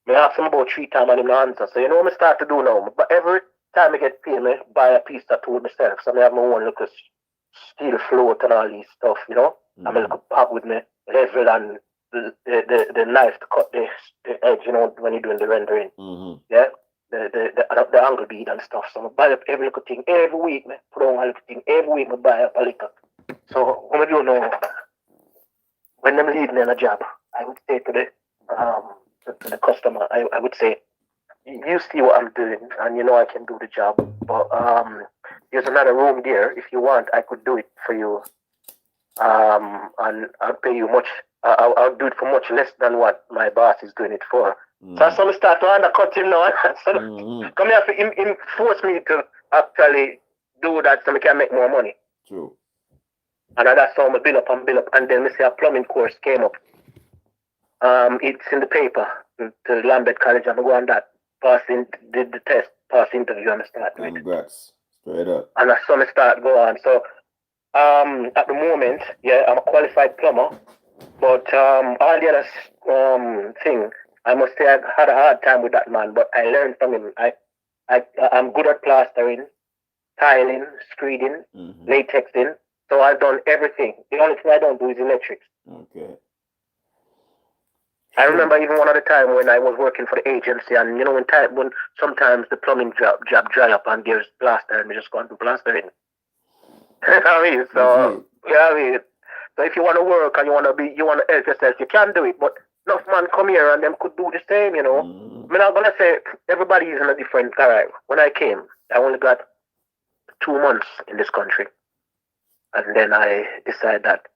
I ask him about 3 times and he no answer. So you know what I start to do now? But every time I get paid, I buy a piece of tool myself. So I have my own little steel float and all these stuff, I'm a little bag with me, level and the knife to cut the edge, when you're doing the rendering. Yeah, the angle bead and stuff. So I buy up every little thing every week, man. Put on a little thing every week. I buy up a little. So what I do now, when I'm leaving in a job, I would say to the customer, I would say, you see what I'm doing, and I can do the job. But there's another room there. If you want, I could do it for you. And I'll pay you much. I'll do it for much less than what my boss is doing it for. So I suddenly start to undercut him now. Come here, him force me to actually do that so I can make more money. True. And that's how I build up. And then we see a plumbing course came up. It's in the paper to Lambeth College. I'm going that. Did the test, pass interview, and I start with. Congrats. Straight up. And that's how I start go on. So at the moment, yeah, I'm a qualified plumber. But all the other thing, I must say I had a hard time with that man, but I learned from him. I'm good at plastering, tiling, screeding, latexing. So I've done everything. The only thing I don't do is electrics. Okay. I remember even one other time when I was working for the agency, and when sometimes the plumbing job dry up and there's plaster, and we just go and do plastering. You know what I mean? So so if you want to work and you want to help yourself, you can do it. But enough man come here and them could do the same, I'm not gonna say everybody is in a different. All right. When I came, I only got 2 months in this country, and then I decided that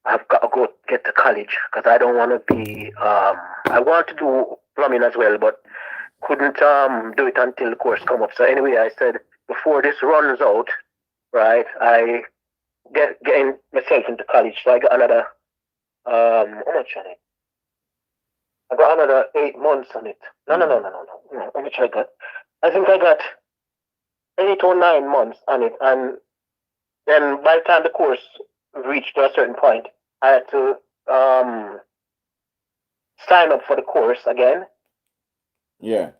I've got to go get to college because I don't want to be. I want to do plumbing as well, but couldn't do it until the course come up. So anyway, I said before this runs out, right? I getting myself into college. So I got another how much on it? I got another 8 months on it. No. How much I got? I think I got 8 or 9 months on it, and then by the time the course reached a certain point, I had to sign up for the course again. Yeah.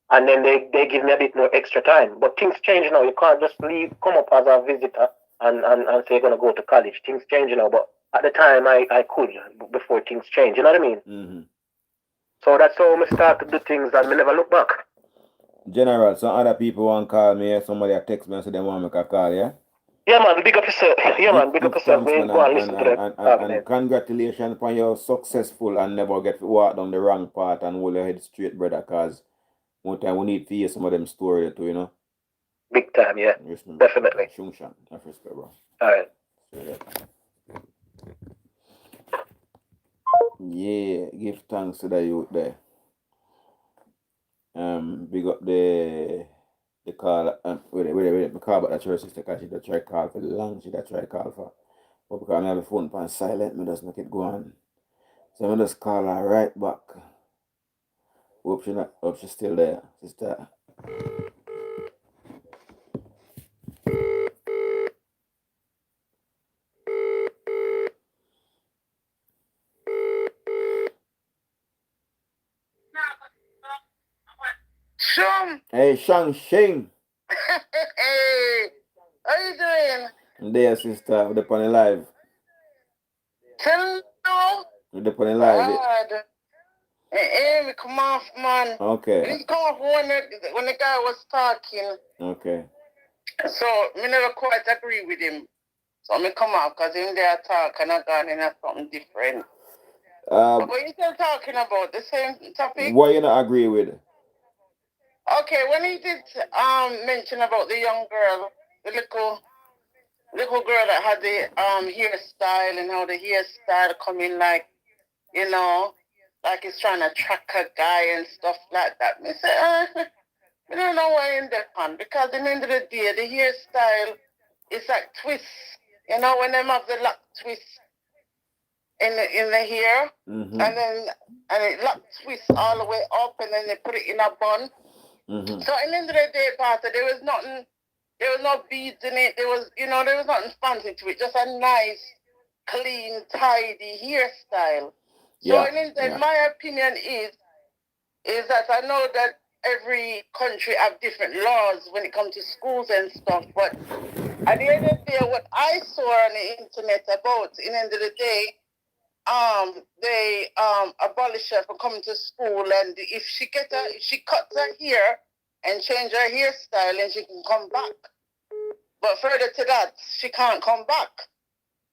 And then they give me a bit more extra time. But things change now. You can't just come up as a visitor and say you're going to go to college. Things change now. But at the time, I could before things change. You know what I mean? Mm-hmm. So that's how I start to do things and I never look back. General, some other people want to call me. Somebody text me and say they want to make a call, yeah? Yeah, man. Big up yourself. Yeah, man. Big up yourself. Thanks, Go and listen to them. And congratulations for your successful and never get walk down the wrong path and hold your head straight, brother, because one time we need to hear some of them stories too, you know? Big time, yeah. Definitely. Shungshan. Enough respect, bro. All right. Yeah, give thanks to the youth there. Big up the call. Wait. The call about that church sister because she did try call for long. She did try call for. But because I have the phone on silent, me just make it go on. So I just call her right back. Hope she's still there, sister. Shum. Hey, Shang Shing. Hey, how you doing? There, sister, with the pony live. Hello. With the pony live. God. Hey, me come off, man. Okay. Me come off when the guy was talking. Okay. So me never quite agree with him. So me come off because him there talk and I gone in something different. But what you still talking about? The same topic? What you not agree with? Okay, when he did mention about the young girl, the little girl that had the hairstyle and how the hairstyle come in like, you know, like it's trying to track a guy and stuff like that. Me say, I don't know why in that one, because at the end of the day, the hairstyle is like twists. You know, when them have the lock twist in the hair, mm-hmm. and it lock twists all the way up, and then they put it in a bun. Mm-hmm. So at the end of the day, Pastor, there was no beads in it. There was nothing fancy to it. Just a nice, clean, tidy hairstyle. Yeah, so my opinion is that I know that every country have different laws when it comes to schools and stuff, but at the end of the day, what I saw on the internet about, at the end of the day, they abolish her from coming to school, and if she cuts her hair and change her hairstyle, and she can come back. But further to that, she can't come back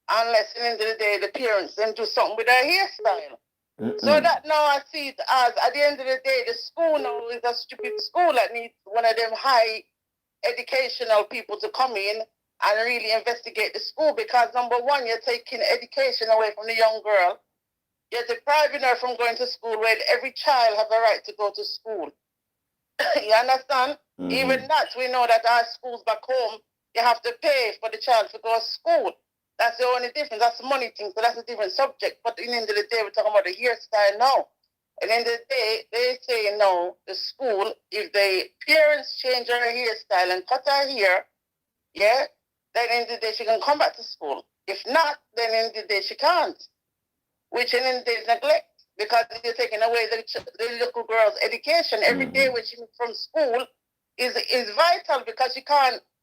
unless at the end of the day the parents then do something with her hairstyle. Mm-mm. So that now I see it as at the end of the day, the school now is a stupid school that needs one of them high educational people to come in and really investigate the school, because number one, you're taking education away from the young girl. You're depriving her from going to school where every child have a right to go to school. You understand? Mm-hmm. Even that, we know that our schools back home, you have to pay for the child to go to school. That's the only difference. That's the money thing, so that's a different subject. But at the end of the day, we're talking about the hairstyle now. At the end of the day, they say no, the school, if the parents change her hairstyle and cut her hair, yeah, then at the end of the day, she can come back to school. If not, then at the end of the day, she can't. Which at the end of the day is neglect, because you're taking away the little girl's education. Every day when she's from school is vital, because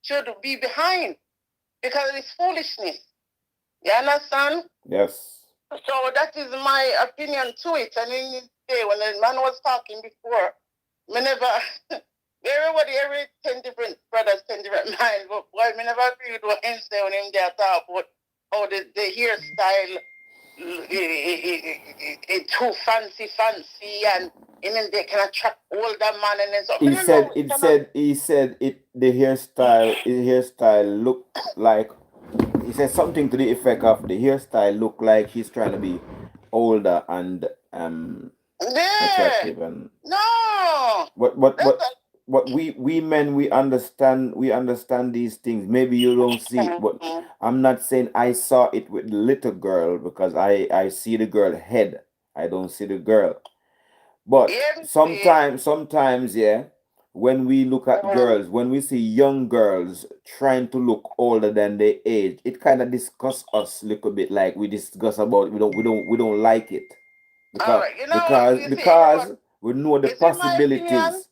should be behind, because it's foolishness. You understand? Yes. So that is my opinion to it. And in the day, when the man was talking before, every 10 different brothers, 10 different minds, but I never agree with what him say when him there talk about how the hairstyle it's too fancy, and and then they can attract older man and then so. He said the hairstyle looked like, he said something to the effect of the hairstyle looked like he's trying to be older and attractive and no. what we men we understand these things. Maybe you don't see it, but I'm not saying I saw it with the little girl because I see the girl head. I don't see the girl. But sometimes, yeah, when we look at girls, when we see young girls trying to look older than their age, it kind of disgusts us a little bit. Like we discuss about we don't like it because we know the possibilities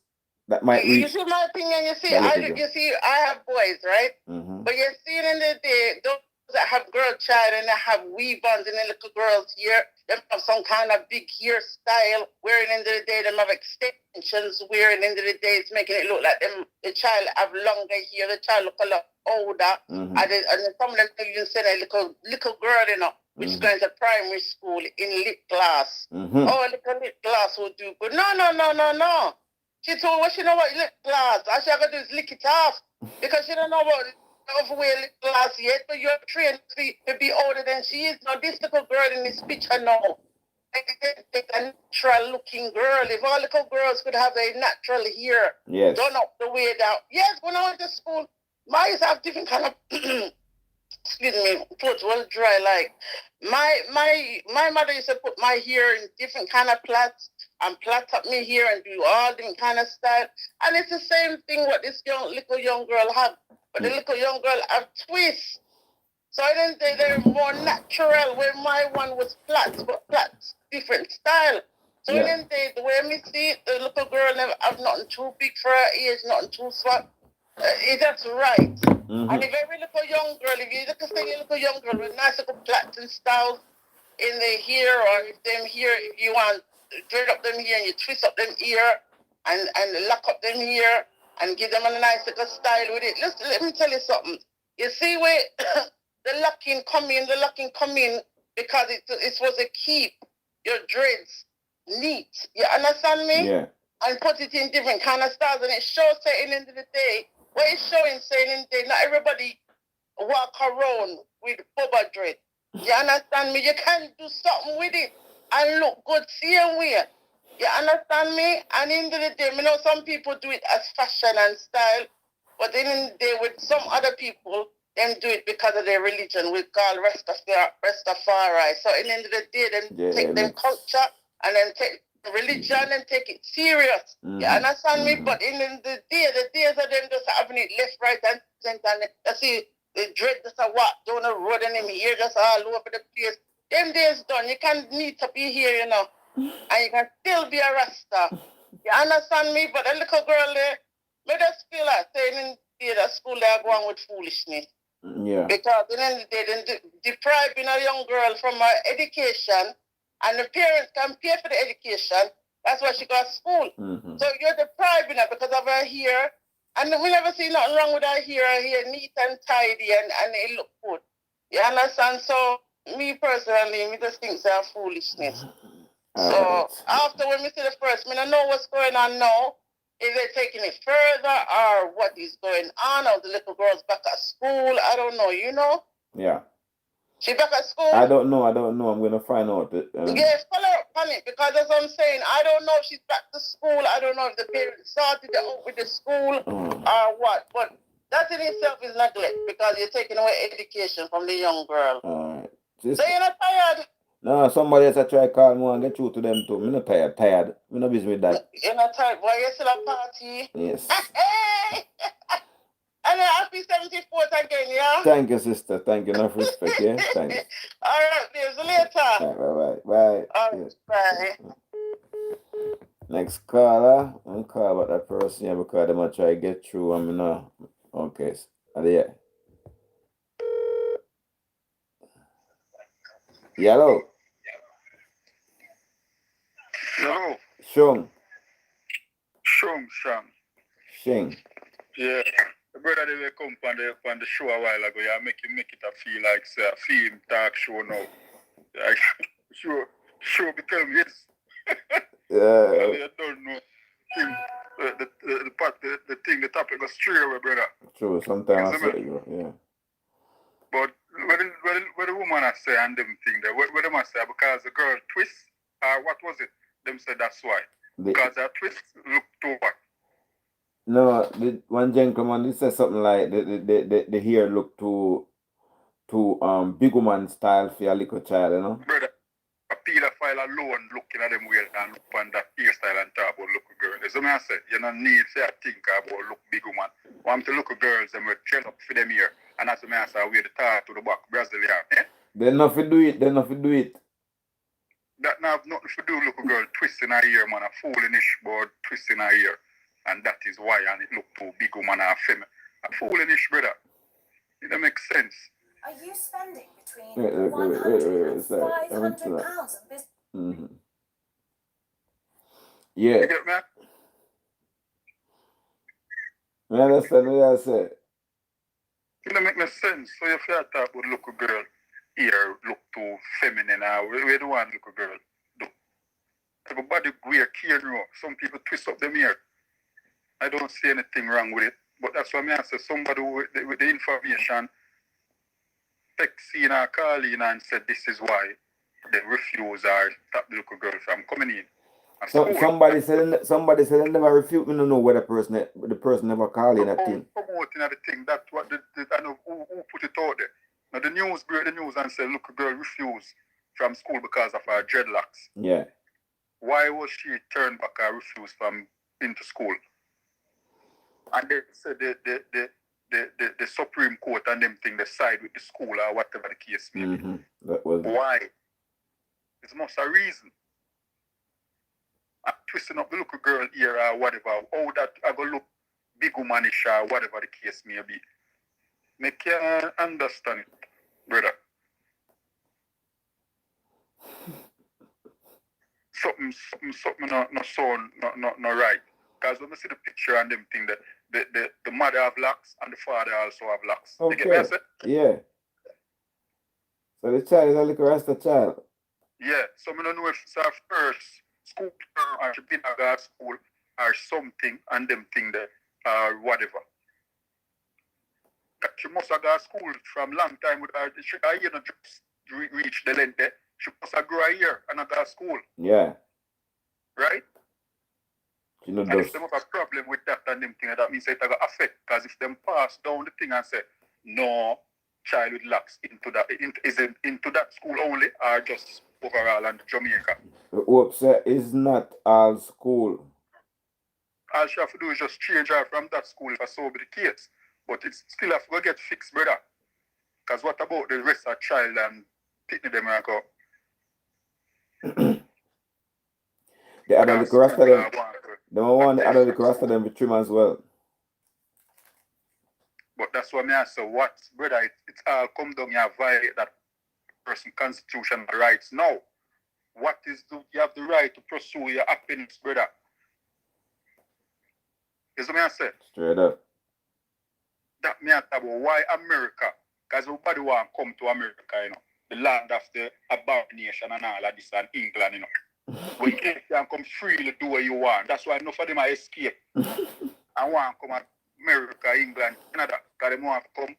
that might reach. You see my opinion. You see, I have boys, right? But you're seeing in the day those that have girl child and they have weave buns and the little girls here, they have some kind of big hairstyle. Wearing into the day, them have extensions. Wearing into the day, it's making it look like the child have longer hair. The child look a lot older. And some of them even say a little girl, you know, which is going to primary school in lit class. Oh, little lit class will do good. No. She told what she know what lit class. All she got to do is lick it off because she don't know what overwear lit class yet. But you're trained to be older than she is. Now this little girl in this picture now, a natural looking girl. If all little girls could have a natural hair, done up the way down. Yes, when I went to school, my used to have different kind of excuse me, throat was dry. Like my mother used to put my hair in different kind of plaits and plait up me hair and do all different kind of style. And it's the same thing what this little young girl have. But the little young girl have twists. So I didn't say they're more natural where my one was plaits, but plaits different style. So I didn't say the way me see it, the little girl never have nothing too big for her age, nothing too small. That's right. And if every little young girl, if you look at a little young girl with nice little plaits and styles in the hair, or if them hair, if you want to dread up them hair and you twist up them ear and lock up them hair and give them a nice little style with it. Listen, let me tell you something. You see where the locking come in because it was a keep your dreads neat. You understand me? Yeah. And put it in different kind of styles, and it shows saying in the day. What it's showing saying in the day, not everybody walk around with bubba dread. You understand me? You can do something with it and look good same way. You understand me? And in the day, you know some people do it as fashion and style, but then in the day with some other people, them do it because of their religion. We call Rastafari. So in the end of the day, them take them culture and then take religion and take it serious. You understand me? But in the days of them just having it left, right, and center, and you see the dread just a walk down the road and them here just all over the place. Them days done. You can need to be here, you know, and you can still be a Rasta. You understand me? But a little girl there, me just feel like saying in the day that school they are going with foolishness. Yeah. Because in the end of the day, they're depriving a young girl from her education. And the parents can pay for the education. That's why she got school. So you're depriving her because of her hair. And we never see nothing wrong with her hair neat and tidy and it look good. You understand? So me personally, me just think it's foolishness. So after when we see the first, I don't know what's going on now. Is they taking it further or what is going on? Or the little girl's back at school? I don't know, you know? Yeah. She back at school? I don't know. I'm going to find out. Yeah, follow up on it because that's what I'm saying. I don't know if she's back to school. I don't know if the parents started it out with the school or what. But that in itself is neglect because you're taking away education from the young girl. All right. So you're not tired? No, somebody else I try to call me and get through to them too. I'm not tired. I'm not busy with that. You're not tired, boy. You're still a party. Yes. Hey! And happy 74th again, yeah? Thank you, sister. Thank you. Enough respect, yeah? Thanks. All right, see you later. All right, bye. All right, bye. Next caller. I'm call about that person here because they might try to get through. Okay. Are they here? Hello. Hello. Shung. Shing. Yeah. The brother they will come on the show a while ago. Yeah, make it a feel like say a film talk show now. Like, show become yes. I don't know. The topic goes straight away, brother. True, sometimes I say it, yeah. But what the woman I say and them thing there, what them I say, because the girl twist, what was it? Them said that's why. Because her twist look too what? No, the one gentleman, he said something like the hair look too big woman style for a little child, you know? Brother, a pedophile alone looking at them weird and look on that hairstyle and talk about look girl. As I say, you don't need to think about look big woman. Want to look at girls and we train up for them here. And as I say, we the talk to the back Brazilian. Eh? They not to do it. They not to do it. That now have nothing to do with a girl twisting her ear, man. A foolish board twisting her ear. And that is why and it look too big woman and female. A foolish brother. It don't make sense. Are you spending between 100 and 500 pounds on business? Mm-hmm. Yeah. You get me? I understand what I said. It don't make no sense. So if you talk about look a girl here look too feminine, we don't want look a girl do. Everybody wear care now. Some people twist up them ear. I don't see anything wrong with it. But that's why I say somebody with the information text in or call in and said this is why they refuse or stop the little girl from coming in. So, somebody said they never refute me to know where the person never called in that thing. Promoting the thing, that's what I know who put it out there. Now the news break the news and said, look, a girl refused from school because of her dreadlocks. Yeah. Why was she turned back or refused from into school? And they said the Supreme Court and them thing, they side with the school or whatever the case may be. Mm-hmm. That was why? It's must a reason. I'm twisting up the little girl here or whatever. Oh, that I go look big womanish or whatever the case may be. I can't understand it, brother. Something not right. Because when I see the picture and them thing, the mother have locks and the father also have locks. okay. You get me, I said? Yeah. So the child is a little Rasta child. Yeah. So I don't know if it's her first school or she been a girl school or something and them thing there or whatever. She must have gone to school from long time with her. She just reach the length there. She must have grown a year and I go to school. Yeah. Right? You know, and if they have a problem with that and them thing, that means it will affect. Because if them pass down the thing and say, no child with locks into that, is it into that school only or just overall in Jamaica? The hope is not all school. All she have to do is just change her from that school if so be the case. But it's still have to get fixed, brother. Because what about the rest of the child and picking them and go? The other little Rasta them. They don't want the other little Rasta them with trim as well. But that's what I say. What, brother? It's all come down. You violate that person's constitutional rights. Now, what is you have the right to pursue your happiness, brother? Is what I say? Straight up. That me talk about why America? Because everybody want to come to America, you know, the land of the abomination and all of this, and England, you know. When you can come freely do what you want. That's why enough of them are escape. I want to come to America, England, Canada, because they want to come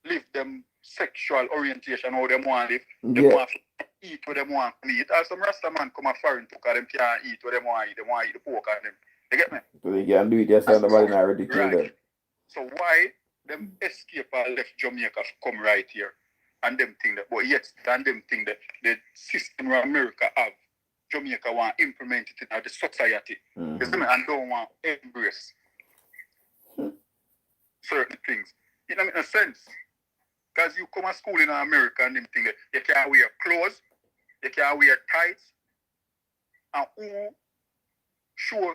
live them sexual orientation, how they want to live. They want to eat what they want to eat. As some Rasta man come a foreign to because they can't eat what they want to eat. They want to eat the pork and them. You get me? So they can do it yourself, nobody not ridiculous them. So why them escape or left Jamaica come right here and them think that, but yet and them think that the system where America have, Jamaica want to implement it in the society. Mm-hmm. And don't want to embrace certain things. It doesn't make sense. Because you come to school in America and them think that you can't wear clothes, you can't wear tights, and who show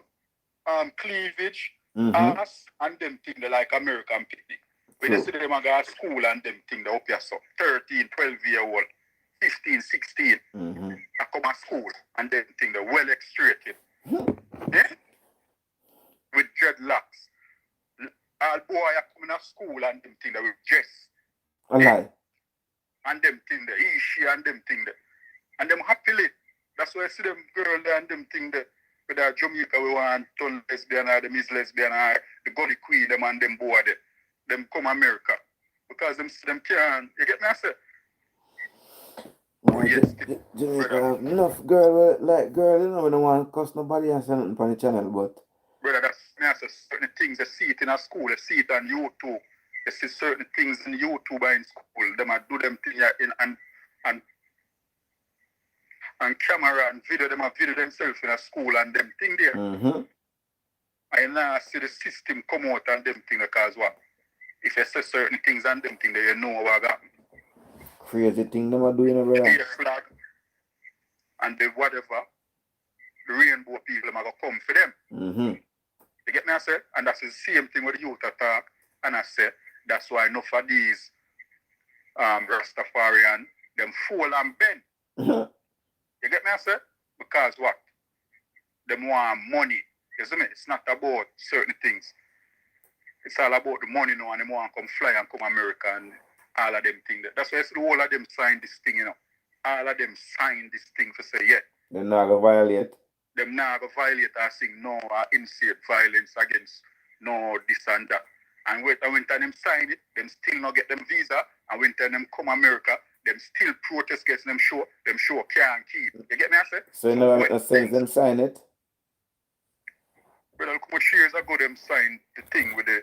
cleavage, ass, and them thing they like American picnic. When you see them go to school and them thing they up here so 13, 12-year-old, 15, 16, I come to school and them thing they well extracted. Yeah? With dreadlocks. All boy are coming to school and them thing they with dress. Okay. And them thing they, she and them thing they. And them happily That's why I see them girl there and them thing there. With that Jamaica we want turn lesbian or them is lesbian or the gully queen them and them boy there. Them come America. Because them can't, you get me I say? No, Jamaica have enough girl, like girl, you know, we don't want to cuss nobody and say nothing on the channel, but... Brother, that's me I say certain things, they see it in a school, they see it on YouTube. They see certain things in YouTube or in school. They might do them things in and camera and video, them have video themselves in a school and them thing there. Mm-hmm. I now see the system come out and them thing because what? If you say certain things and them thing, then you know what happened. Crazy thing them are doing, brother. The flag and the whatever, the rainbow people are going to come for them. Mm-hmm. You get me I say? And that's the same thing with the youth attack. And I say, that's why enough of these Rastafarian, them fall and bend. You get me I say? Because what? Them want money. You see me? It's not about certain things. It's all about the money now, and them want to come fly and come America and all of them things. That's why I see the whole of them sign this thing, you know. All of them sign this thing for say, yeah. They're not going to violate. Them not going to violate or sing no or insert violence against no this and that. And when them sign it, them still not get them visa. And when them come America, them still protest against them show can't keep. You get me I say? So you know what sense them sign it? Well, a couple years ago them signed the thing with the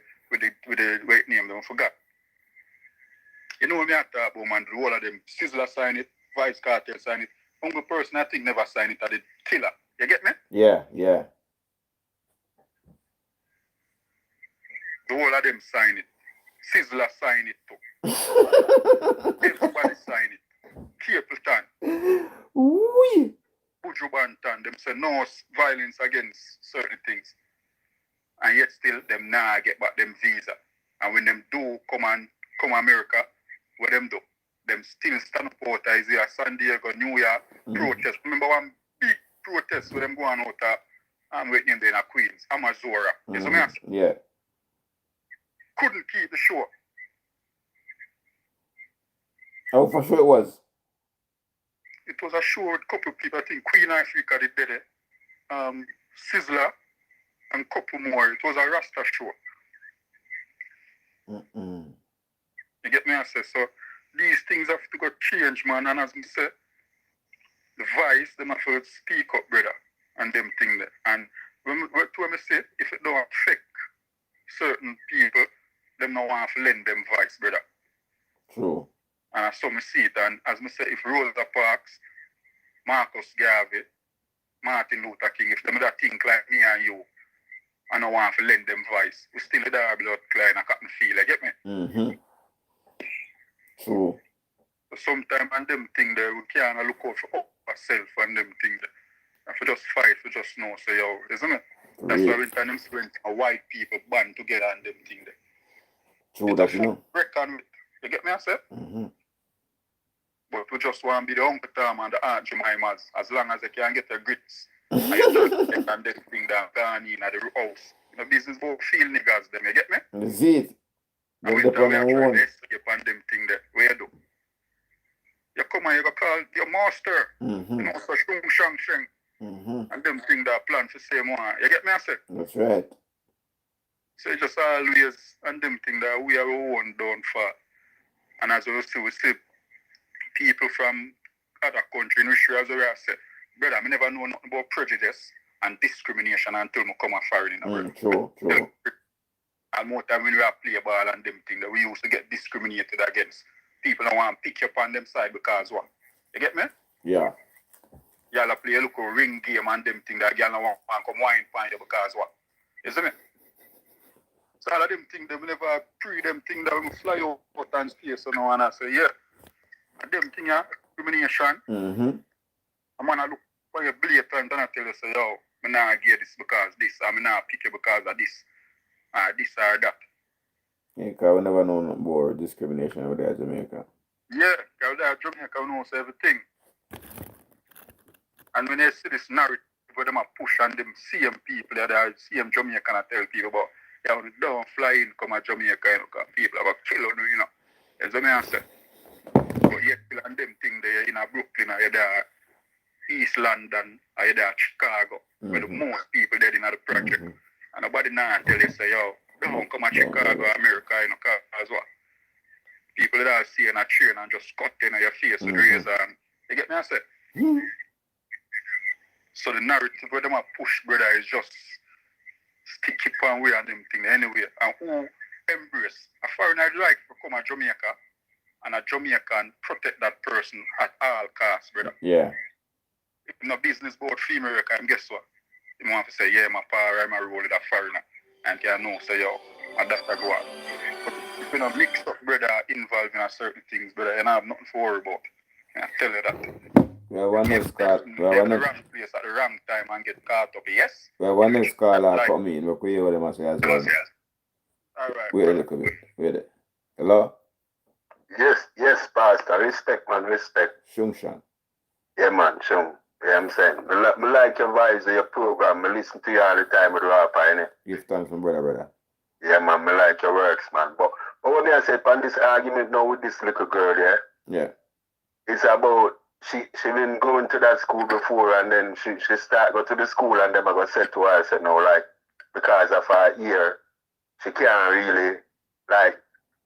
wait name, them forgot. You know what me I talk about, man, the whole of them, Sizzler sign it, Vice Cartel sign it. Only person I think never signed it are the killer. You get me? Yeah. The whole of them sign it. Sizzler sign it too. Everybody sign it. Capleton. Wee. Buju Banton, them say no violence against certain things. And yet still them nah get back them visa. And when them do come America, what them do? Them still stand up out Isaiah, San Diego, New York, protest. Remember one big protest where them going out and waiting there in Queens, Amazora. You see me? Yeah. Couldn't keep the show. How for sure it was? It was a show with a couple of people. I think Queen Africa did it. Sizzler and a couple more. It was a Rasta show. You get me? I say so. These things have to go change, man. And as I say, the Vice, them have to speak up, brother, and them thing there. And when I say, if it don't affect certain people, them don't want to lend them Vice, brother. True. And so I see it. And as I say, if Rosa Parks, Marcus Garvey, Martin Luther King, if them that think like me and you, I don't want to lend them Vice, we still there blood crying, I can't feel, you get me? Mm-hmm. True. So sometimes and them thing there, we can't look out for ourselves and them thing there. And for just fight, for just know, so yo, isn't it? That's why we time them spend a white people band together and them thing there. True, that you know. Reckon with, you get me, I say? Mm-hmm. But we just want to be the Uncle Tom and the Aunt Jemimas as long as they can get their grits. And you just get and this thing down, gone in at the house. You know, business both feel niggas them, you get me? That's it. And we are trying to escape on them thing that we do. You come and you go call your master. Mm-hmm. You know, so shung shang. And them thing that plan for same one. You get me, I say? That's right. So it's just always and them thing that we are own down for. And as we see people from other countries in which as I say, brother, I never know nothing about prejudice and discrimination until I come a foreign. True. And more time when we have play ball and them thing that we used to get discriminated against. People don't want to pick you up on them side because what? You get me? Yeah. Y'all play a little ring game and them thing that y'all don't want to come wine find you because what? You see me? So all of them things that we never pre them thing that we fly out and stay so now and I say, yeah. And them thing discrimination. I'm gonna look for your blatant and I tell you say, yo, I'm not give this because this, I'm not pick you because of this. This or that. Yeah, because we never know nothing about discrimination over there in Jamaica. Yeah, because there in Jamaica we know everything. And when they see this narrative where them are push and them same people that are same Jamaican and tell people about, yeah, when don't fly in, come to Jamaica, you know, because people are kill you know. That's what I say. But yet, and them thing there in Brooklyn, or there, East London or either Chicago, where the most people dead in the project. And nobody now tell you, say, yo, don't come to Chicago, America, you know, as well. People that are seeing a train and just cut in your face with razor. And you get me, I say? So the narrative where them a push, brother, is just stick it on way and them thing anyway. And who embrace a foreigner like to come to Jamaica and a Jamaican protect that person at all costs, brother. Yeah. If no business about female record, and guess what? You want to say, yeah, my power, I'm a role with a foreigner. And you know, say, yo, and that's the go on. But if you don't mix up, brother, involved in a certain things, brother, you don't have nothing to worry about. I tell you that. Well, one next call. Well, one next wrong place at the wrong time and get caught up, yes? Well, one next caller come in. We'll hear what they must say as well. All right. Wait a little bit. Wait it. Hello? Yes, Pastor. Respect, man, respect. Shungshan. Yeah, man, Shung. Yeah, I'm saying. I like your vibes of your program. I listen to you all the time with Rapper, innit? Give thanks, my brother. Yeah, man, I like your works, man. But what I said on this argument now with this little girl, yeah? Yeah. It's about she been going to that school before and then she start go to the school and then I go said to her, I said, no, like, because of her ear, she can't really, like,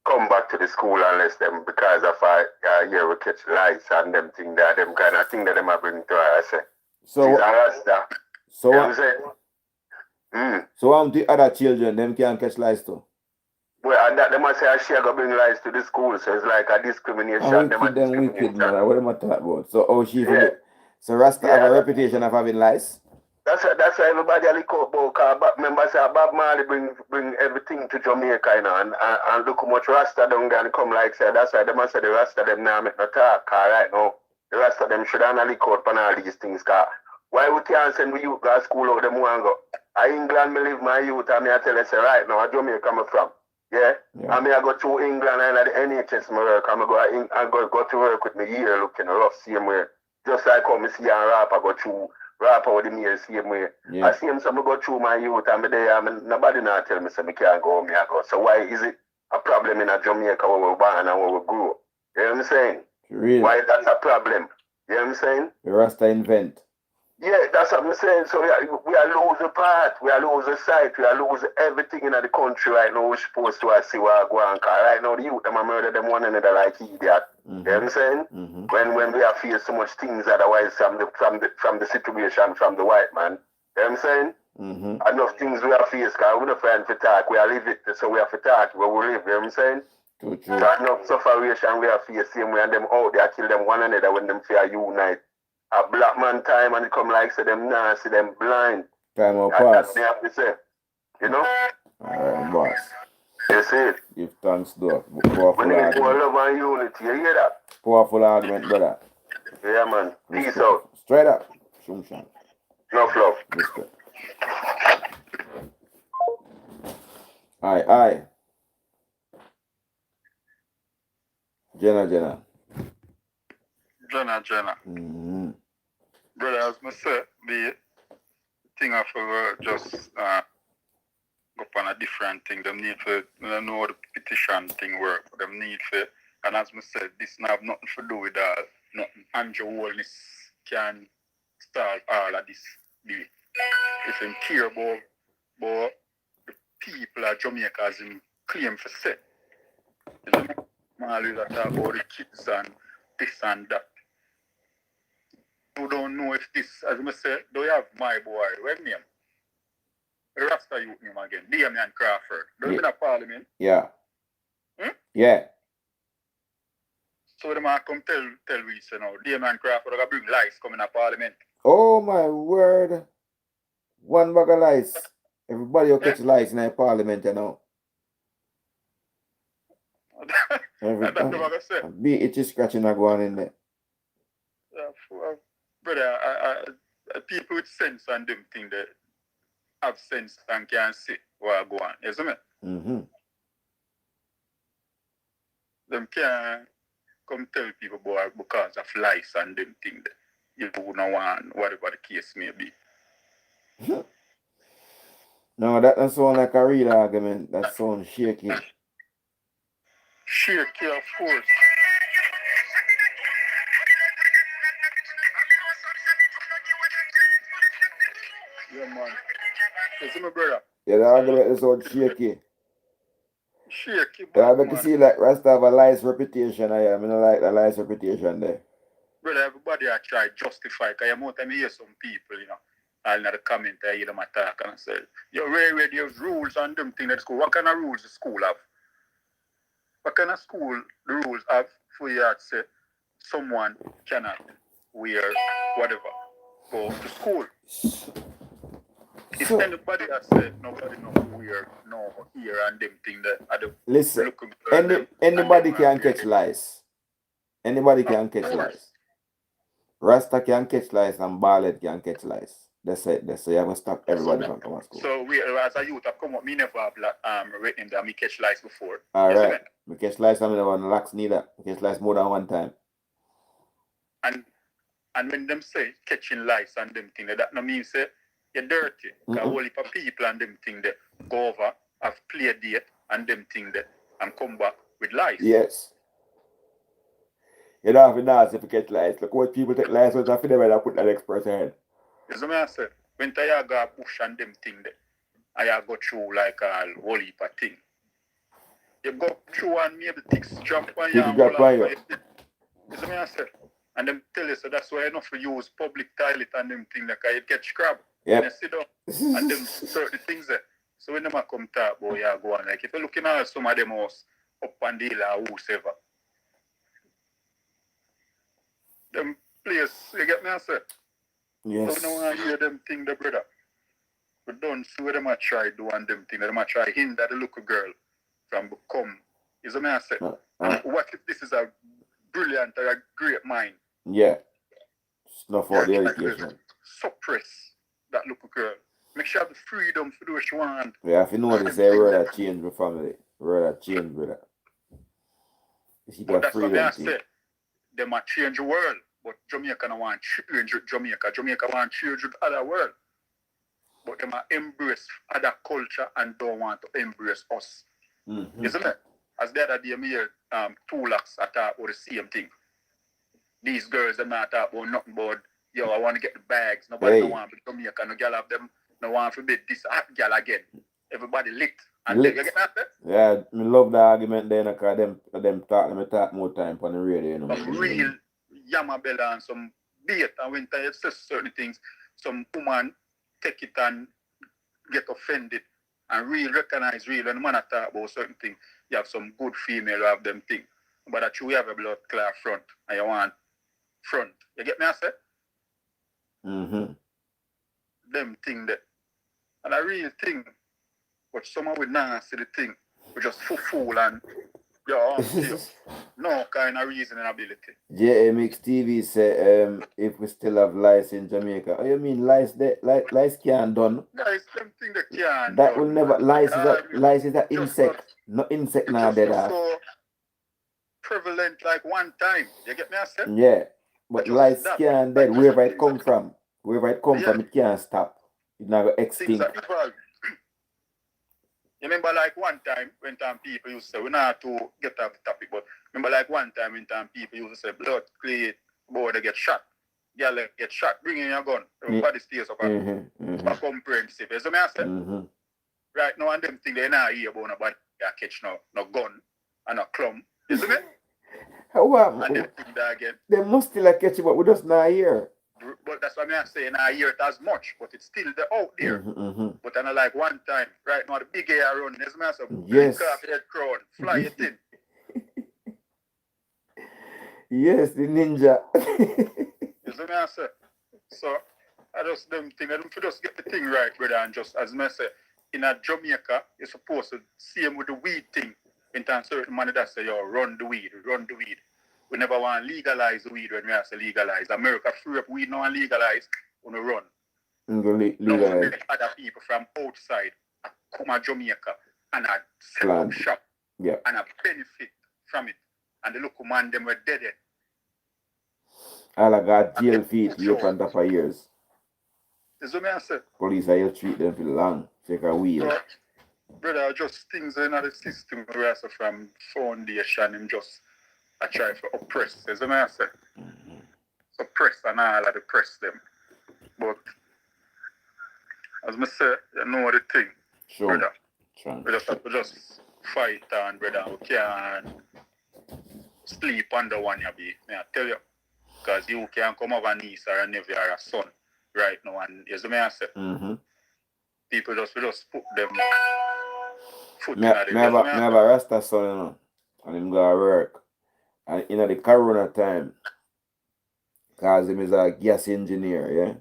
come back to the school unless them, because of her ear will catch lights and them thing that, them kind of thing that them are bring to her, I say. So, she's a Rasta. So, you know what I'm saying? So, the other children, them can catch lights too? Well, and that them say she go bring lights to the school, so it's like a discrimination. Wicked, man. What am I talking about? So, how she so Rasta have a reputation of having lights? That's how everybody look out about. But remember, say Bob Marley bring everything to Jamaica, you know, and look how much Rasta down there and come like say. That's why they must say the Rasta them now make no talk. Cause right now, the Rasta them should not look out on all these things. Cause why we can't send we youth to school out them want go? I England me live my youth and me I tell you say right now, Jamaica come from. Yeah? And me I go to England and at the NHS my work. I go to work with my ear looking rough same way. Just like how me see a rapper go through rapper with the me same way. Yeah. I see him some go through my youth and me there nobody now tell me say me can't go me I go. So why is it a problem in a Jamaica where we're born and where we grew? You know what I'm saying? Really? Why that's a problem? You know what I'm saying? The Rasta invent. Yeah, that's what I'm saying. So we are losing part, we are losing sight, we are losing everything in the country right now. We're supposed to see what go on. Right now the youth them are murder them one another like idiot. You know what I'm saying? When we have faced so much things otherwise from the situation from the white man. You know what I'm saying? Enough things we have faced because we don't find for talk, we are live it, so we have to talk where we live, you know what I'm saying? True. So enough sufferation we have faced same way and them out there kill them one another when them fear unite. A black man time and it come like say them now see them blind. Time will pass. That's what they have to say. You know? Alright, boss. You see it? Give thanks though. We Powerful need more argument. love and unity. You hear that? Powerful argument, brother. Yeah, man. Peace out. Straight up. Shungshan. Enough love. Respect. Aye. Jenna. Brother, as I said, the thing of just go on a different thing. Them need to know how the petition thing work. Them need to, and as I said, this have nothing to do with that. Nothing. Andrew Wellness can solve all of this bill. If him care about the people of Jamaica as him claim for say. You know, man always talk about the kids and this and that. You don't know if this, as I said, do you have my boy, what name? Rasta youth name again, Damian Crawford. Do you in a parliament? Yeah. Yeah. So them are come tell we, you know, Damian Crawford are bring lights coming to parliament. Oh my word. One bag of lights. Everybody will catch lights in the parliament, you know. That's what I said. Be itchy scratching and going in there. Brother, people with sense and them think that have sense and can see what go on. You see me? Them can't come tell people about because of lies and them thing that you don't want, whatever the case may be. No, that doesn't sound like a real argument. That sounds shaky. Shaky, of course. Yeah, man. You see my brother? Yeah, the argument is out shaky. Shaky, Yeah, I bad make you man. see like Rasta have a nice reputation. I am. I don't like the nice reputation there. Brother, everybody I try justify, because more time you hear some people, all in the comment, I hear them attack and say, you're where there's rules and them things at school. What kind of rules the school have? What kind of school the rules have for you to say someone cannot wear whatever, go to school? If So, anybody has said nobody know wear no here and them thing that I don't listen, look anybody can catch lice. Anybody can catch lice. Rasta can catch lice and Ballad can catch lice. That's it. That's it. You have to stop everybody from coming to school. So we, as a youth, I come up, me never have written that me catch lice before. All right. We catch lice and we never lax neither. We catch lice more than one time. And when them say catching lice and them thing, that no mean say you're dirty. Because all heap of people and them thing that go over, have play date and them thing that and come back with lice. Yes. You don't have to dance if you catch lice. Look what people take lice out of them and put that next person head. That's what I say. When I go push and them thing that I go through like a whole heap of thing. You go through and maybe things jump on you and all that. That's what I say. And them tell you, so that's why you not to use public toilet and them thing like you get scrub. Yep. And you sit down and them certain things there. So when them come talk about you go on, like if you're looking at some of them house up and deal or whosoever. Them place, you get me I say? Yes. So we don't want to hear them thing the brother. We don't see what them a try do and them thing. Them a try hinder the little girl from become. Is what I say? And what if this is a brilliant or a great mind? Yeah. It's not for the education. Suppress that little girl. Make sure have the freedom to do what she want. Yeah, if you know this, a word that change the family. Word that change, brother. But that's what I say. They might change the world. But Jamaica don't want to change Jamaica. Jamaica want to change the other world. But they might embrace other culture and don't want to embrace us. Mm-hmm. Isn't it? As the other day, me hear two locks talk about the same thing. These girls are not talk about nothing but, yo, I want to get the bags. Nobody don't want to be Jamaica. No girl have them. No want to be this hot girl again. Everybody licked. And licked. You get that? Yeah, I love the argument there because them talk more time on the radio. You know, some real Yamabella and some bait. And when they say certain things, some woman take it and get offended and real recognize real. And the man talk about certain things. You have some good female who have them things. But that you have a blood clot front and you want front. You get me I say? Mm-hmm. Them thing that. And a real thing. But someone would not see the thing. We just fool and no kind of reasoning ability. JMX TV say if we still have lice in Jamaica. Oh, you mean lice lice can't done? Lice something that can't that done, will never man. lice is an insect. No insect now dead off. So prevalent like one time. You get me I say? Yeah. But lice can't dead. Wherever it come from. Wherever it come from, it can't stop. It never extinct. You remember like one time when people used to say, we not to get off the topic, but remember like one time when people used to say, blood, clean, boy, they get shot. Girl, they get shot, bring in your gun. Everybody stays up and comprehensive. You see me I say? Mm-hmm. Right now, and them think they not hear about nobody catch no gun and no clump. You see me? How and them think that again. They must still catch it, but we just not here. But that's what I'm saying. I hear it as much, but it's still out there. Mm-hmm. But I know like one time, right now the big air run, there's massive yes. head crown, fly it in. Yes, the ninja. You see me I say? So I just them thing, I don't just get the thing right, brother, and just as I say, in a Jamaica, you're supposed to see him with the weed thing. In terms of certain money that say, yo, run the weed. We never want to legalize the weed when we have to legalize. America free up weed now and legalize on the run. Legalize. Other people from outside come to Jamaica and set up shop and a benefit from it. And the local man, them were dead. All I got jail feet, you up on top of years. That's what I say. Police are you treat them for long. Take a wheel. So, brother, just things in the system where from foundation and just I try to oppress. That's what I say. Suppress and all of the press them. But as I say, you know the thing, Sure. brother. Sure. We just have to just fight on, brother. We can't sleep under one, you be. May I tell you. Because you can come over a niece or a nephew or a son right now. And as I say, people just put them foot in the Me have a Rasta son, you know, and him go to work. And in the corona time, because him is a gas engineer, yeah?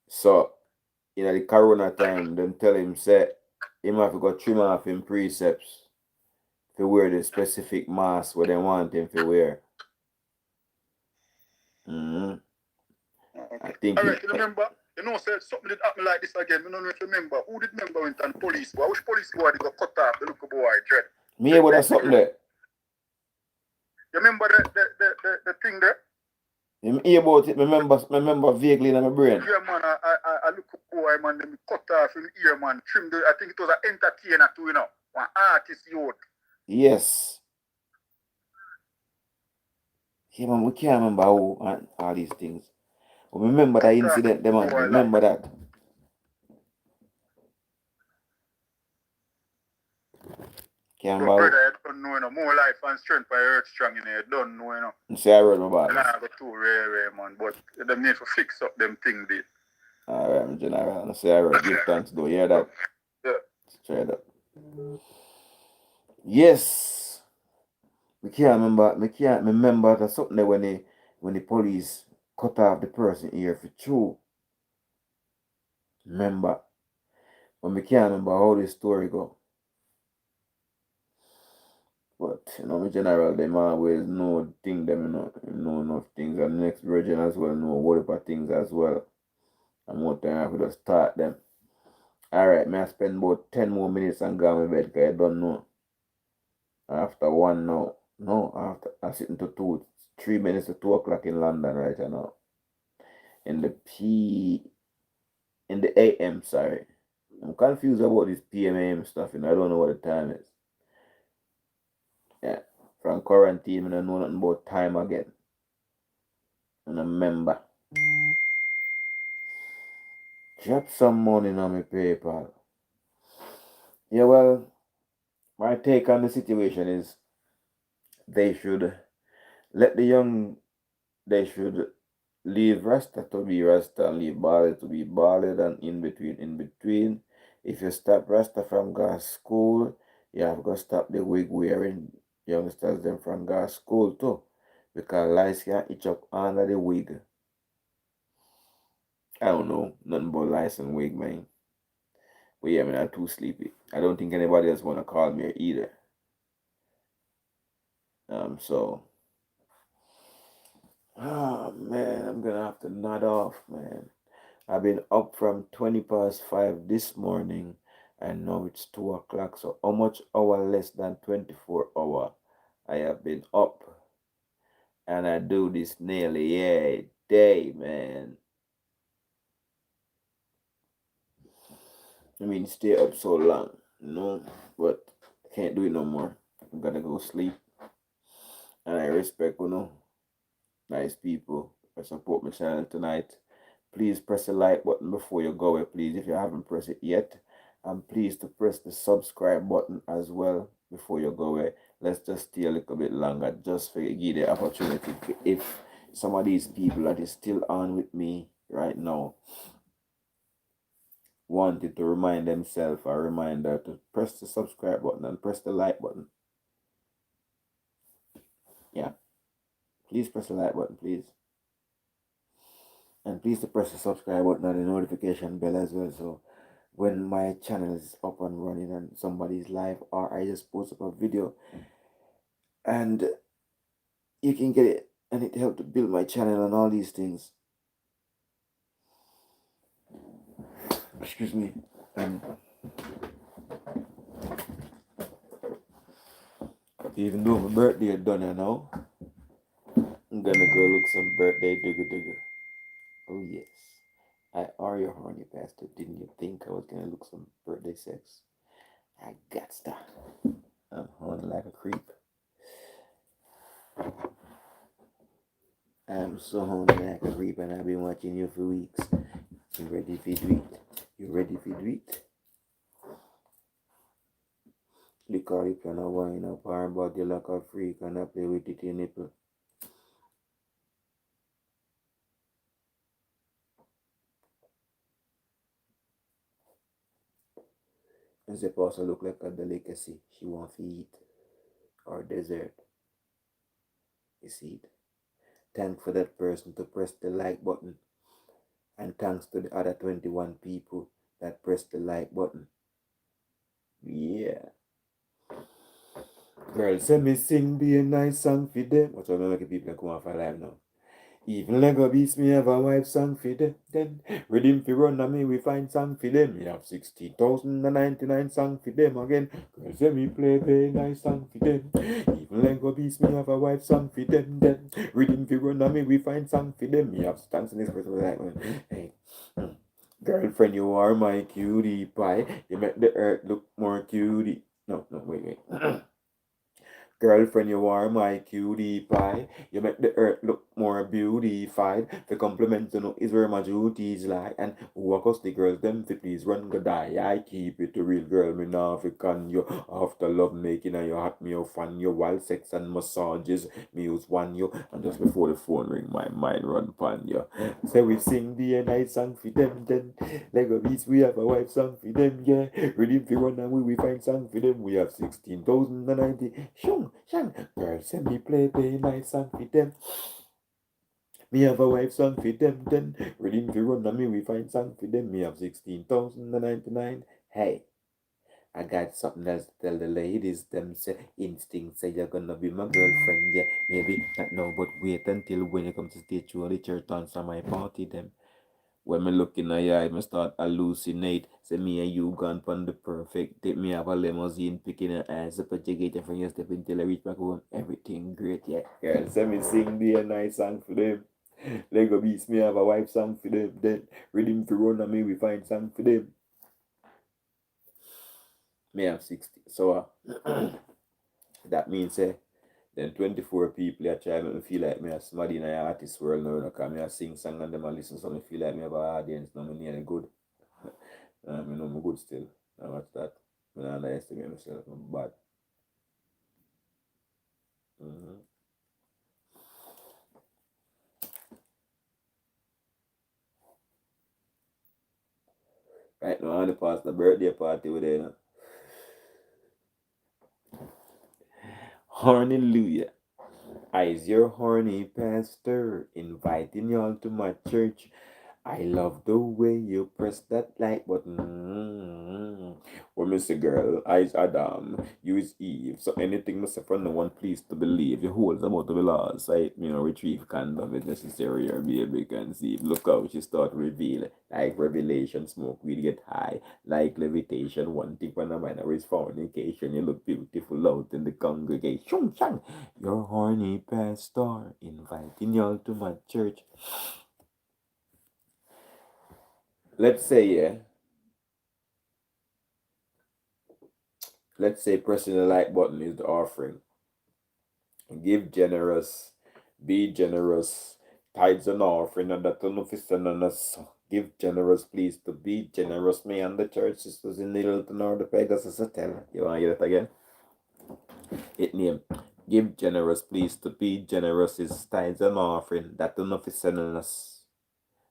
So, in the corona time, them tell him, say, him have to go trim off him precepts to wear the specific mask where they want him to wear. Okay. I think all right, you remember? You know, said something did happen like this again. I don't know if you remember. Who did remember when the police boy? Which police boy did go cut off the little boy dread? Me able to something there. You remember the thing there? I'm hear about it. Remember vaguely in my brain. Yeah, man. I look up boy, man. Them cut off him ear, man. Trim the. I think it was an entertainer too, you know, one artist youth. Yes. Yeah, man. We can't remember all these things. But remember that incident, man. Remember that. But brother, I don't know, you know, more life and strength by earth strong, you know, you don't know, you know. You say I read about it. I go too rare, man, but they need to fix up them things, dude. Alright, General. I say I read. Give thanks, though. You hear that? Yeah. Straight up. Yes. Me can't remember that something there when the police cut off the person ear for true. Remember. But me can't remember how the story go. But, you know, in general, them always know things, them, you know enough things. And the next virgin as well know whatever things as well. And more time I could just start them. Alright, may I spend about 10 more minutes and go to bed because I don't know. After 1 now. No, after I sitting to 3 minutes to 2 o'clock in London right now. In the AM, sorry. I'm confused about this PM AM stuff, and I don't know what the time is. Yeah. From quarantine, I don't know nothing about time again. And I remember. Drop some money on my PayPal. Yeah, well, my take on the situation is they should leave Rasta to be Rasta and leave Ballad to be Ballad and in between. If you stop Rasta from God's school, you have to stop the wig wearing youngsters them from God's school too. Because lice can itch up under the wig. I don't know nothing about lice and wig, man. But yeah, man, I'm too sleepy. I don't think anybody else wanna call me either. So man, I'm gonna have to nod off, man. I've been up from 5:20 this morning, and now it's 2 o'clock. So how much hour less than 24 hour I have been up, and I do this nearly a day, man. I mean, stay up so long, you know, but I can't do it no more. I'm gonna go sleep, and I respect, you know, nice people who support my channel tonight. Please press the like button before you go away, please, if you haven't pressed it yet. And please to press the subscribe button as well before you go away. Let's just stay a little bit longer just for give the opportunity. If some of these people that is still on with me right now wanted to remind themselves a reminder to press the subscribe button and press the like button. Yeah. Please press the like button, please. And please to press the subscribe button and the notification bell as well, so when my channel is up and running and somebody's live or I just post up a video and you can get it, and it helped to build my channel and all these things. Excuse me. Even though my birthday is done now, I'm gonna go look some birthday digger. Oh yes. I are your horny bastard. Didn't you think I was gonna look some birthday sex? I got stuff. I'm horny like a creep. I'm so horny like a creep, and I've been watching you for weeks. You ready for it? You ready for do it? Lick or you can wind up her body like a freak and I play with it in nipple. And the also look like a delicacy she want to eat or dessert. You see it? Thanks for that person to press the like button. And thanks to the other 21 people that pressed the like button. Yeah. Girl, send me sing be a nice song for them. What's all the people come off alive now? Even Lego Beast me have a wife song for them. Then redeem fi run and me we find song for them. Me have 60,099 song for them again. Girl say me play nice song for them. Even Lego Beast me have a wife song for them. Then redeem fi run and me we find song for them. Me have thanks in this person like hey. Girlfriend, you are my cutie pie. You make the earth look more cutie. No, wait. Girlfriend, you are my cutie pie. You make the earth look more beautified. The compliment to know is where my duties lie. And who across the girls, them to please run go die. I keep it a real girl, me now fi con you. After love making and you hot me up fun you. While sex and massages, me use one you. And just before the phone ring, my mind run pan you. So we sing the night song for them then. Like a beast, we have a wife song for them, yeah. Ready for run and we find song for them. We have 16,090. Shung. Girl, send me play nice song for them. Me have a wife song for them then. Ready to run and me we find song for them. Me have 16,099. Hey, I got something else to tell the ladies. Them say instinct say you're gonna be my girlfriend. Yeah, maybe not now, but wait until when you come to stay through the church dance on my party them. When me look in your eye, me start hallucinate. Say me and you gone pon the perfect date. Me have a limousine picking her ass up at your gate from your step until I reach back home. Everything great, yeah. Girl, say me sing the nice song for them. Lego Beats, me have a wife song for them. Then rhythm to run and me we find song for them. Me have 60. So that means then 24 people are trying to feel like me a somebody in the artist world now. Because me a sing song and them a listen, so me feel like me have an audience now. Me nearly good. I know I'm good still. I watch that. I don't underestimate myself. I'm bad. Mm-hmm. Right now, on the Pastar birthday party with them. Hallelujah. I's your horny pastor, inviting y'all to my church. I love the way you press that like button. Well, Mr. Girl, I's Adam, you is Eve. So anything Mr. For no one please to believe. You hold them out of the law. Sight, retrieve condom if necessary or baby conceive. Look how she start reveal. Like revelation, smoke weed get high. Like levitation, one thing when a minor is fornication. You look beautiful out in the congregation. Your horny pastor, inviting y'all to my church. Let's say pressing the like button is the offering. Give generous, be generous, tithes and offering, and that on us. Give generous, please, to be generous. Me and the church sisters in Littleton or the Pegasus Hotel. You want to hear that again? It name. Give generous, please, to be generous is tithes and offering, that on us.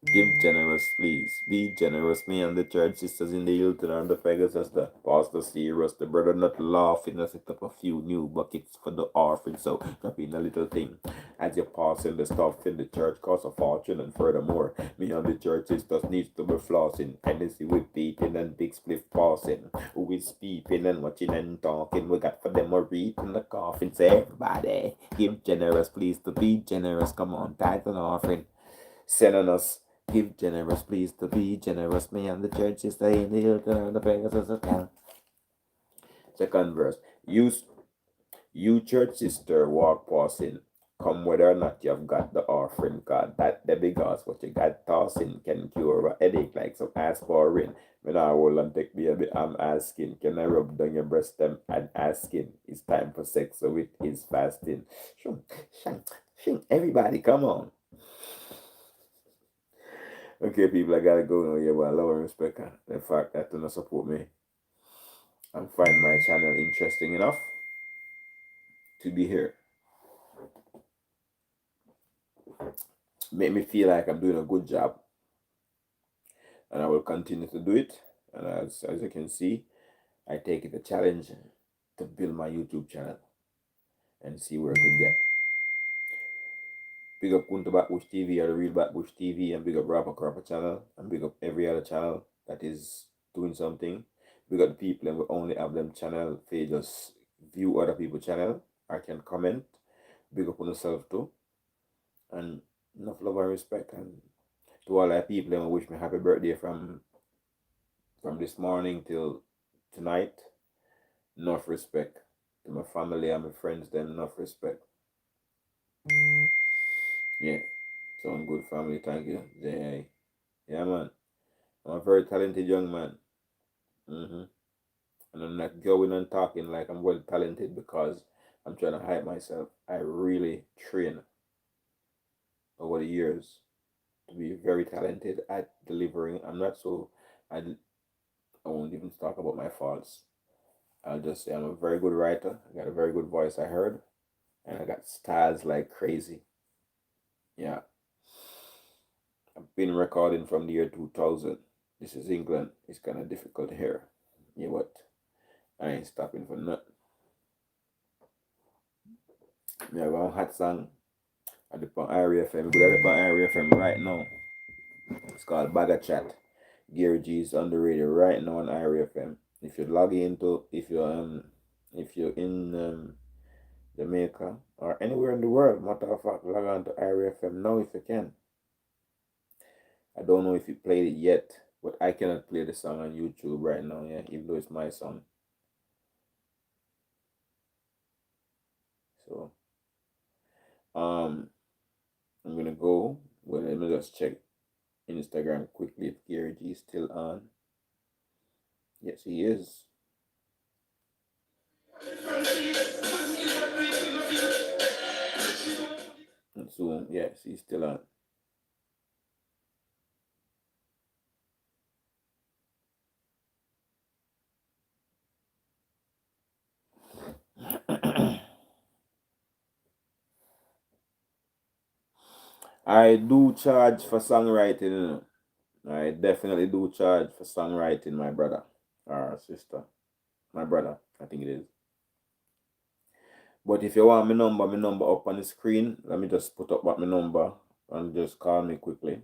Give generous, please. Be generous. Me and the church sisters in the Hilton and the Pegasus, the pastor serious, the brother not laughing. I set up a few new buckets for the offering, so drop in a little thing. As you're passing the stuff in the church costs a fortune, and furthermore, me and the church sisters needs to be flossing. Hennessy with peeping and big spliff passing. Who is peeping and watching and talking? We got for them a read in the coffin. Say everybody, give generous, please, to be generous. Come on, tithe and offering. Send on us. Give generous, please, to be generous. Me and the church is in the Hilton and the Pegasus Hotel. Second verse. You church sister walk passing. Come whether or not you've got the offering card. That the because what you got tossing can cure a headache like some aspirin. When I hold and take baby, I'm asking, can I rub down your breast them and asking? It's time for sex, so it is fasting. Shing, everybody, come on. Okay, people, I gotta go now. Yeah, but I love and respect the fact that you don't support me and find my channel interesting enough to be here. Make me feel like I'm doing a good job, and I will continue to do it. And as you can see, I take it a challenge to build my YouTube channel and see where it could get. Big up Kunta Backbush TV or the Real Backbush TV, and big up Rapper Crapper channel, and big up every other channel that is doing something. Big up the people and we only have them channel they just view other people's channel. I can comment. Big up on yourself too. And enough love and respect. And to all the people and wish me happy birthday from this morning till tonight. Enough respect. To my family and my friends, them enough respect. Yeah. So I'm good family, thank you. Yeah man. I'm a very talented young man. And I'm not going and talking like I'm well talented because I'm trying to hype myself. I really train over the years to be very talented at delivering. I'm not so I won't even talk about my faults. I'll just say I'm a very good writer. I got a very good voice, I heard, and I got styles like crazy. Yeah. I've been recording from the year 2000. This is England. It's kind of difficult here. Yeah, what? I ain't stopping for nothing. Me have a hot song at the R+FM. Good at the R+FM right now. It's called Bagger Chat. Gary G is on the radio right now on R+FM. If you log into, if you're in Jamaica or anywhere in the world, matter of fact, log on to R+FM now if you can. I don't know if you played it yet, but I cannot play the song on YouTube right now, yeah, even though it's my song. So, I'm gonna go. Well, let me just check Instagram quickly if Gary G is still on. Yes, he is. And so, yes, he's still on. I do charge for songwriting, you know. I definitely do charge for songwriting, my brother or sister. My brother, I think it is. But if you want my number up on the screen, let me just put up what my number and just call me quickly.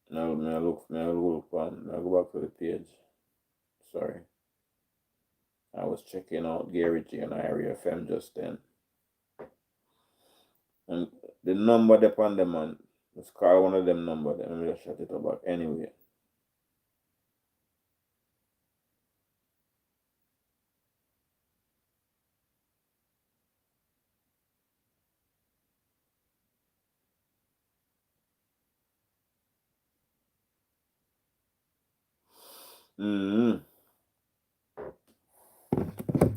Now, I look, I'll go back to the page. Sorry. I was checking out Gary G and R+FM just then. And the number depend them on. Let's call one of them number. Then we'll shut it up anyway. I'm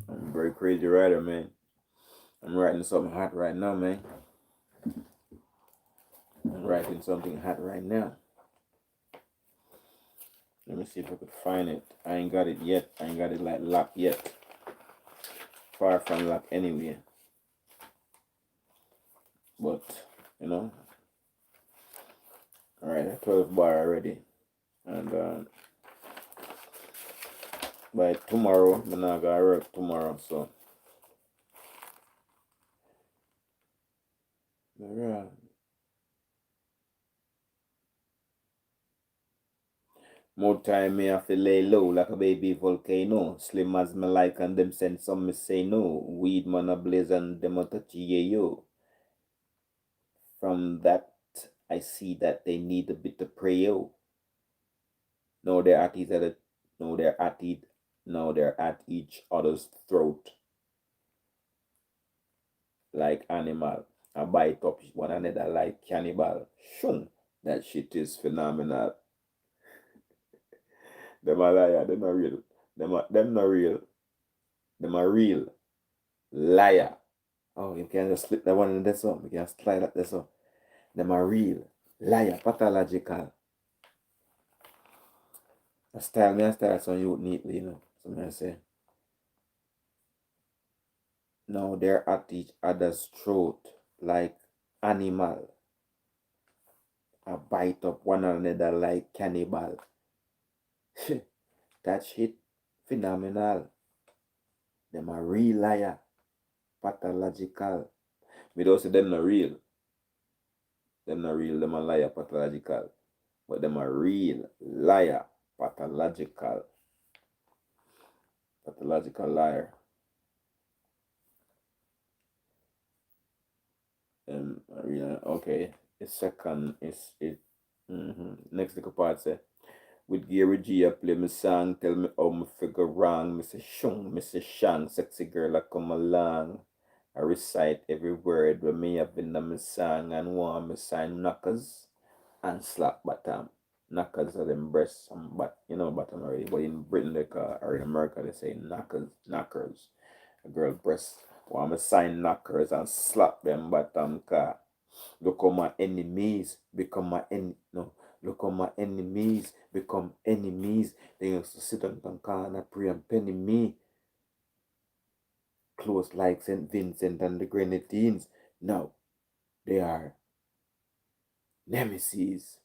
a very crazy writer, man. I'm writing something hot right now, man. I'm writing something hot right now. Let me see if I could find it. I ain't got it yet. I ain't got it like locked yet. Far from locked anyway. But, you know. Alright, 12 bar already. And by tomorrow, I'm not gonna work tomorrow, so. Alright. More time me have to lay low like a baby volcano. Slim as me like and them send some me say no. Weed man a blaze and them a touch yo. From that I see that they need a bit of prayer. Now they're at each other. Now they're at each other's throat like animal. I bite up one another like cannibal. Shun. That shit is phenomenal. Them a liar. Them not real. Them not real. Them a real liar. Oh, you can just slip that one in this one. You can slide that this one. Them are real. Liar, pathological. I style some youth neatly, you know. So I say. Now they're at each other's throat like animal. I bite up one another like cannibal. That shit phenomenal. Them a real liar. Pathological. We don't say them not real. Them not real, them a liar pathological. But them a real liar pathological. Pathological liar. Okay. The second is it. Next little part say. With Gary G, I play my song, tell me how me figure wrong. Me say shung, me say shang, sexy girl I come along. I recite every word when me have in my song and want me sign knockers and slap bottom. Knockers are them breasts and bottom already. But in Britain or in America they say knockers. A girl breasts want me sign knockers and slap them bottom car. Look how my enemies become my no. Look how my enemies become enemies. They used to sit on the corner, pray and penny me. Close like St. Vincent and the Grenadines. Now they are nemesis.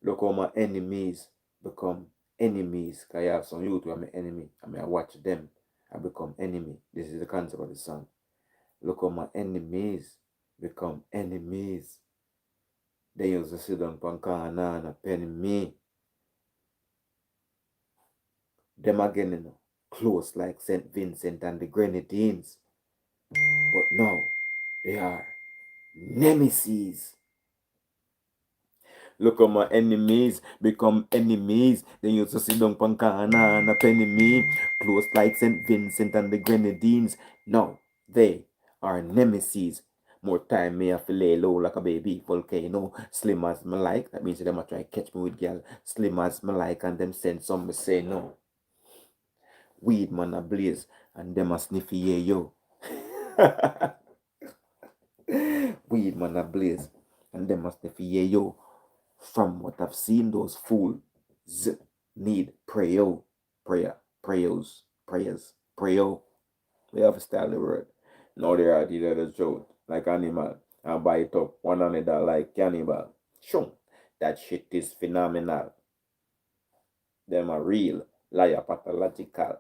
Look how my enemies become enemies. Cause I have some youth who are my enemy. I mean I watch them. I become enemy. This is the concept of the song. Look how my enemies become enemies. They used to sit on Pancana and a penny me. Them again, close like St. Vincent and the Grenadines. But now, they are nemesis. Look how my enemies become enemies. They used to sit on Pancana and a penny me. Close like St. Vincent and the Grenadines. Now, they are nemesis. More time me have to lay low like a baby volcano. Slim as me like. That means them a try catch me with girl. Slim as me like and them send some me say no. Weed man a blaze and them a sniffy yeah yo. Weed man a blaze and them a sniffy yeah yo. From what I've seen, those fools need prayer. Prayers. Prayer. They have to style the word. Now they are the other joke like animal and bite up one another like cannibal. Shoo. That shit is phenomenal. Them are real liar pathological.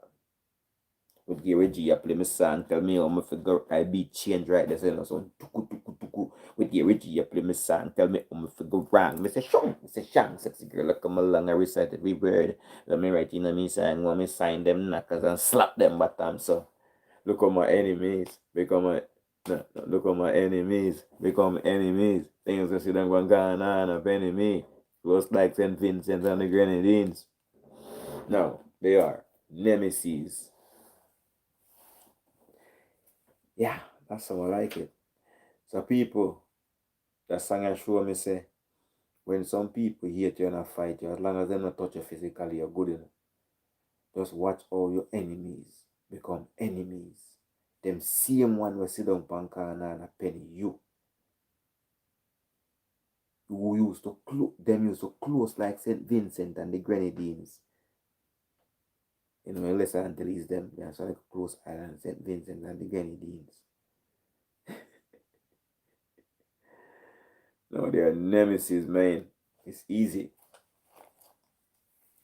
With Gary G, I play my song, tell me how me figure I beat change right there, so so tuku tuku tuku. With Gary G, I play my song, tell me how me figure wrong. Me say shang, sexy girl, I come along, I recite every word. Let me write in me song, want me sign them knackers and slap them bottom. So look how my enemies become my look how my enemies become enemies. Things that see them going on of enemy. Close like St. Vincent and the Grenadines. No, they are nemesis. Yeah, that's how I like it. So people, that song I show me say, when some people hate you and I fight you, as long as they don't touch you physically, you're good enough. Just watch all your enemies become enemies. Them same one will sit down pan corner and a penny you. Who used to close like St. Vincent and the Grenadines. You know, unless until it's them, they are like close island St. Vincent and the Grenadines. No, they are nemesis, man. It's easy.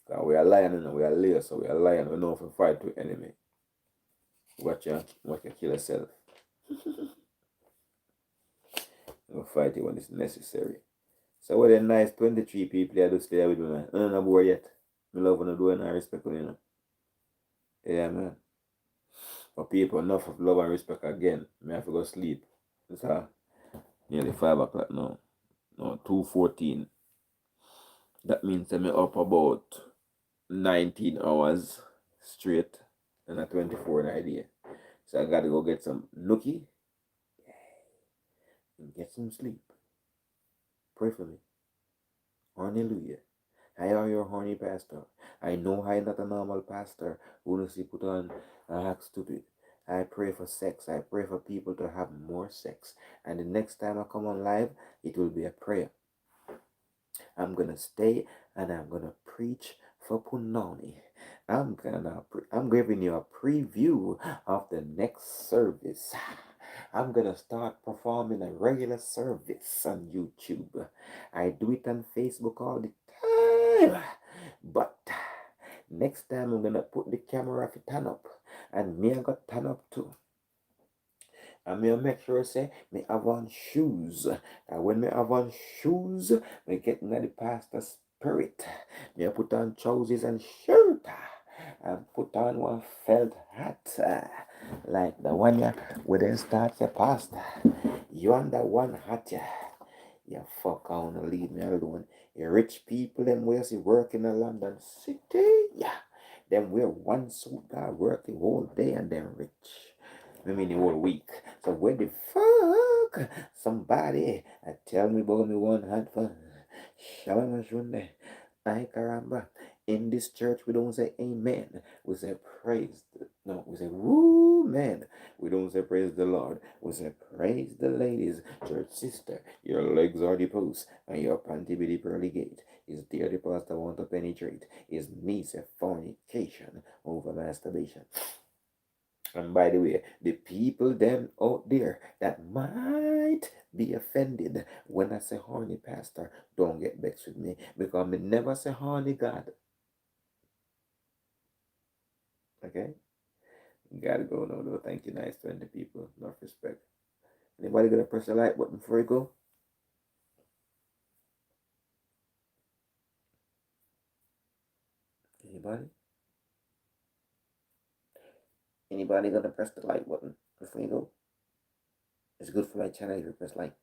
Cause we are lion, you know, we are layer, so we are lion. We know if we fight with enemy. Watch you kill yourself. We'll fight it when it's necessary. So what a nice 23 people I do stay with me, man. I'm not bored yet. I love when I do and I respect you, know. Yeah, man. But people, enough of love and respect again. I have to go sleep. It's nearly 5 o'clock now. No, 2:14. That means I'm up about 19 hours straight and a 24 an idea. So I gotta go get some nookie and get some sleep. Pray for me. Hallelujah. I am your horny pastor. I know I'm not a normal pastor who knows he put on a act stupid. I pray for sex. I pray for people to have more sex. And the next time I come on live, it will be a prayer. I'm gonna stay and I'm gonna preach for Punani. I'm giving you a preview of the next service. I'm gonna start performing a regular service on YouTube. I do it on Facebook all the time, but next time I'm gonna put the camera to turn up, and me I got turn up too. And me make sure say me have on shoes. And when me have on shoes, me get in the pastor spirit. Me put on trousers and shirt. And put on one felt hat. Like the one ya where they start your pastor. You on that one hat ya. You fuck on and leave me alone. You rich people them where's you work in the London city. Yeah. Them wear one suit guy work the whole day and then rich. I mean the whole week. So where the fuck somebody tell me about me one hat for Shalom Shunde. Ay caramba. In this church we don't say amen. We say praise. No, we say woo man. We don't say praise the Lord. We say praise the ladies. Church sister, your legs are the post and your panty be the pearly gate. Is there the pastor want to penetrate? Is me say fornication over masturbation? And by the way, the people them out there that might be offended when I say horny pastor, don't get vexed with me because me never say horny God. Okay? Gotta go now though. Thank you, nice 20 people. Enough respect. Anybody gonna press the like button before you go? Anybody? Anybody gonna press the like button before you go? It's good for my channel if you press like.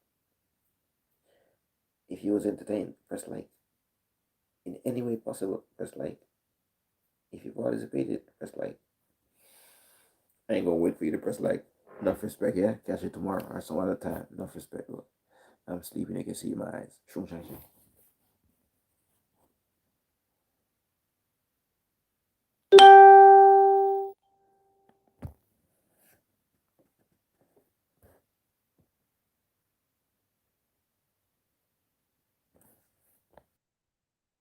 If you was entertained, press like. In any way possible, press like. If you participated, press like. I ain't gonna wait for you to press like. Enough respect, yeah? Catch you tomorrow or some other time. Enough respect, bro. I'm sleeping, you can see my eyes. Shum, shum, shum.